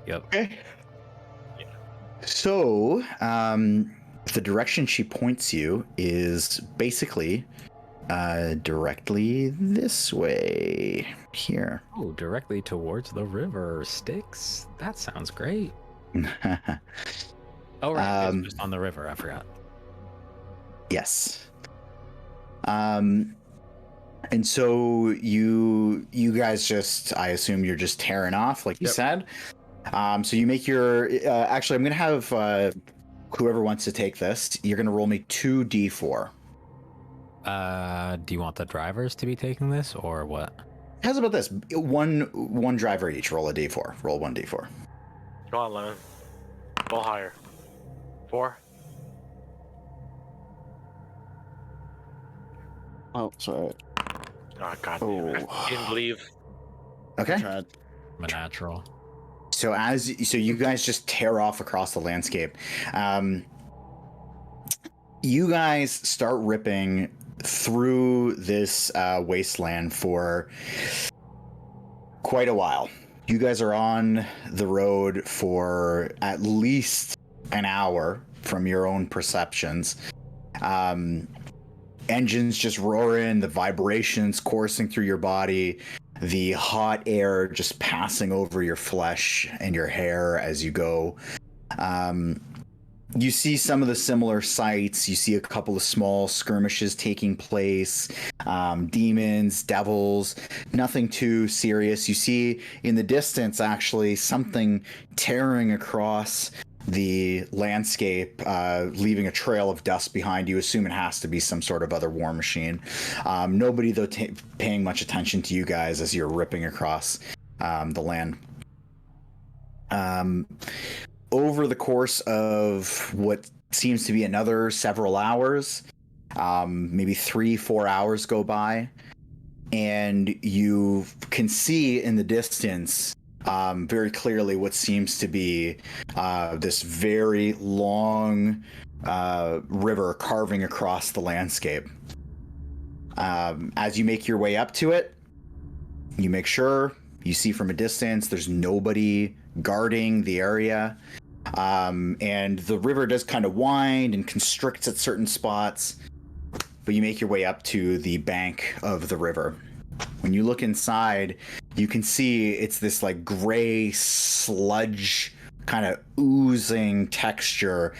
Yep. Okay. So, the direction she points you is basically directly this way. Here. Oh, directly towards the river Styx. That sounds great. Oh, right. It's just on the river. I forgot. Yes. And so you guys just, I assume you're just tearing off, like you said. So you make your. Actually, I'm gonna have whoever wants to take this. You're gonna roll me 2d4. Do you want the drivers to be taking this or what? How's about this? One driver each. Roll a d4. Roll 1d4. Go on, Lemon. Roll higher. 4. Oh, sorry. Oh, God damn it. I didn't believe. Okay. Tried. I'm a natural. So you guys just tear off across the landscape. You guys start ripping through this wasteland for quite a while. You guys are on the road for at least an hour from your own perceptions. Engines just roaring, the vibrations coursing through your body, the hot air just passing over your flesh and your hair as you go. You see some of the similar sights. You see a couple of small skirmishes taking place, demons, devils, nothing too serious. You see in the distance, actually, something tearing across the landscape, leaving a trail of dust behind you. Assume it has to be some sort of other war machine. Nobody, though, paying much attention to you guys as you're ripping across the land. Over the course of what seems to be another several hours, maybe 3-4 hours go by, and you can see in the distance very clearly what seems to be this very long river carving across the landscape. As you make your way up to it, you make sure you see from a distance there's nobody guarding the area. And the river does kind of wind and constricts at certain spots, but you make your way up to the bank of the river. When you look inside, you can see it's this like gray sludge kind of oozing texture.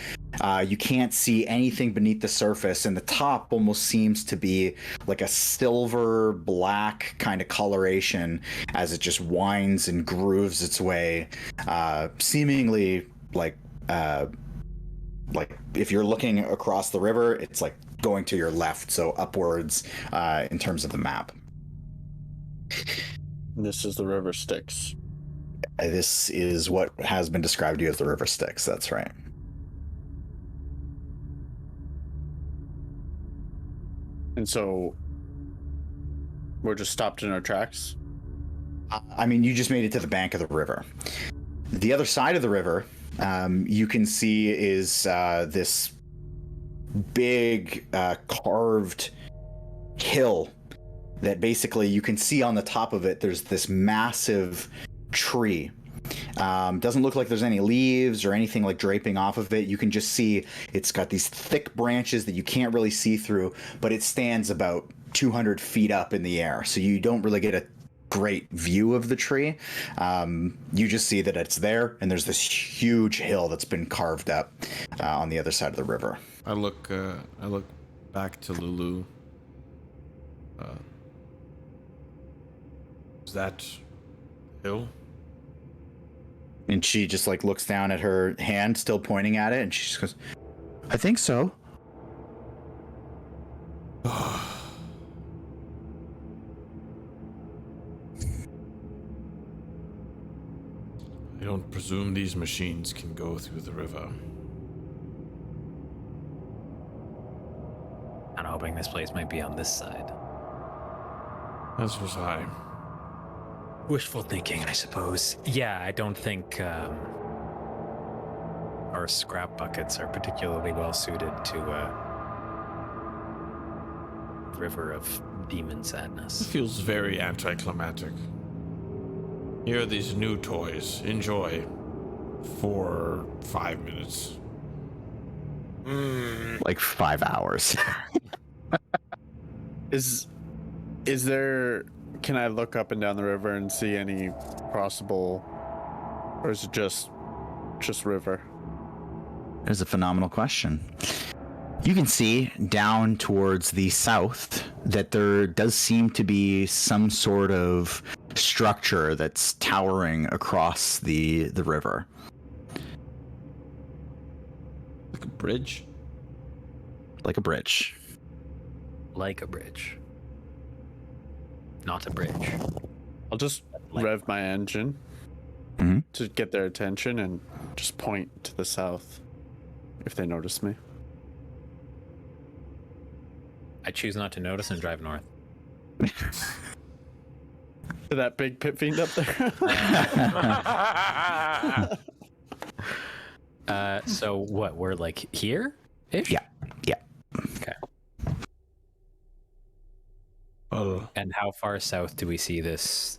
You can't see anything beneath the surface, and the top almost seems to be like a silver black kind of coloration as it just winds and grooves its way, seemingly like if you're looking across the river, it's like going to your left, so upwards in terms of the map. This is the river Styx. This is what has been described to you as the river Styx. That's right. And so we're just stopped in our tracks? I mean, you just made it to the bank of the river. The other side of the river, you can see is this big carved hill that basically you can see on the top of it. There's this massive tree. Doesn't look like there's any leaves or anything like draping off of it. You can just see it's got these thick branches that you can't really see through, but it stands about 200 feet up in the air. So you don't really get a great view of the tree. You just see that it's there, and there's this huge hill that's been carved up on the other side of the river. I look back to Lulu. Is that hill? And she just like looks down at her hand, still pointing at it, and she just goes, "I think so." I don't presume these machines can go through the river. I'm hoping this place might be on this side. As was I. Wishful thinking, I suppose. Yeah, I don't think our scrap buckets are particularly well suited to a river of demon It sadness. feels very anticlimactic. Here are these new toys. Enjoy. For 5 minutes. Like 5 hours. Is there? Can I look up and down the river and see any crossable, or is it just river? There's a phenomenal question. You can see down towards the south that there does seem to be some sort of structure that's towering across the river. Like a bridge? Like a bridge. Like a bridge. Not a bridge. I'll just Like- rev my engine Mhm. to get their attention and just point to the south if they notice me. I choose not to notice and drive north. To that big pit fiend up there. So what? We're like here? Ish? Yeah. Okay. Oh, And how far south do we see this?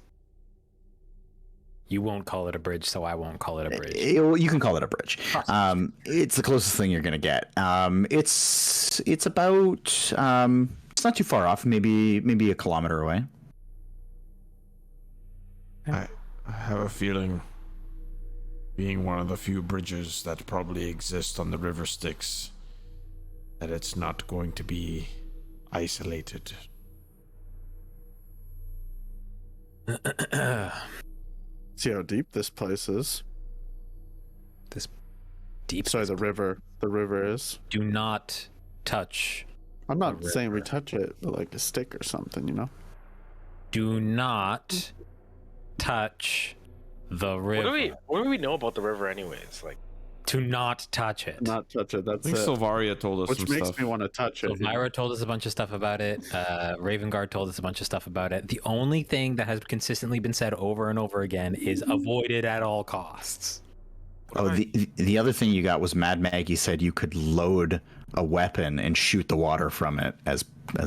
You won't call it a bridge, so I won't call it a bridge. You can call it a bridge. It's the closest thing you're gonna get. It's about it's not too far off. Maybe a kilometer away. I have a feeling, being one of the few bridges that probably exist on the river Styx, that it's not going to be isolated. See how deep this place is. This deep. Sorry, the river is. Do not touch. I'm not The saying we river. touch it with like a stick or something, you know? Do not touch the river. What do we know about the river, anyways? Like, Do not touch it. Not touch it. I That's think it. Sylvaria told us Which some makes stuff. me want to touch it. Elvira told us a bunch of stuff about it. Ravengard told us a bunch of stuff about it. The only thing that has consistently been said over and over again is avoid it at all costs. Oh, the other thing you got was Mad Maggie said you could load a weapon and shoot the water from it as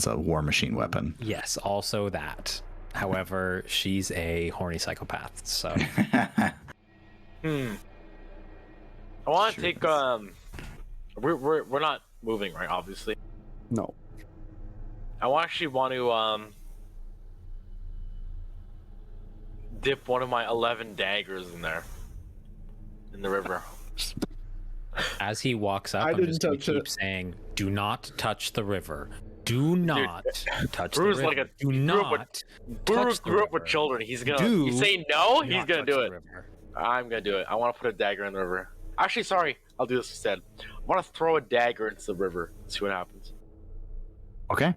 a war machine weapon. Yes, also that. However, she's a horny psychopath, so I want to take we're not moving, right? Obviously, No. I actually want to dip one of my 11 daggers in there, in the river. as he walks up, I I'm didn't just gonna touch keep it. saying, "Do not touch the river. Do not touch the Bruce river. like a Do grew up with- not Buru touch the grew up with river. children. He's gonna. Do You say no, he's not gonna touch do the it. river." I'm gonna do it. I want to put a dagger in the river. Actually, sorry, I'll do this instead. I want to throw a dagger into the river. See what happens. Okay,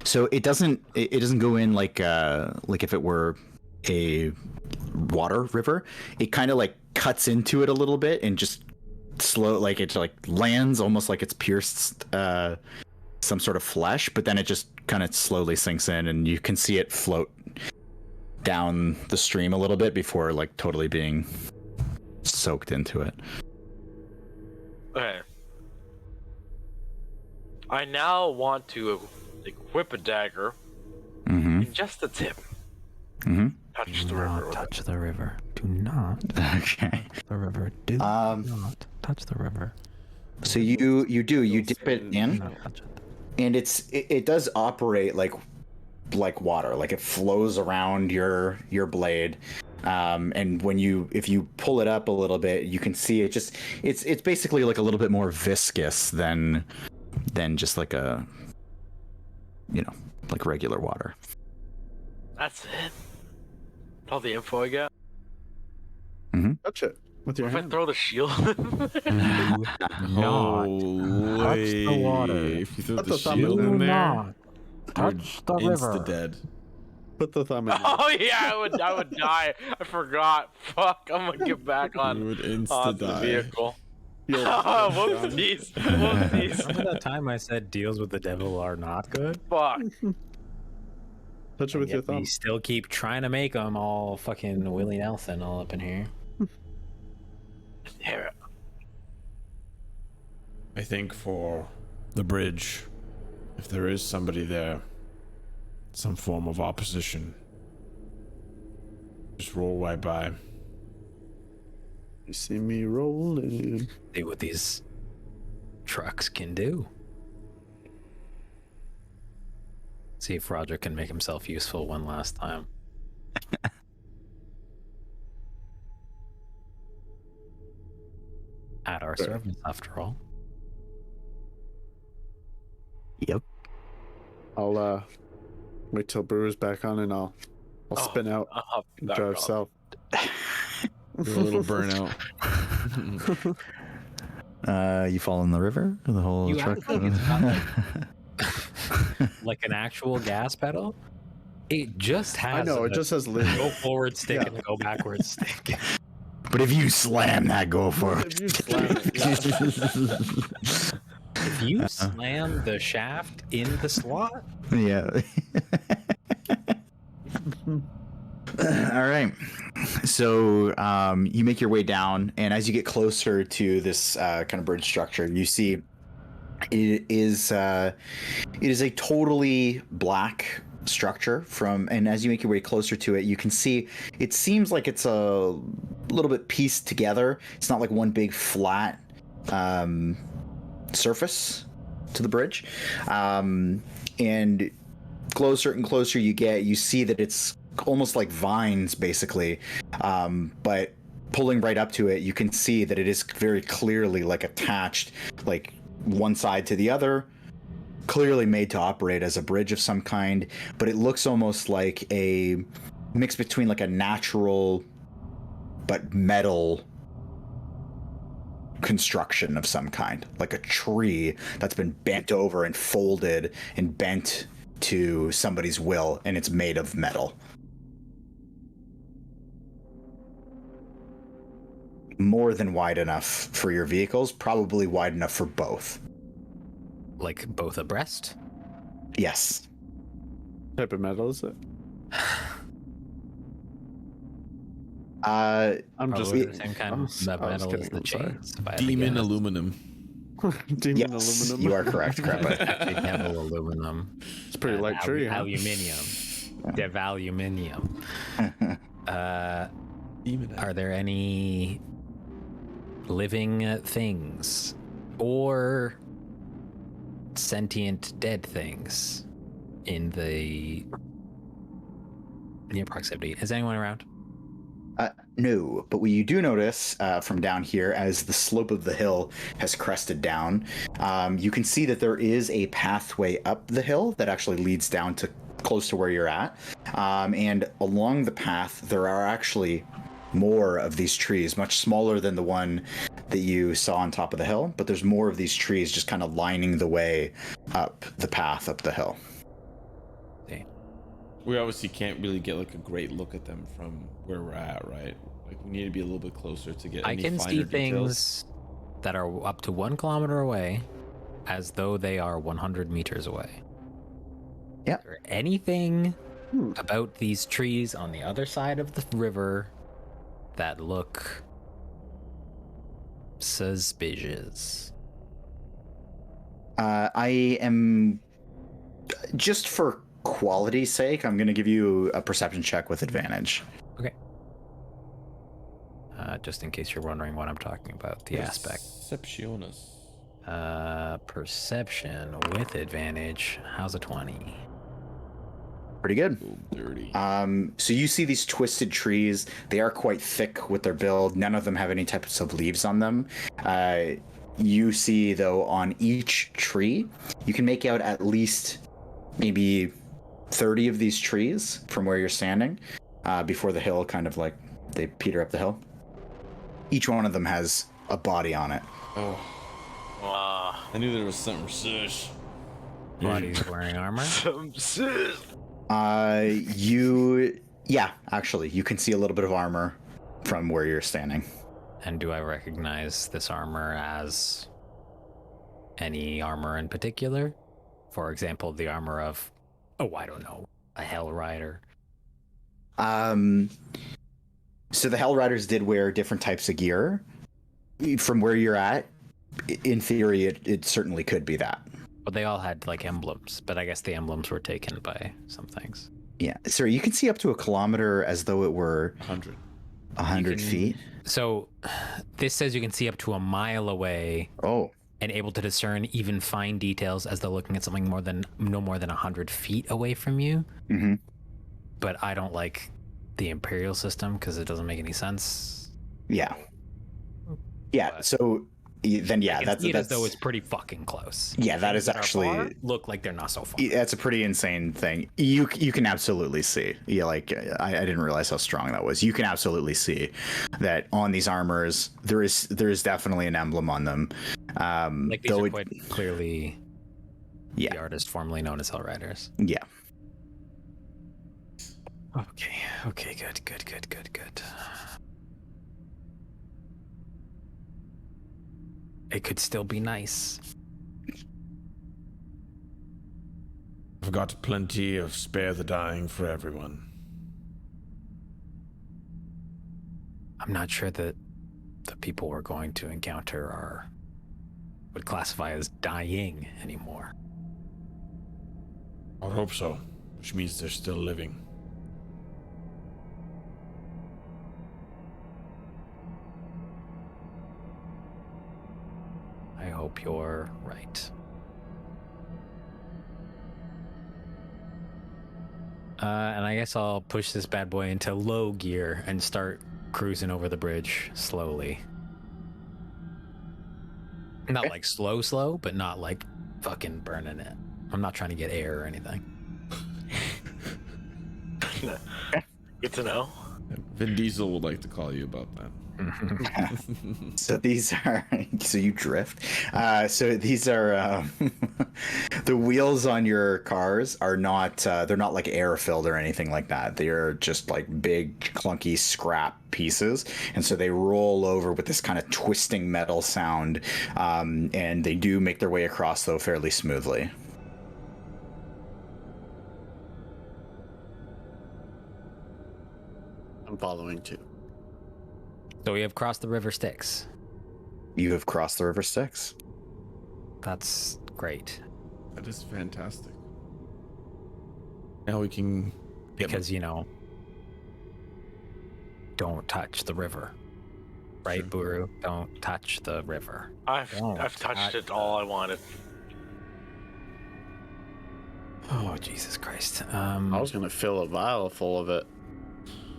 so it doesn't go in like if it were a water river. It kind of like cuts into it a little bit and just it lands almost like it's pierced some sort of flesh, but then it just kind of slowly sinks in and you can see it float down the stream a little bit before like totally being soaked into it. Okay. I now want to equip a dagger Mm-hmm. in just the tip. Mm-hmm. Touch the Do river. not touch the river. Do not Okay. the river. Do Um, not touch the river. So you dip it Do in, not touch it. and it does operate like water, like it flows around your blade. And if you pull it up a little bit, you can see it's basically like a little bit more viscous than just like a like regular water. That's it. All the info I got. Touch it with your What if I hand. throw the shield? Not touch the water. If you throw Put the the thumb shield in in there, not touch the river. insta-dead. Put the thumb in. Oh yeah, I would die. I forgot. Fuck, I'm gonna get back You on would the insta-die. vehicle. You'll- Whoopsies. Whoopsies. Remember that time I said deals with the devil are not good? Fuck. Touch it with your Yet we thumb. still keep trying to make them all fucking Willie Nelson all up in here. Here. I think for the bridge, if there is somebody there, some form of opposition, just roll right by. You see me rolling. See what these trucks can do. See if Roger can make himself useful one last time. At our service, after all. Yep. I'll wait till Brewer's back on, and I'll spin out and drive south. You're a little burnout. You fall in the river? The whole You truck? act like it's got like an actual gas pedal. It just has. I know, it just has lid. go forward stick and a go backwards stick. But if you slam that gopher. If you slam it, yeah. If you slam the shaft in the slot, Yeah. All right. So you make your way down, and as you get closer to this kind of bridge structure, you see it is a totally black structure and as you make your way closer to it, you can see it seems like it's a little bit pieced together. It's not like one big flat surface to the bridge, and closer and closer you get, you see that it's almost like vines basically, but pulling right up to it, you can see that it is very clearly like attached, like one side to the other, clearly made to operate as a bridge of some kind. But it looks almost like a mix between like a natural but metal construction of some kind, like a tree that's been bent over and folded and bent to somebody's will, and it's made of metal. More than wide enough for your vehicles, probably wide enough for both. like both abreast. Yes. What type of metal is it? I'm just Probably kidding. the same kind I'm of s- I was metal as kidding, the I'm sorry. chains. if I had to Demon guess. aluminum. Demon Yes, aluminum. you are correct, Krepe. Actually, devil aluminum. It's pretty light tree, huh? Aluminium. Devaluminum. Demon. Are there any living things or sentient dead things in the near proximity? Is anyone around? No, but what you do notice from down here, as the slope of the hill has crested down, you can see that there is a pathway up the hill that actually leads down to close to where you're at. And along the path, there are actually more of these trees, much smaller than the one that you saw on top of the hill, but there's more of these trees just kind of lining the way up the path up the hill. We obviously can't really get like a great look at them from where we're at, right? Like we need to be a little bit closer to get. I any can finer see details. things that are up to 1 kilometer away as though they are 100 meters away. Yeah. Is there anything about these trees on the other side of the river that look suspicious? I am, just for quality's sake, I'm going to give you a perception check with advantage. Okay. Just in case you're wondering what I'm talking about, the aspect. Perceptionis. Perception with advantage. How's a 20? Pretty good. Oh, dirty. So you see these twisted trees. They are quite thick with their build. None of them have any types of leaves on them. You see, though, on each tree, you can make out at least maybe 30 of these trees from where you're standing before the hill kind of like they peter up the hill. Each one of them has a body on it. Oh, Wow. I knew there was something sus. Body's wearing armor. Yeah, actually, you can see a little bit of armor from where you're standing. And do I recognize this armor as any armor in particular? For example, the armor of, I don't know, a Hell Rider. So the Hell Riders did wear different types of gear. From where you're at, in theory, it certainly could be that. But they all had like emblems, but I guess the emblems were taken by some things. Yeah, sir, you can see up to a kilometer as though it were 100. 100 You can- feet. So this says you can see up to a mile away, Oh, and able to discern even fine details as though looking at something no more than 100 feet away from you. Mm-hmm. But I don't like the Imperial system because it doesn't make any sense. Yeah. Yeah. But So then, yeah, I can that's see it as though it's pretty fucking close. Yeah, that is Things are far actually look like they're not so far. that's a pretty insane thing. You can absolutely see. Yeah, like I didn't realize how strong that was. You can absolutely see that on these armors there is definitely an emblem on them. Like these are quite clearly Yeah. the artist formerly known as Hellriders. Yeah. Okay, good. It could still be nice. I've got plenty of spare the dying for everyone. I'm not sure that the people we're going to encounter would classify as dying anymore. I hope so, which means they're still living. I hope you're right. And I guess I'll push this bad boy into low gear and start cruising over the bridge slowly. Not like slow, but not like fucking burning it. I'm not trying to get air or anything. Good to know. Vin Diesel would like to call you about that. So these are so you drift. So these are the wheels on your cars are not they're not like air filled or anything like that. They're just like big clunky scrap pieces, and so they roll over with this kind of twisting metal sound, and they do make their way across though fairly smoothly. I'm following too. So we have crossed the river Styx. You have crossed the river Styx. That's great. That is fantastic. Now we can... Because, don't touch the river. Right, Buru? Don't touch the river. I've touched it all I wanted. Oh, Jesus Christ. I was gonna fill a vial full of it.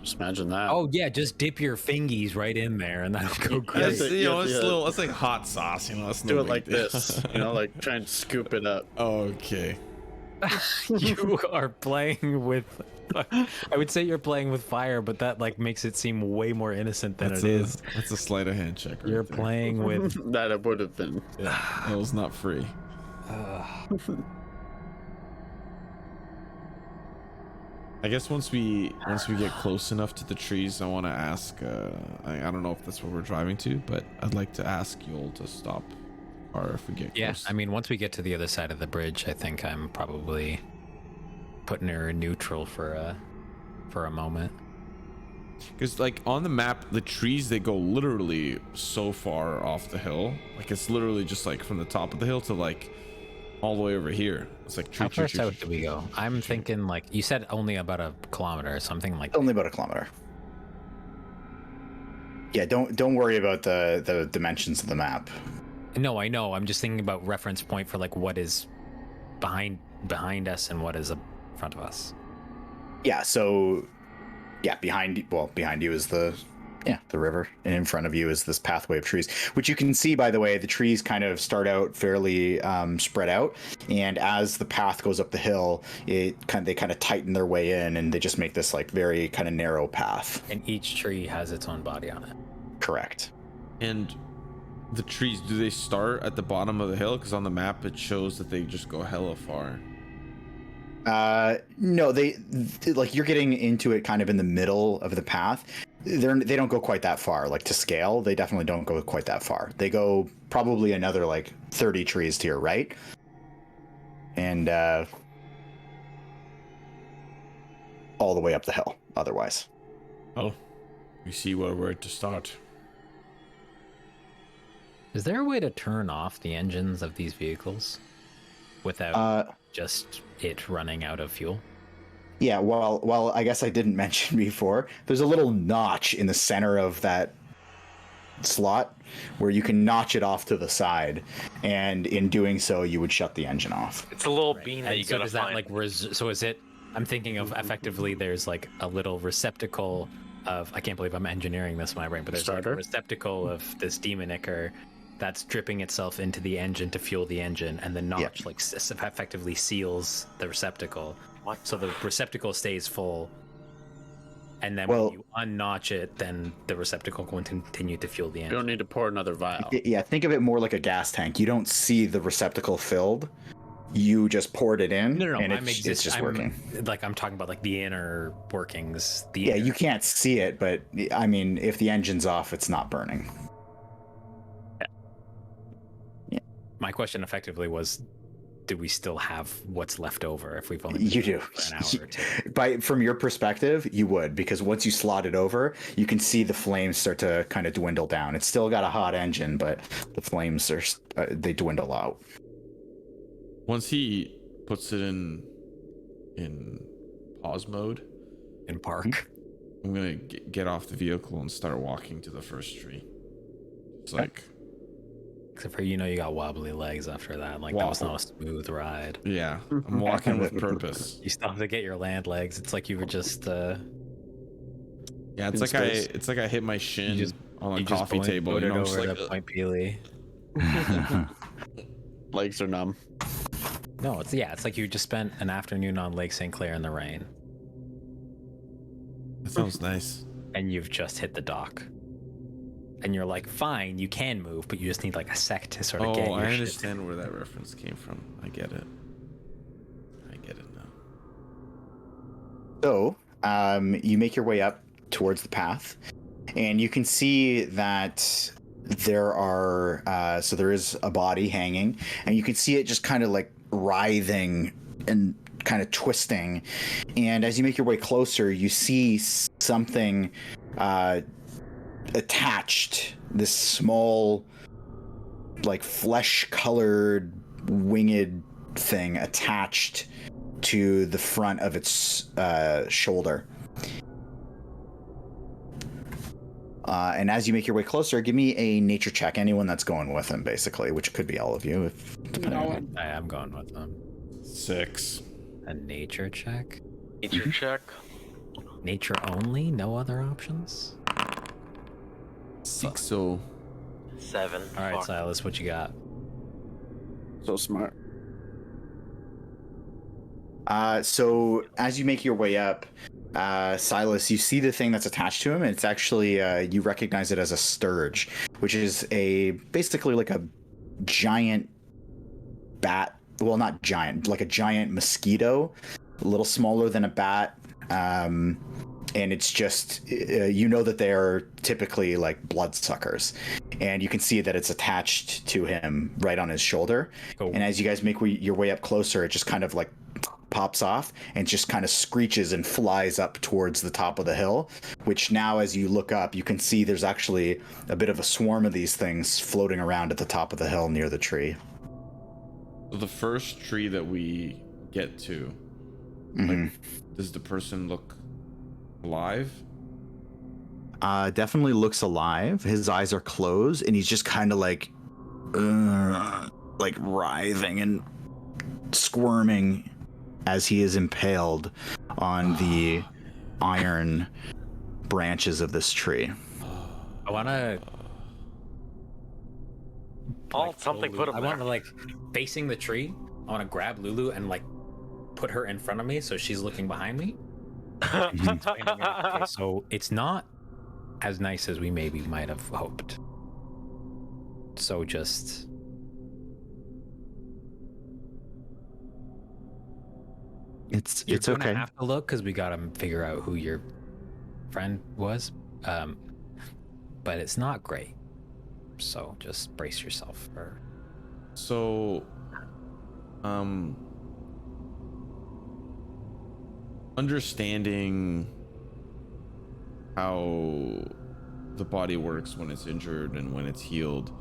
Just imagine that. Oh, yeah, just dip your fingies right in there and that'll go great. Yes, it's like hot sauce, Let's do it like this, like try and scoop it up. Okay. You are playing with... I would say you're playing with fire, but that makes it seem way more innocent than it is. That's a sleight of hand check. You're playing with... That it would have been. That was not free. I guess once we get close enough to the trees, I want to ask. I don't know if that's where we're driving to, but I'd like to ask Yoll to stop, or if we get close. I mean, once we get to the other side of the bridge, I think I'm probably putting her in neutral for a moment. Because on the map, the trees, they go literally so far off the hill. It's literally just from the top of the hill to all the way over here. It's like tree. How far south do we go? I'm thinking you said only about a kilometer, something like only about a kilometer. Yeah, don't worry about the dimensions of the map. No, I know. I'm just thinking about reference point for what is behind us and what is in front of us. Yeah, so behind you is the river, and in front of you is this pathway of trees, which you can see, by the way. The trees kind of start out fairly spread out, and as the path goes up the hill, they kind of tighten their way in, and they just make this very kind of narrow path. And each tree has its own body on it. Correct. And the trees, do they start at the bottom of the hill? Because on the map it shows that they just go hella far. No, they you're getting into it kind of in the middle of the path. They don't go quite that far. To scale, they definitely don't go quite that far. They go probably another 30 trees to your right, and all the way up the hill otherwise. Oh, we see where we're to start. Is there a way to turn off the engines of these vehicles without just it running out of fuel? Yeah, well, I guess I didn't mention before, there's a little notch in the center of that slot where you can notch it off to the side, and in doing so, you would shut the engine off. It's a little Right. bean that And you so gotta does that find. like so is it? I'm thinking of effectively. There's like a little receptacle of. I can't believe I'm engineering this in my brain, but there's like a Starter? receptacle of this demon ichor that's dripping itself into the engine to fuel the engine, and the notch like effectively seals the receptacle. What? So the receptacle stays full, and then Well- when you unnotch it, then the receptacle will continue to fuel the You engine. don't need to pour another vial. Yeah, think of it more like a gas tank. You don't see the receptacle filled. You just poured it in, No, and I'm it's just working. Like I'm talking about like the inner workings. The Yeah, inner- you can't see it, but I mean, if the engine's off, it's not burning. My question effectively was, do we still have what's left over if we've only been You doing do. it for an hour or two? From your perspective, you would, because once you slot it over, you can see the flames start to kind of dwindle down. It's still got a hot engine, but the flames are they dwindle out. Once he puts it in pause mode, In park. I'm gonna get off the vehicle and start walking to the first tree. It's like, Except for you got wobbly legs after that. Like that was not a smooth ride. yeah, I'm walking with purpose. You still have to get your land legs. It's like you were just Yeah, it's In like space. I hit my shin just- on a you just coffee table. You know, I'm just over like, to Point Peely. Legs are numb. No, it's like you just spent an afternoon on Lake St. Clair in the rain, that sounds nice. and you've just hit the dock. And you're like, fine, you can move, but you just need like a sec to sort of get your I shit. understand where that reference came from. I get it. I get it now. So, you make your way up towards the path, and you can see that there are there is a body hanging, and you can see it just kind of like writhing and kind of twisting. And as you make your way closer, you see something attached, this small, like flesh-colored winged thing attached to the front of its shoulder. And as you make your way closer, give me a nature check. Anyone that's going with him, basically, which could be all of you. I am going with them. 6. A nature check? Nature check. Nature only? No other options? 6. 7. All right, Fuck. Silas, what you got? So smart. So as you make your way up, Silas, you see the thing that's attached to him, and it's actually you recognize it as a sturge, which is basically like a giant bat. Well, not giant, like a giant mosquito, a little smaller than a bat. And it's just that they are typically like bloodsuckers, and you can see that it's attached to him right on his shoulder. Cool. And as you guys make your way up closer, it just kind of like pops off and just kind of screeches and flies up towards the top of the hill, which now as you look up, you can see there's actually a bit of a swarm of these things floating around at the top of the hill near the tree. So the first tree that we get to, Mhm. does the person look alive? Definitely looks alive. His eyes are closed, and he's just kind of like writhing and squirming as he is impaled on the iron branches of this tree. I want to. Something put him I there. want to like facing the tree. I want to grab Lulu and like put her in front of me so she's looking behind me. Explain to me, like, okay, so it's not as nice as we maybe might have hoped. So just. It's You're okay. gonna have to look because we gotta figure out who your friend was. But it's not great. So just brace yourself for. So, understanding how the body works when it's injured and when it's healed,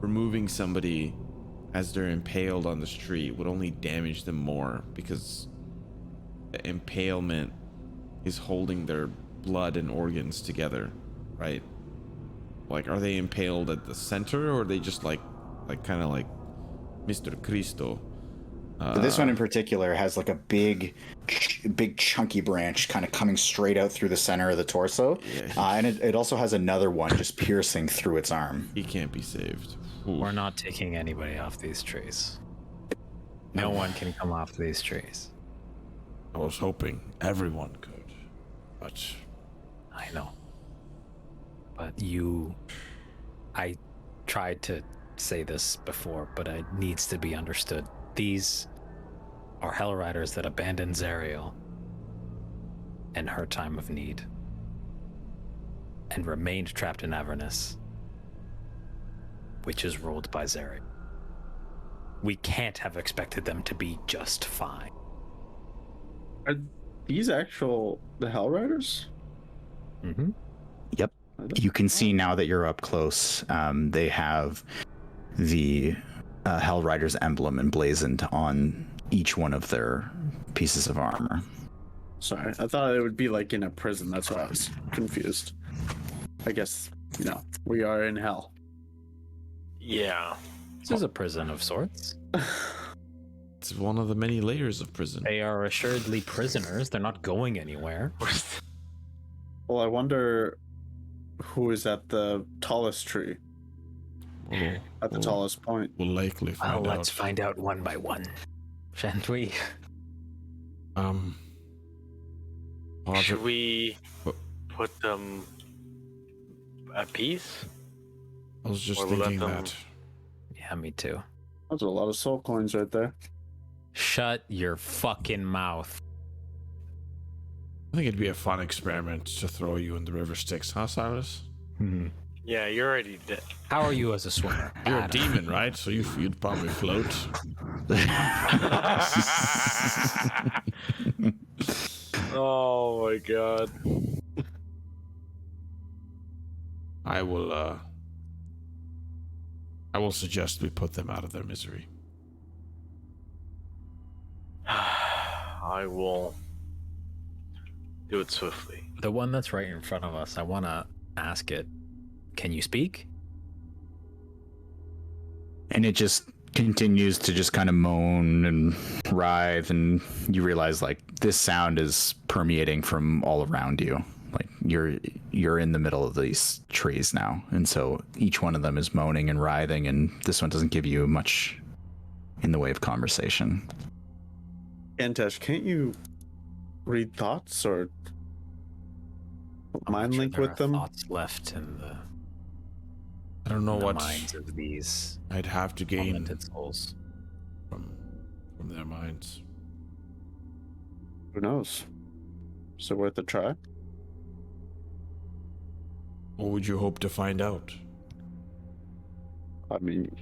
removing somebody as they're impaled on the street would only damage them more, because the impalement is holding their blood and organs together, right? Like, are they impaled at the center, or are they just like kind of like Mr. Cristo? So this one in particular has like a big chunky branch kind of coming straight out through the center of the torso. Yeah, And it also has another one just piercing through its arm. he can't be saved. We're not taking anybody off these trees. No one can come off these trees. I was hoping everyone could, but I know. But I tried to say this before, but it needs to be understood. These are Hell Riders that abandoned Zariel in her time of need and remained trapped in Avernus, which is ruled by Zariel. We can't have expected them to be just fine. Are these the Hell Riders? Mm-hmm. Yep. You can see now that you're up close, they have the Hell Rider's emblem emblazoned on each one of their pieces of armor. Sorry, I thought it would be like in a prison. That's why I was confused. I guess, no, we are in hell. Yeah. This is a prison of sorts. it's one of the many layers of prison. They are assuredly prisoners. They're not going anywhere. Well, I wonder who is at the tallest tree, at the tallest point. We'll likely find out. Let's find out one by one, shan't we? Should we put them at peace? I was just Or we'll let thinking them- that. Yeah, me too. That's a lot of soul coins right there. Shut your fucking mouth. I think it'd be a fun experiment to throw you in the river Styx, huh, Silas? Yeah, you're already dead. How are you as a swimmer? You're a Adam? demon, right? So you'd probably float. Oh my god. I will suggest we put them out of their misery. I will do it swiftly. The one that's right in front of us, I want to ask it. Can you speak? And it just continues to just kind of moan and writhe, and you realize like this sound is permeating from all around you. Like you're in the middle of these trees now, and so each one of them is moaning and writhing, and this one doesn't give you much in the way of conversation. Gantash, can't you read thoughts or I'm mind not sure link there with are them? Thoughts left in the, I don't know in the what minds of these I'd have to gain tormented souls. from their minds. Who knows? Is it worth a try? What would you hope to find out? I mean,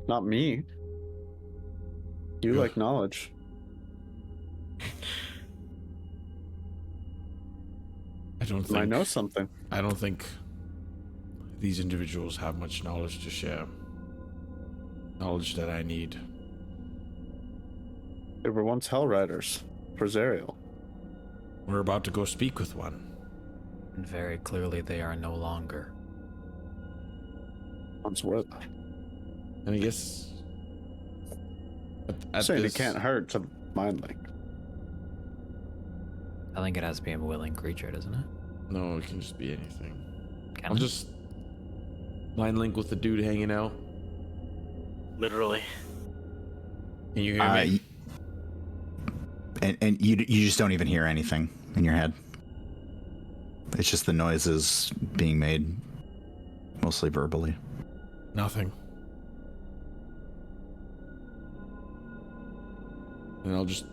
not me. You Yeah. like knowledge. I don't I think know something. I don't think these individuals have much knowledge to share. Knowledge that I need. They were once Hell Riders for Zariel. We're about to go speak with one. And very clearly they are no longer. Once were. And I guess at Saying this, it can't hurt to mind link. I think it has to be a willing creature, doesn't it? No, it can just be anything. Can I'll it? just mind link with the dude hanging out. Literally. Can you hear me? And you just don't even hear anything in your head. It's just the noises being made, mostly verbally. Nothing. And I guess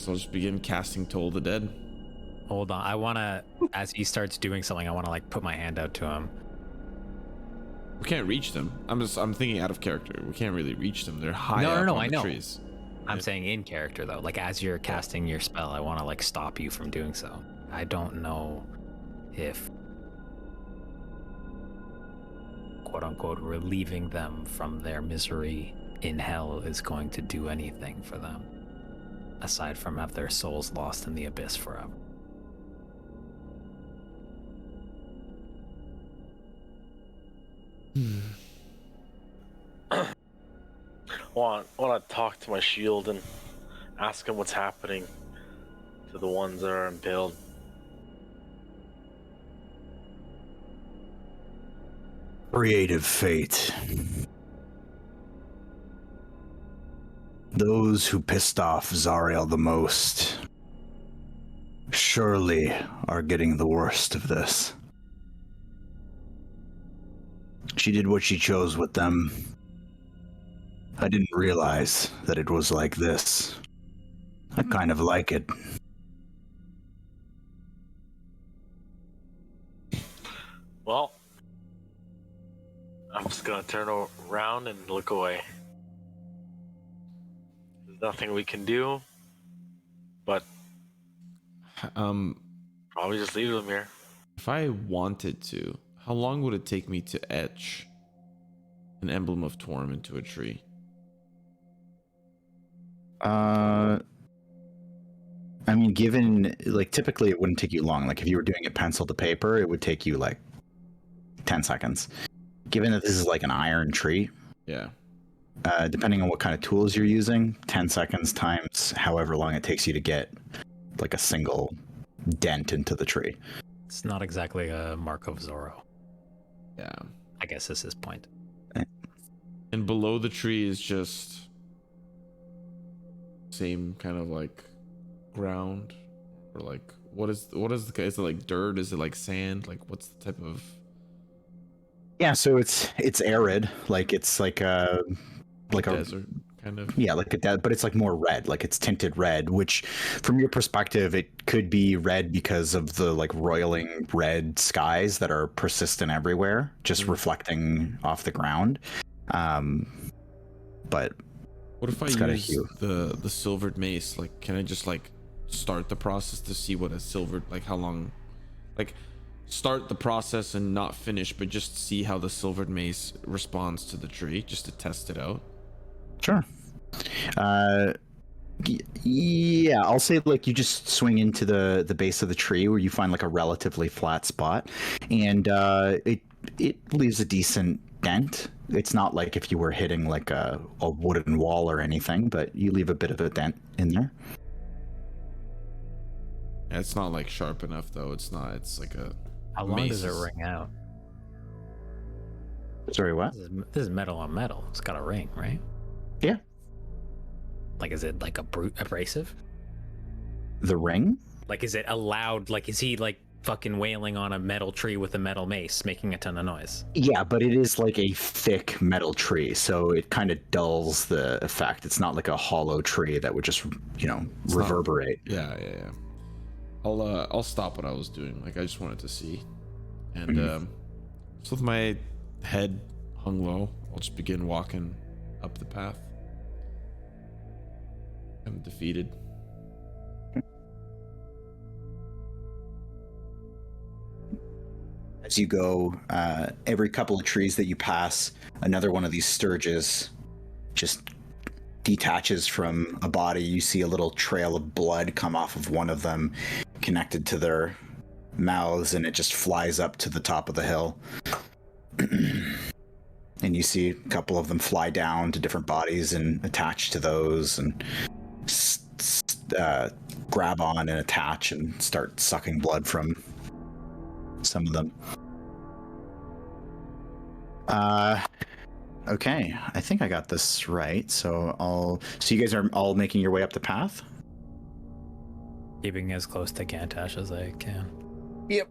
I'll just begin casting Toll the Dead. Hold on. I want to, as he starts doing something, I want to like put my hand out to him. We can't reach them. I'm thinking out of character. We can't really reach them. They're high No, up on I the know. trees. I'm saying in character though. Like as you're casting your spell, I want to like stop you from doing so. I don't know if quote unquote relieving them from their misery in hell is going to do anything for them aside from have their souls lost in the abyss forever. want to talk to my shield and ask him what's happening to the ones that are impaled. Creative fate. Those who pissed off Zariel the most surely are getting the worst of this. She did what she chose with them. I didn't realize that it was like this. I kind of like it. Well, I'm just gonna turn around and look away. There's nothing we can do, but probably just leave them here. If I wanted to, how long would it take me to etch an emblem of Torm into a tree? I mean, given, like, typically it wouldn't take you long. Like, if you were doing it pencil to paper, it would take you, like, 10 seconds. Given that this is, like, an iron tree, Yeah. depending on what kind of tools you're using, 10 seconds times however long it takes you to get, like, a single dent into the tree. It's not exactly a mark of Zorro. Yeah. I guess is his point. And below the tree is just same kind of like ground, or like what is the, is it like dirt? Is it like sand? Like what's the type of? Yeah, so it's arid, like it's like a desert kind of. Yeah, like a desert, but it's like more red, like it's tinted red, which from your perspective it could be red because of the like roiling red skies that are persistent everywhere, just reflecting off the ground. But what if I use the silvered mace? Like, can I just like start the process to see what a silvered, like how long, like start the process and not finish, but just see how the silvered mace responds to the tree, just to test it out? Sure. Yeah, I'll say like you just swing into the base of the tree where you find like a relatively flat spot, and it leaves a decent dent. It's not like if you were hitting like a wooden wall or anything, but you leave a bit of a dent in there. Yeah, it's not like sharp enough though. It's not. It's like a. How long does it ring out? Sorry, what? This is metal on metal. It's got a ring, right? Yeah. Like, is it like abrasive? The ring? Like, is it allowed? Like, is he like fucking wailing on a metal tree with a metal mace, making a ton of noise? Yeah, but it is like a thick metal tree, so it kind of dulls the effect. It's not like a hollow tree that would just, reverberate. Yeah. I'll stop what I was doing. Like, I just wanted to see, and so with my head hung low, I'll just begin walking up the path. I'm defeated. As you go, every couple of trees that you pass, another one of these sturges just detaches from a body. You see a little trail of blood come off of one of them, connected to their mouths, and it just flies up to the top of the hill. And you see a couple of them fly down to different bodies and attach to those, and grab on and attach and start sucking blood from some of them. Okay, I think I got this right. So you guys are all making your way up the path? Keeping as close to Gantash as I can. Yep.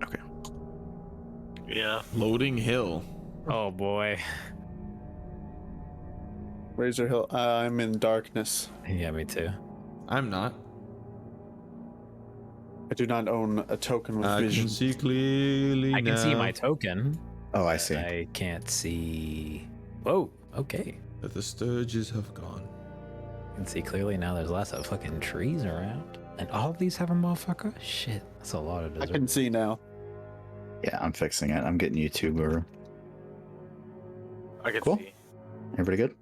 Okay. Yeah. Loading hill. Oh boy. Razor Hill. I'm in darkness. Yeah, me too. I'm not. I do not own a token with I vision. can see clearly. I can see now my token. Oh, I see. I can't see. Whoa. Okay. that the sturges have gone. I can see clearly now. There's lots of fucking trees around, and all of these have a motherfucker. Shit, that's a lot of I desert. can see now. Yeah, I'm fixing it. I'm getting you two, Buru. I can Cool. see. Everybody good?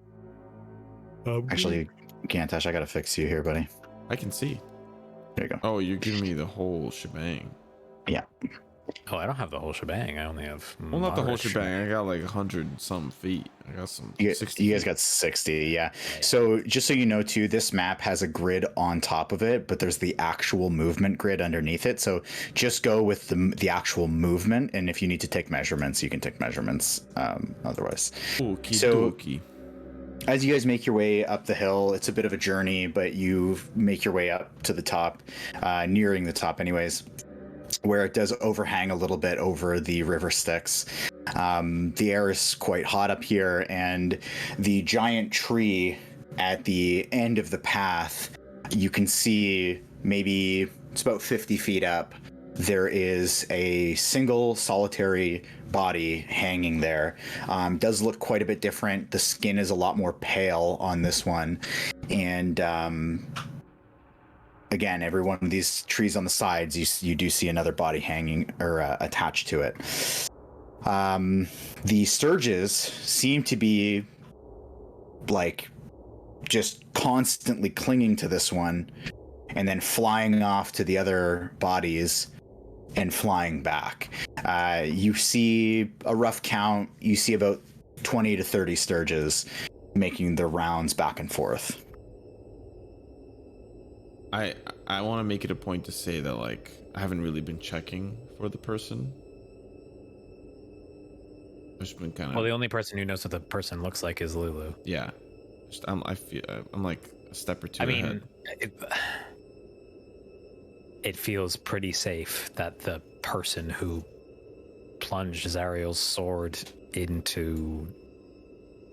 Actually, Gantash, I gotta fix you here, buddy. I can see. There you go. Oh, you're giving me the whole shebang. Yeah. Oh, I don't have the whole shebang. I only have. Well, not the whole moderate shebang. I got like 100 some feet. I got some. You 60 guys feet. got 60, yeah. So just so you know too, this map has a grid on top of it, but there's the actual movement grid underneath it. So just go with the actual movement, and if you need to take measurements, you can take measurements. Otherwise, Okie So- dokie. as you guys make your way up the hill, it's a bit of a journey, but you make your way up to the top, nearing the top, anyways, where it does overhang a little bit over the river Styx. The air is quite hot up here, and the giant tree at the end of the path, you can see maybe it's about 50 feet up. There is a single solitary body hanging there. Does look quite a bit different. The skin is a lot more pale on this one, and again, every one of these trees on the sides, you do see another body hanging or attached to it. The sturges seem to be like just constantly clinging to this one and then flying off to the other bodies and flying back. You see a rough count, you see about 20 to 30 sturges making their rounds back and forth. I want to make it a point to say that like I haven't really been checking for the person. I've just been kind of Well, the only person who knows what the person looks like is Lulu. yeah. Just I feel I'm like a step or two I mean, ahead. it feels pretty safe that the person who plunged Zariel's sword into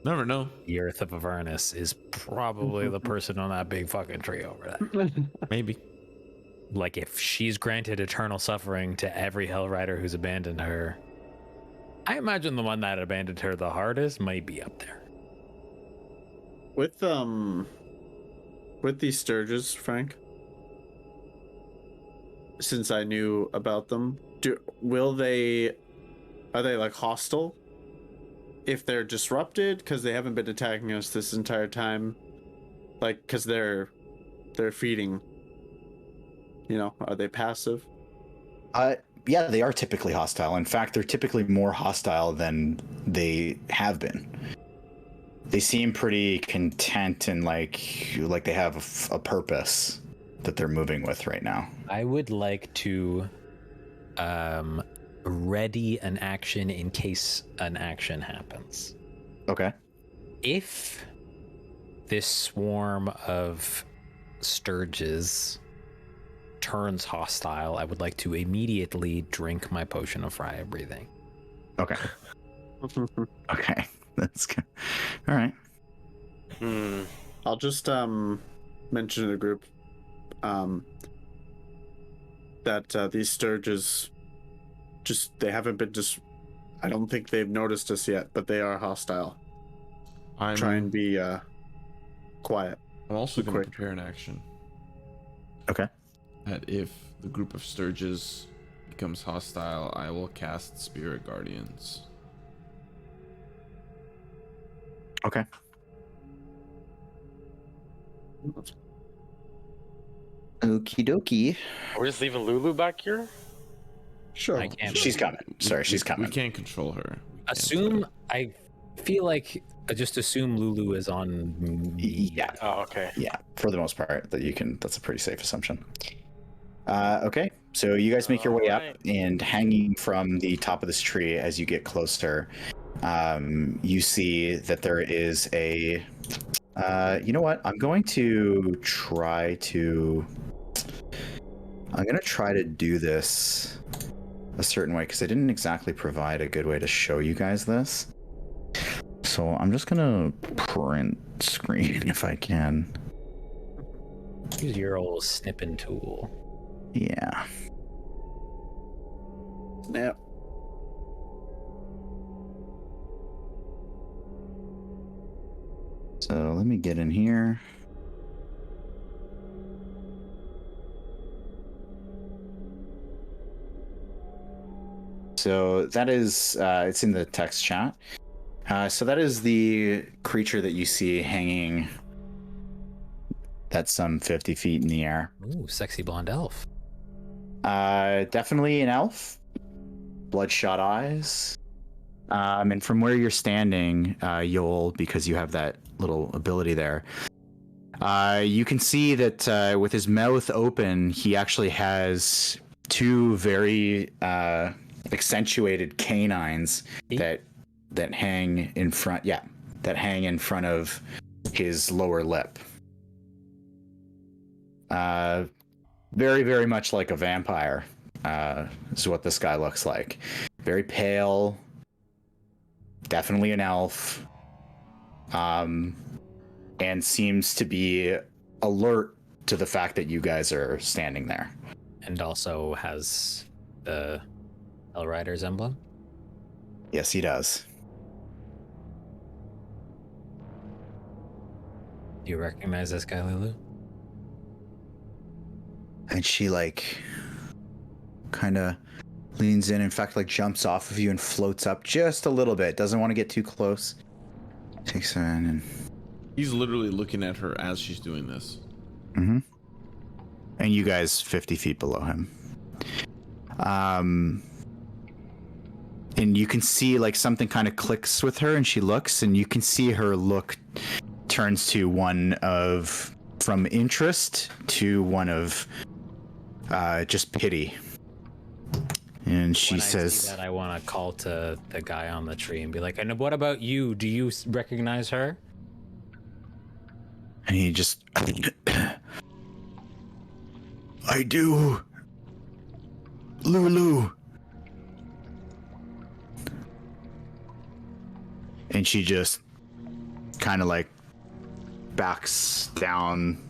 Never know. the earth of Avernus is probably the person on that big fucking tree over there. Maybe. Like, if she's granted eternal suffering to every Hellrider who's abandoned her, I imagine the one that abandoned her the hardest might be up there. With these sturges, Phrank, since I knew about them, are they like hostile? If they're disrupted because they haven't been attacking us this entire time, like because they're feeding, you know, are they passive? Yeah, they are typically hostile. In fact, they're typically more hostile than they have been. They seem pretty content and like they have a purpose that they're moving with right now. I would like to ready an action in case an action happens. Okay. If this swarm of sturges turns hostile, I would like to immediately drink my potion of fire breathing. Okay. Okay. That's good. All right. I'll just mention to the group that these sturges they haven't been I don't think they've noticed us yet, but they are hostile. Try and be quiet. I'm also going to quick. prepare an action Okay. that if the group of sturges becomes hostile, I will cast Spirit Guardians. Okay. Okie dokie. We're just leaving Lulu back here? Sure. I can't. She's coming. Sorry, she's We coming. can't control her. We can't Assume. I feel like just assume Lulu is on me. Yeah. Oh, okay. Yeah. For the most part, that's a pretty safe assumption. Okay. So you guys make your way up, Alright. and hanging from the top of this tree as you get closer, you see that there is a. You know what? I'm going to try to do this a certain way because I didn't exactly provide a good way to show you guys this. So I'm just gonna print screen if I can. Use your old snipping tool. Yeah. Snap. So let me get in here. So that is, it's in the text chat. So that is the creature that you see hanging. That's some 50 feet in the air. Ooh, sexy blonde elf. Definitely an elf. bloodshot eyes. And from where you're standing, Yoll, because you have that little ability there, you can see that with his mouth open, he actually has two very accentuated canines that hang in front. Yeah, that hang in front of his lower lip. Very, very much like a vampire. Is what this guy looks like. Very pale. Definitely an elf. And seems to be alert to the fact that you guys are standing there. And also has the Hell Rider's emblem? Yes, he does. Do you recognize this guy, Lulu? And she, like, kind of leans in fact, like, jumps off of you and floats up just a little bit. Doesn't want to get too close. Takes her in and... He's literally looking at her as she's doing this. Mm-hmm. And you guys 50 feet below him. And you can see, like, something kind of clicks with her, and she looks, and you can see her look turns to one of... from interest to one of just pity. And she when says... I see that, I want to call to the guy on the tree and be like, and what about you? Do you recognize her? And he just... I do. Lulu. And she just kind of like backs down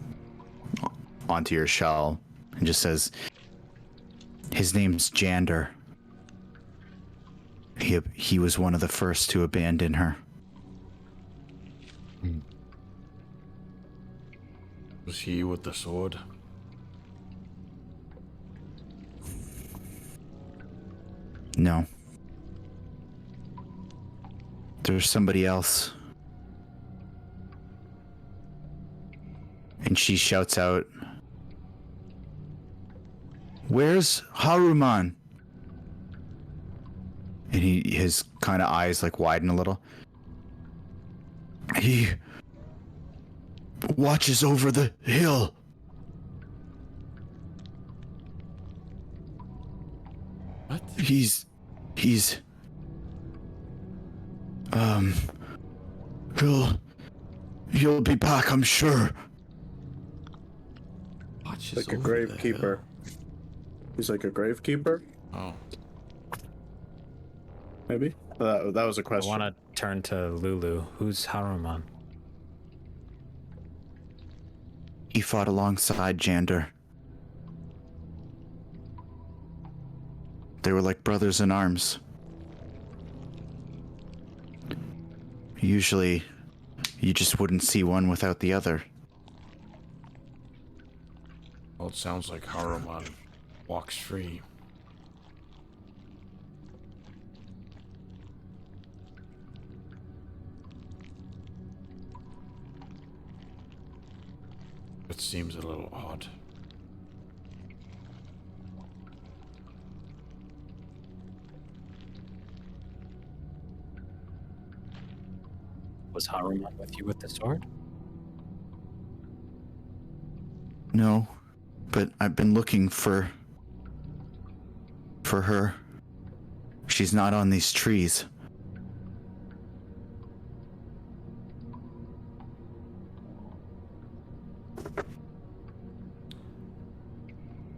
onto your shell and just says, his name's Jander. He was one of the first to abandon her. Was he with the sword? No. There's somebody else. And she shouts out, where's Haruman? And his kind of eyes like widen a little. He watches over the hill. What? He's he'll be back, I'm sure. Like a gravekeeper. He's like a gravekeeper? Oh. Maybe? That was a I question. want to turn to Lulu. Who's Haruman? He fought alongside Jander. They were like brothers in arms. Usually, you just wouldn't see one without the other. Well, it sounds like Haruman walks free. It seems a little odd. Was Haruman with you with the sword? No, but I've been looking for her. She's not on these trees.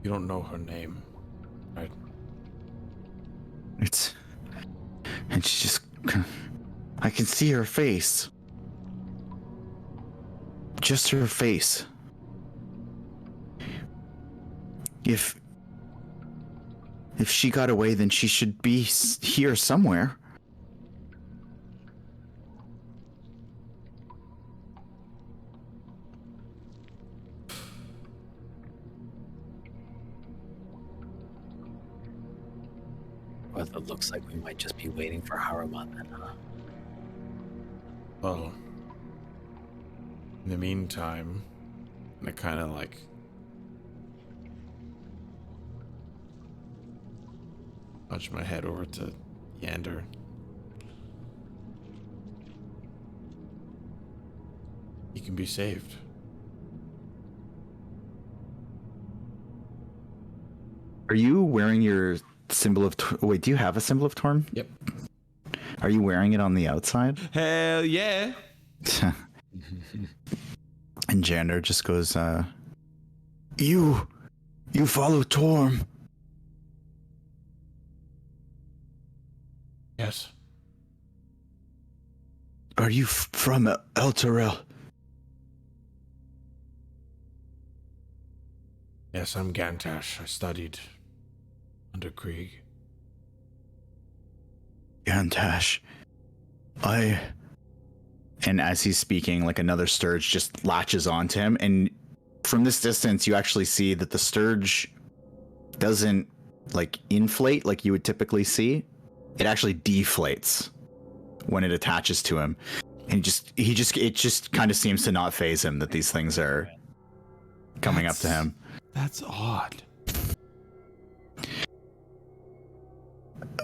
You don't know her name, right? And she just... I can see her face. Just her face. If she got away, then she should be here somewhere. Well, it looks like we might just be waiting for Haruman then, huh? Well, in the meantime, I kind of like Nudge my head over to Jander. He can be saved. Are you wearing your symbol of... Wait, do you have a symbol of Torm? Yep. Are you wearing it on the outside? Hell yeah. And Jander just goes, You follow Torm. Yes. Are you from Elturel? Yes, I'm Gantash. I studied under Krieg. Gantash. And as he's speaking, like another Sturge just latches onto him, and from this distance you actually see that the Sturge doesn't like inflate like you would typically see. It actually deflates when it attaches to him. And it just kind of seems to not faze him that these things are coming up to him. That's odd.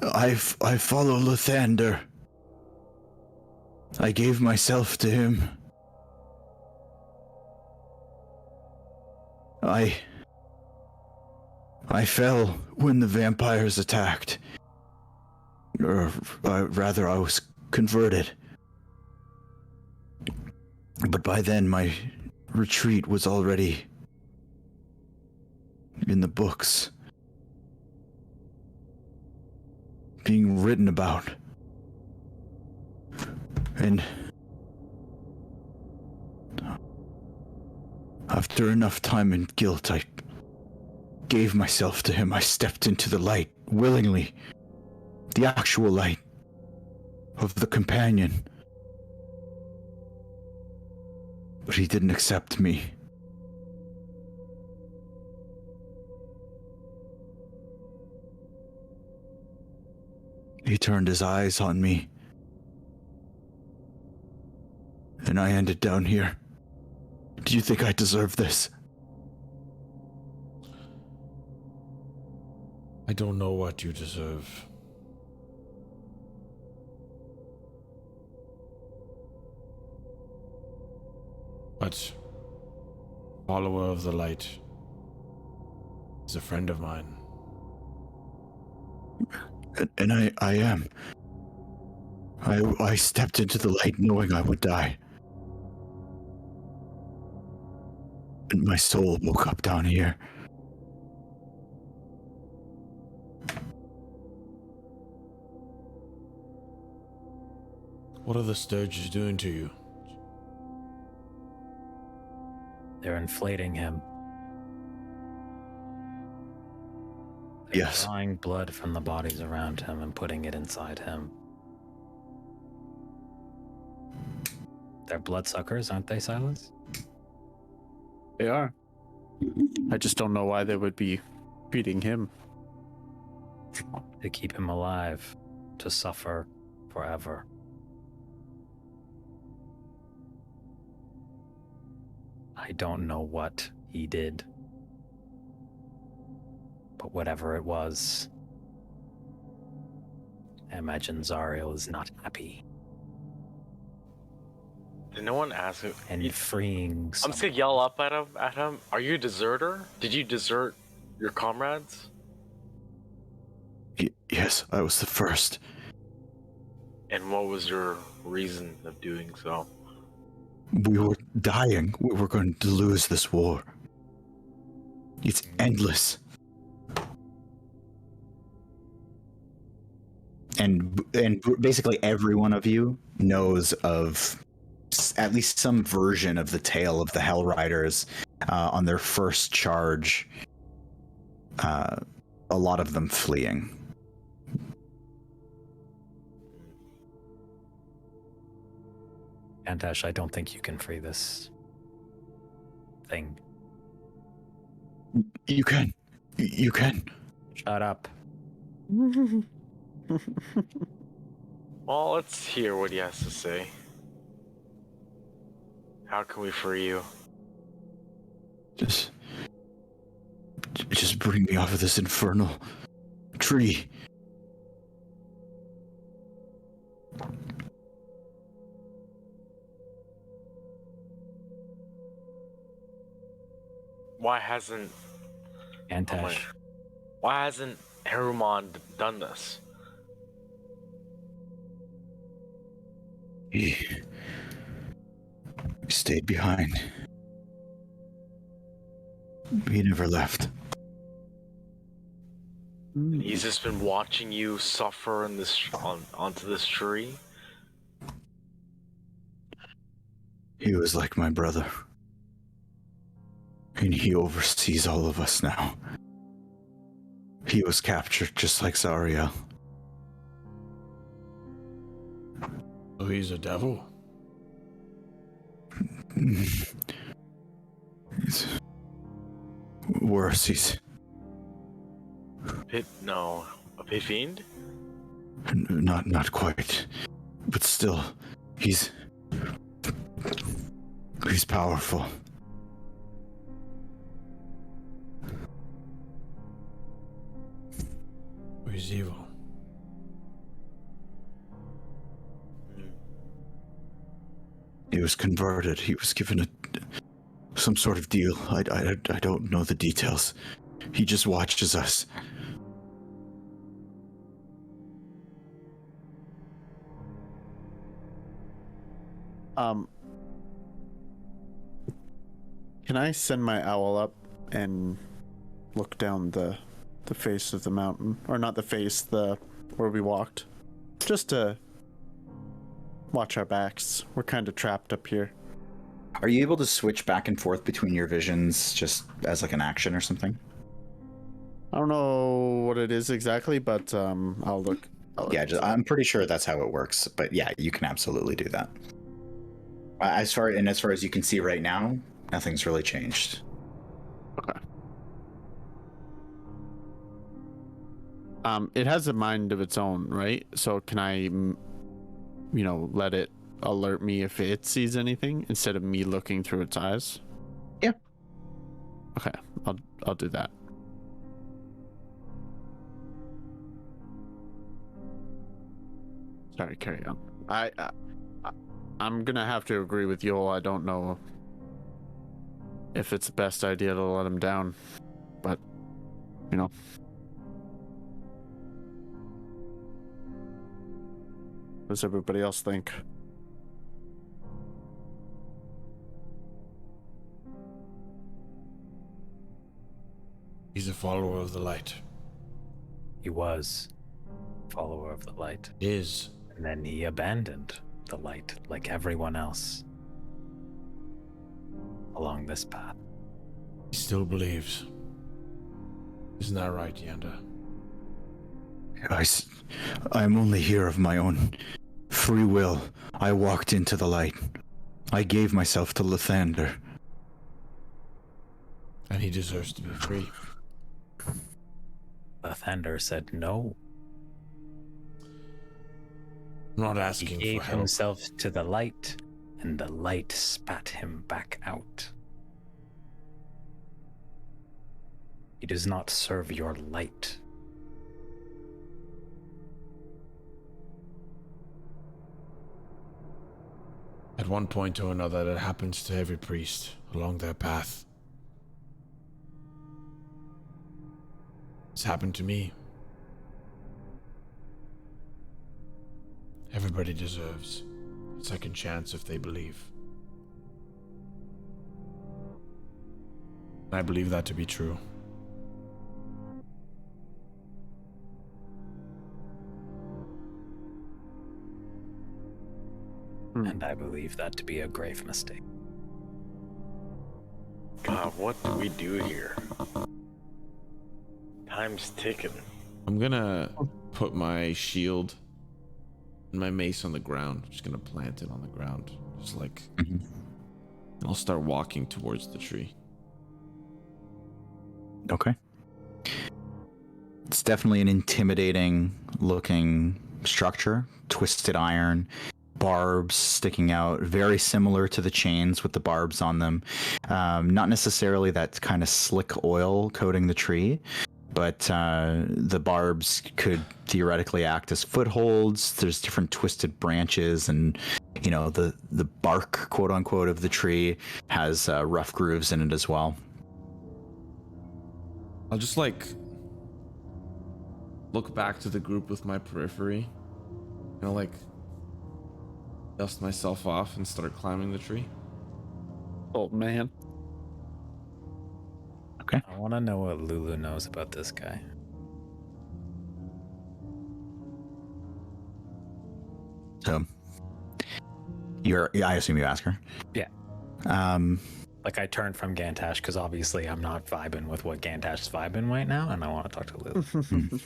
I follow Lathander. I gave myself to him. I fell when the vampires attacked. Or rather, I was converted. But by then, my retreat was already in the books. Being written about. And after enough time and guilt, I gave myself to him. I stepped into the light, willingly. The actual light of the companion. But he didn't accept me. He turned his eyes on me. And I ended down here. Do you think I deserve this? I don't know what you deserve. But follower of the light is a friend of mine. And I am. I stepped into the light knowing I would die. And my soul woke up down here. What are the Sturges doing to you? They're inflating him. Yes. Drawing blood from the bodies around him and putting it inside him. They're bloodsuckers, aren't they, Silas? They are. I just don't know why they would be feeding him. To keep him alive, to suffer forever. I don't know what he did. But whatever it was, I imagine Zariel is not happy. Did no one ask him? And freeing I'm someone. just gonna yell up at him. Are you a deserter? Did you desert your comrades? Yes, I was the first. And what was your reason of doing so? We were dying. We were going to lose this war. It's endless. And basically every one of you knows of at least some version of the tale of the Hell Riders on their first charge. A lot of them fleeing. Gantash, I don't think you can free this thing. You can. You can. Shut up. Well, let's hear what he has to say. How can we free you? Just bring me off of this infernal tree. Why hasn't Gantash. Why hasn't Harumon done this? He stayed behind. He never left. He's just been watching you suffer in this onto this tree. He was like my brother. And he oversees all of us now. He was captured just like Zariel. Oh, he's a devil. He's worse. He's A pit fiend? not quite, but still, he's powerful. He's evil. He was converted. He was given some sort of deal. I don't know the details. He just watches us. Can I send my owl up and look down the face of the mountain, or not the face, where we walked, just to watch our backs? We're kind of trapped up here. Are you able to switch back and forth between your visions just as like an action or something? I don't know what it is exactly, but I'll look. Yeah, I'm pretty sure that's how it works. But yeah, you can absolutely do that. As far as you can see right now, nothing's really changed. Okay. It has a mind of its own, right? So can I, let it alert me if it sees anything instead of me looking through its eyes? Yeah. Okay, I'll do that. Sorry, carry on. I'm gonna have to agree with Yoll. I don't know if it's the best idea to let him down, but what does everybody else think? He's a follower of the light. He was a follower of the light. Is. And then he abandoned the light like everyone else along this path. He still believes. Isn't that right, Jander? I'm only here of my own free will. I walked into the light. I gave myself to Lathander. And he deserves to be free. Lathander said no. I'm not He asking gave for help. himself to the light, and the light spat him back out. He does not serve your light. At one point or another, that happens to every priest along their path. It's happened to me. Everybody deserves a second chance if they believe. I believe that to be true. And I believe that to be a grave mistake. God, what do we do here? Time's ticking. I'm gonna put my shield and my mace on the ground. I'm just gonna plant it on the ground. Just like... I'll start walking towards the tree. Okay. It's definitely an intimidating looking structure. Twisted iron, barbs sticking out, very similar to the chains with the barbs on them. Not necessarily that kind of slick oil coating the tree, but the barbs could theoretically act as footholds. There's different twisted branches, and the bark, quote unquote, of the tree has rough grooves in it as well. I'll just look back to the group with my periphery, dust myself off and start climbing the tree. Old man. Okay. I want to know what Lulu knows about this guy. So, I assume you ask her. Yeah. Like I turned from Gantash because obviously I'm not vibing with what Gantash's vibing right now, and I want to talk to Lulu.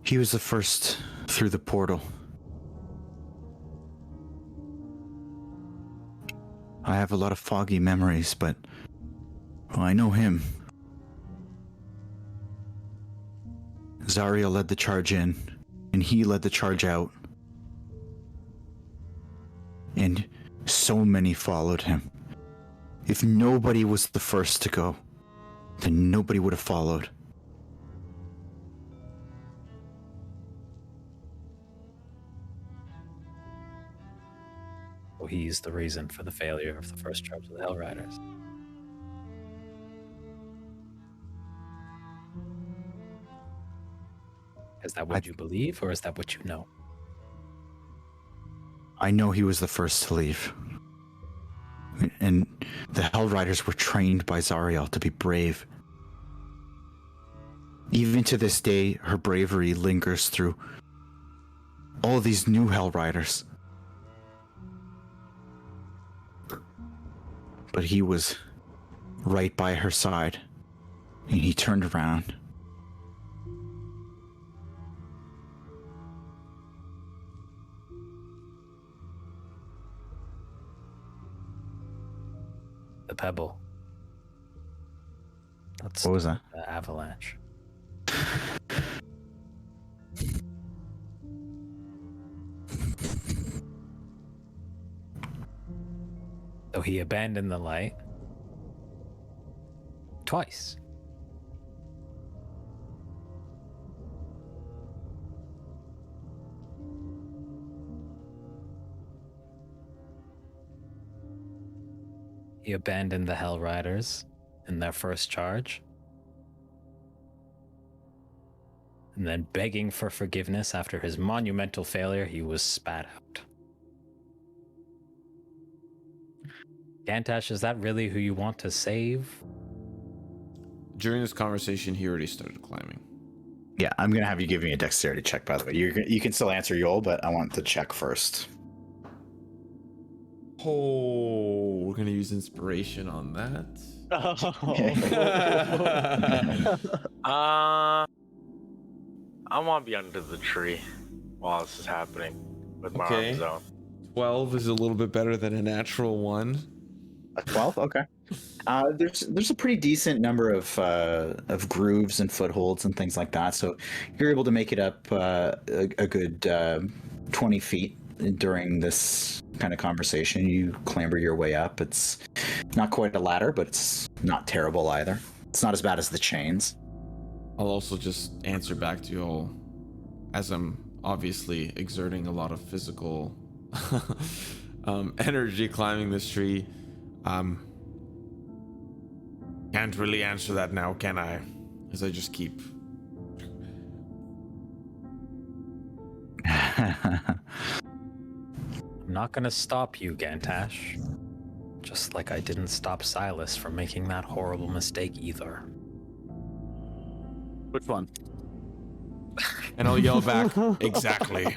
He was the first through the portal. I have a lot of foggy memories, but I know him. Zariel led the charge in, and he led the charge out. And so many followed him. If nobody was the first to go, then nobody would have followed. Well, he's the reason for the failure of the first charge of the Hell Riders. Is that what you believe, or is that what you know? I know he was the first to leave. And the Hell Riders were trained by Zariel to be brave. Even to this day, her bravery lingers through all these new Hell Riders. But he was right by her side, and he turned around. The pebble. That's What was that? the avalanche. So he abandoned the light twice. He abandoned the Hell Riders in their first charge. And then, begging for forgiveness after his monumental failure, he was spat out. Gantash, is that really who you want to save? During this conversation, he already started climbing. Yeah, I'm gonna have you give me a dexterity check, by the way. You can still answer Yoll, but I want to check first. Oh, we're gonna use inspiration on that. I want to be under the tree while this is happening with my arms out. 12 is a little bit better than a natural 1. A 12? Okay. There's a pretty decent number of grooves and footholds and things like that, so you're able to make it up a good 20 feet during this kind of conversation. You clamber your way up. It's not quite a ladder, but it's not terrible either. It's not as bad as the chains. I'll also just answer back to you all, as I'm obviously exerting a lot of physical energy climbing this tree. Can't really answer that now, can I? As I just keep... I'm not gonna stop you, Gantash. Just like I didn't stop Silas from making that horrible mistake either. Which one? And I'll yell back, exactly.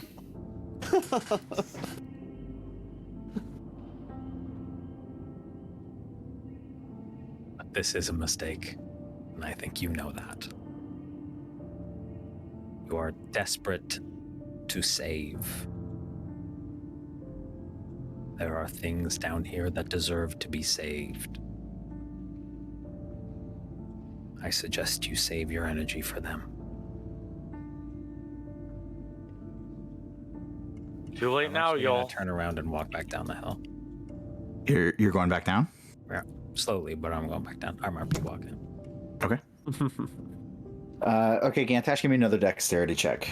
This is a mistake, and I think you know that. You are desperate to save. There are things down here that deserve to be saved. I suggest you save your energy for them. Too late now, y'all. Turn around and walk back down the hill. You're going back down? Yeah, slowly, but I'm going back down. I might be walking. Okay. Okay, Gantash, give me another dexterity check.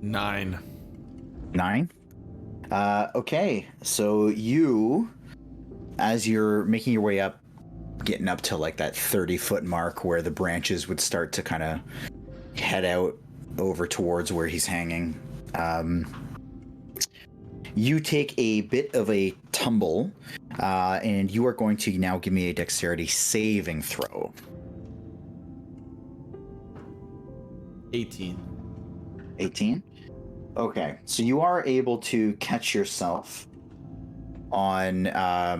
9. 9. Okay, so you, as you're making your way up, getting up to like that 30-foot mark where the branches would start to kind of head out over towards where he's hanging, you take a bit of a tumble, and you are going to now give me a dexterity saving throw. 18. 18? Okay, so you are able to catch yourself on a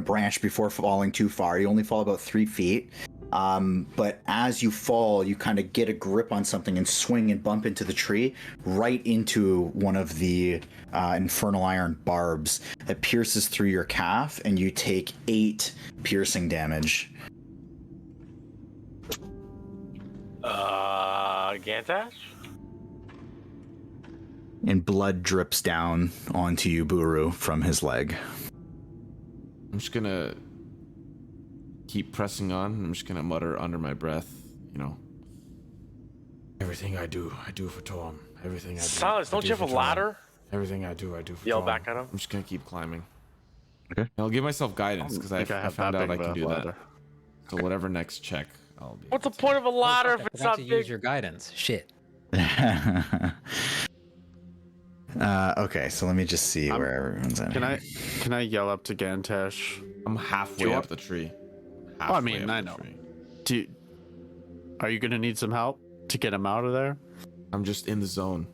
branch before falling too far. You only fall about 3 feet, but as you fall, you kind of get a grip on something and swing and bump into the tree, right into one of the infernal iron barbs that pierces through your calf, and you take 8 piercing damage. Gantash? And blood drips down onto you, Buru, from his leg. I'm just gonna keep pressing on. I'm just gonna mutter under my breath, you know. Everything I do for Tom. Everything I do. Silas, don't you have a ladder? Everything I do for Yell Tom. back at him. I'm just gonna keep climbing. Okay. And I'll give myself guidance because I found out I can do that. So whatever next check, I'll be. What's the point of a ladder if it's not to use big? your guidance. Shit. Okay, so let me just see where everyone's at. Can I yell up to Gantash? I'm halfway up the tree. I mean, I know. Are you gonna need some help to get him out of there? I'm just in the zone.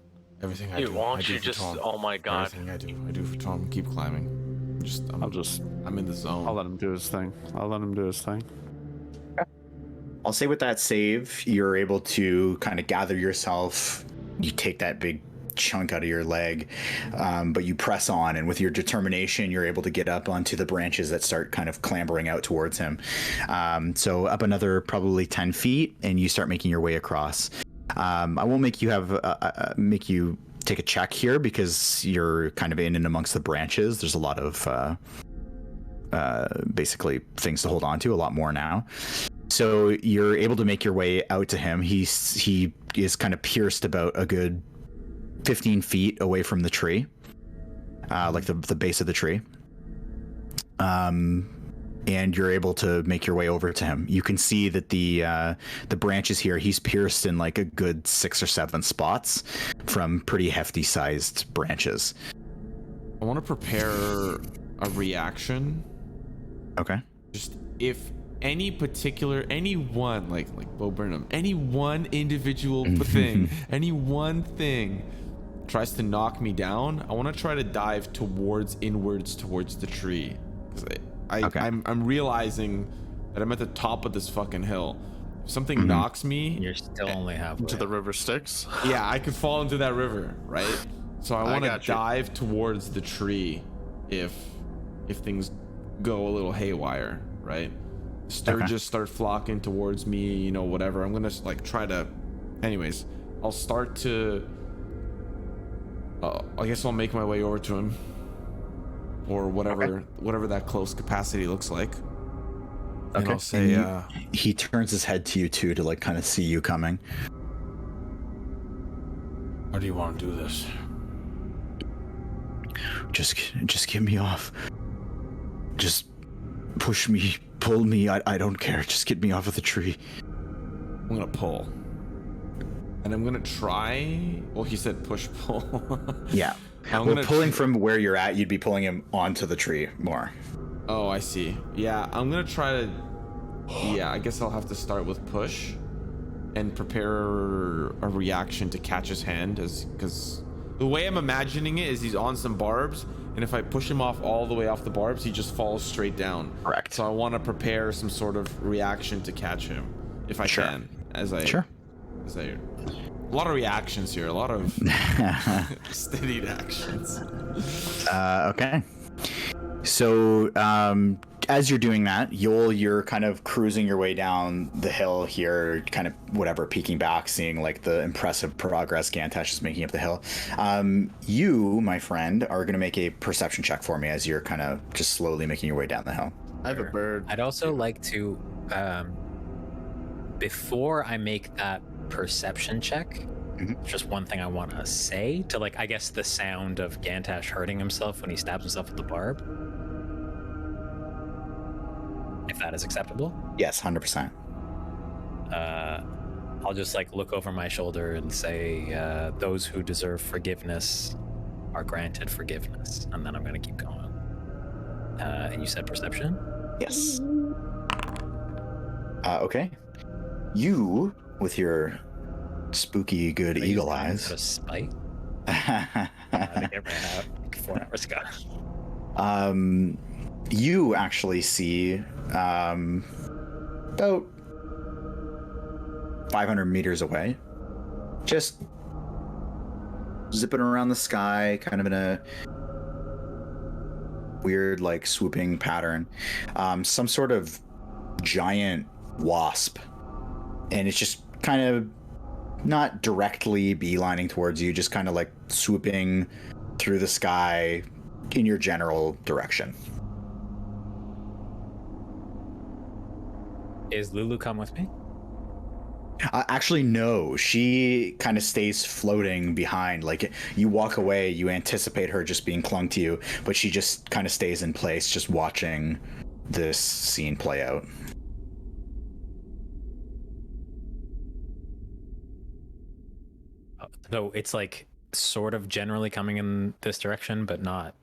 Everything I Dude, do. why I don't do you for just? Tom. Oh my god. Everything I do for Tom. Keep climbing. I'm in the zone. I'll let him do his thing. I'll say with that save, you're able to kind of gather yourself. You take that big chunk out of your leg, but you press on, and with your determination, you're able to get up onto the branches that start kind of clambering out towards him. So up another probably 10 feet, and you start making your way across. I won't make you make you take a check here because you're kind of in and amongst the branches. There's a lot of basically things to hold on to, a lot more now. So you're able to make your way out to him. He is kind of pierced about a good 15 feet away from the tree, like the base of the tree. And you're able to make your way over to him. You can see that the branches here, he's pierced in like a good 6 or 7 spots from pretty hefty sized branches. I want to prepare a reaction. Okay. Just if any one, like Bo Burnham, any one individual thing, any one thing tries to knock me down, I want to try to dive inwards towards the tree. Because I'm realizing that I'm at the top of this fucking hill. If something knocks me, You're still only halfway. Into the river Styx. yeah, I could fall into that river, right? So I want to got you. dive towards the tree if things go a little haywire, right? Sturges start flocking towards me, you know, whatever. I'm gonna like try to. Anyways, I'll start to. I guess I'll make my way over to him, or whatever that close capacity looks like. And I'll say, he turns his head to you too to like kind of see you coming. how do you want to do this? Just get me off. Just push me, pull me. I don't care. Just get me off of the tree. I'm gonna pull, and I'm gonna try. Well, he said push pull. Yeah. Well, pulling from where you're at, you'd be pulling him onto the tree more. Oh, I see. Yeah, I'm gonna try to. Yeah, I guess I'll have to start with push, and prepare a reaction to catch his hand, because the way I'm imagining it is he's on some barbs, and if I push him off all the way off the barbs, he just falls straight down. Correct. So I want to prepare some sort of reaction to catch him, if I can. A lot of reactions here, a lot of steadied actions. Okay. So, as you're doing that, Yoll, you're kind of cruising your way down the hill here, kind of peeking back, seeing like the impressive progress Gantash is making up the hill. You, my friend, are going to make a perception check for me as you're kind of just slowly making your way down the hill. I have a bird. I'd also like to, before I make that perception check, just one thing I want to say to, like, I guess the sound of Gantash hurting himself when he stabs himself with the barb. If that is acceptable. Yes, 100%. I'll just like look over my shoulder and say, those who deserve forgiveness are granted forgiveness. And then I'm going to keep going. And you said perception? Yes. Okay. You, with your spooky good eagle eyes. A spite? I think it ran out like 4 hours ago. You actually see about 500 meters away, just zipping around the sky, kind of in a weird, like, swooping pattern, some sort of giant wasp, and it's just kind of not directly beelining towards you, just kind of like swooping through the sky in your general direction. Is Lulu come with me? Actually, no. She kind of stays floating behind. Like, you walk away, you anticipate her just being clung to you, but she just kind of stays in place, just watching this scene play out. So it's like sort of generally coming in this direction, but not.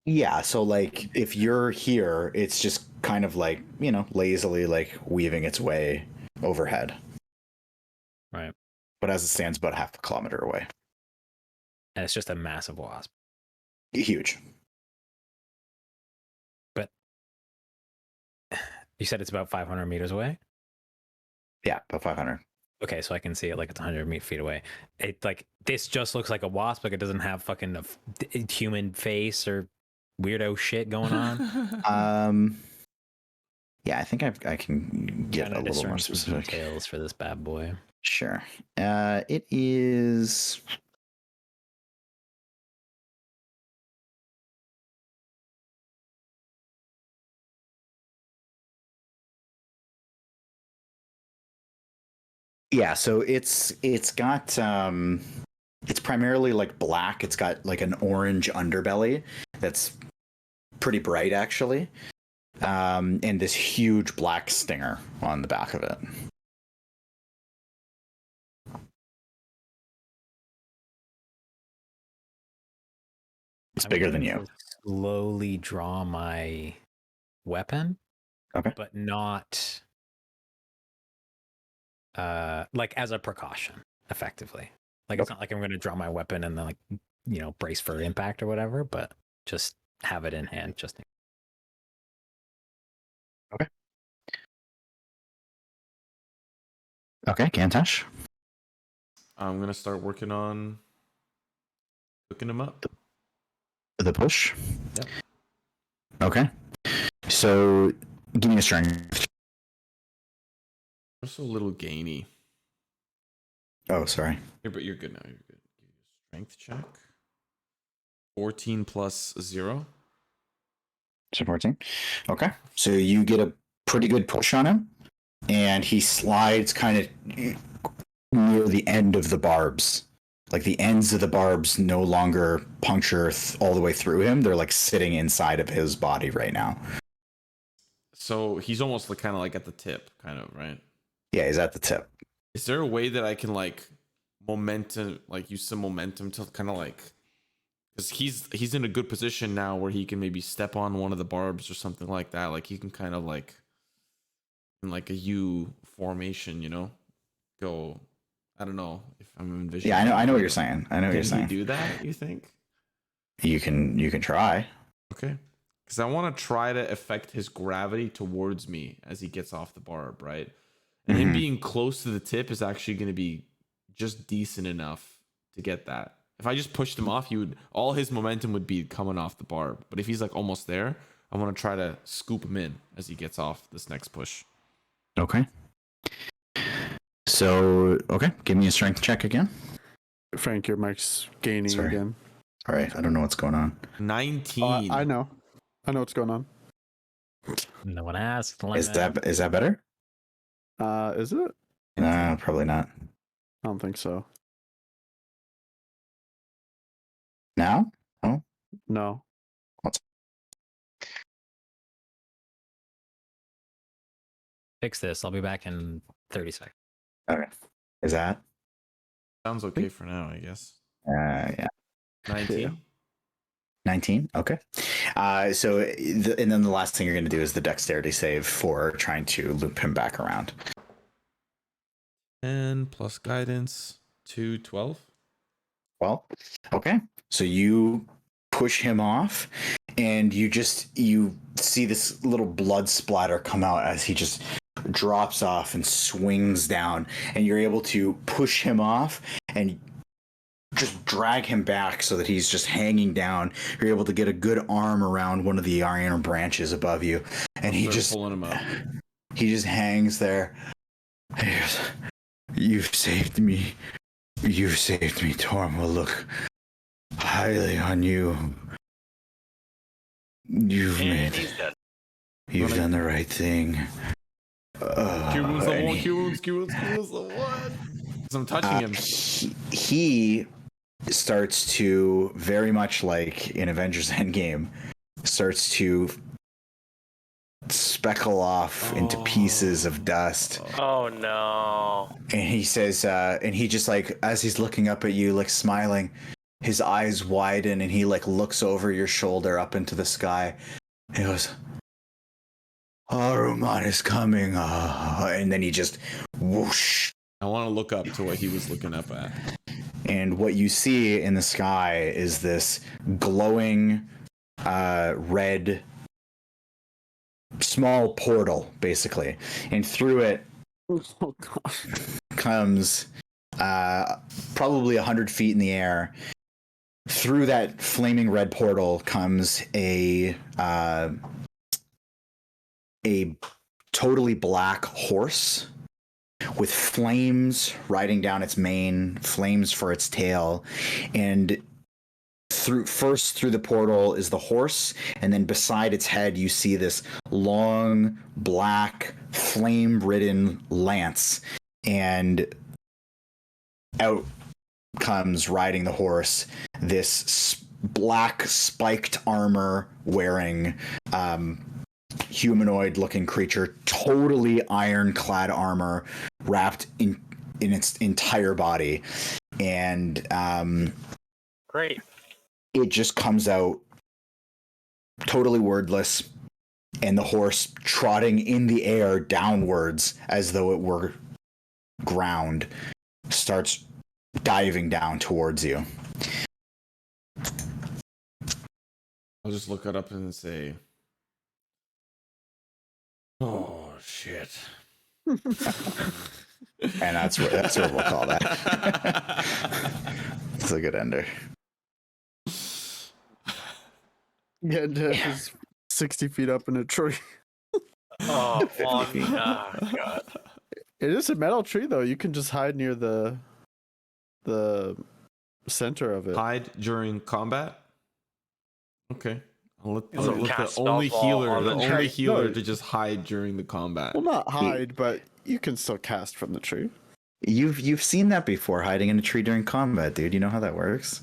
Yeah, so like if you're here, it's just kind of like, you know, lazily like weaving its way overhead. Right. But as it stands, about half a kilometer away. And it's just a massive wasp. Huge. But you said it's about 500 meters away? Yeah, about 500. Okay, so I can see it like it's 100 feet away. It like this just looks like a wasp, like it doesn't have fucking a human face or weirdo shit going on. Yeah, I think I can get a little more specific details for this bad boy. Sure. It is. Yeah, so it's got it's primarily like black. It's got like an orange underbelly that's pretty bright actually. And this huge black stinger on the back of it. It's bigger than you. Slowly draw my weapon. Okay. But not like as a precaution, effectively. Like it's not like I'm going to draw my weapon and then like, you know, brace for impact or whatever, but just have it in hand just in. Okay. Okay, Gantash. I'm gonna start working on cooking him up. The push? Yep. Okay. So give me a strength. We're so a little gainy. Oh, sorry. But you're good now. You're good. Strength check. 14 plus 0. So 14. Okay. So you get a pretty good push on him, and he slides kind of near the end of the barbs. Like the ends of the barbs no longer puncture all the way through him. They're like sitting inside of his body right now. So he's almost like kind of like at the tip, kind of, right? Yeah, he's at the tip. Is there a way that I can like momentum, like use some momentum to kind of like, because he's in a good position now where he can maybe step on one of the barbs or something like that. Like he can kind of like in like a U formation, you know, go. I don't know if I'm envisioning. Yeah, I know what you're saying. I know what you're saying. Can he do that? You think? You can try. Okay. Because I want to try to affect his gravity towards me as he gets off the barb, right? And him being close to the tip is actually going to be just decent enough to get that. If I just pushed him off, all his momentum would be coming off the barb. But if he's like almost there, I want to try to scoop him in as he gets off this next push. Okay. So, okay, give me a strength check again. Phrank, your mic's gaining Sorry. again. All right, I don't know what's going on. 19. I know what's going on. No one asked. Is that better? Is it? No, probably not. I don't think so. Now? Oh, No. Fix this. I'll be back in 30 seconds. okay. Is that? Sounds okay for now, I guess. Yeah. 19. 19. Okay. And then the last thing you're going to do is the dexterity save for trying to loop him back around. 10 plus guidance to 12. Well, okay. So you push him off, and you see this little blood splatter come out as he just drops off and swings down, and you're able to push him off and just drag him back so that he's just hanging down. You're able to get a good arm around one of the iron branches above you, and he just pulling him up. He just hangs there. You've saved me. You've saved me, Torm. Will look highly on you. You've done the right thing. Cure wounds the one, cure wounds the one. I'm touching him. He starts to, very much like in Avengers Endgame, starts to speckle off into pieces of dust. Oh no. And he says, and he just like, as he's looking up at you, like smiling, his eyes widen and he like looks over your shoulder up into the sky. He goes, Aruman is coming. And then he just whoosh. I want to look up to what he was looking up at. And what you see in the sky is this glowing red small portal, basically. And through it comes probably 100 feet in the air. Through that flaming red portal comes a totally black horse with flames riding down its mane, flames for its tail, and through the portal is the horse, and then beside its head you see this long black flame-ridden lance, and out comes riding the horse this black spiked armor wearing humanoid looking creature, totally ironclad armor wrapped in its entire body, and Great. it just comes out totally wordless, and the horse trotting in the air downwards as though it were ground starts diving down towards you. I'll just look it up and say, oh shit. And that's what we'll call that. It's a good ender. Gantash is 60 feet up in a tree. Oh, God. It is a metal tree, though. You can just hide near the center of it. Hide during combat? Okay. I'll let So the cast only spell healer, on the the only tree. healer No. to just hide during the combat. Well, not hide, but you can still cast from the tree. You've seen that before, hiding in a tree during combat, dude. You know how that works.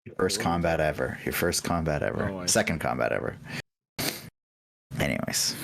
Your first combat ever. Oh, I see. Second combat ever. Anyways.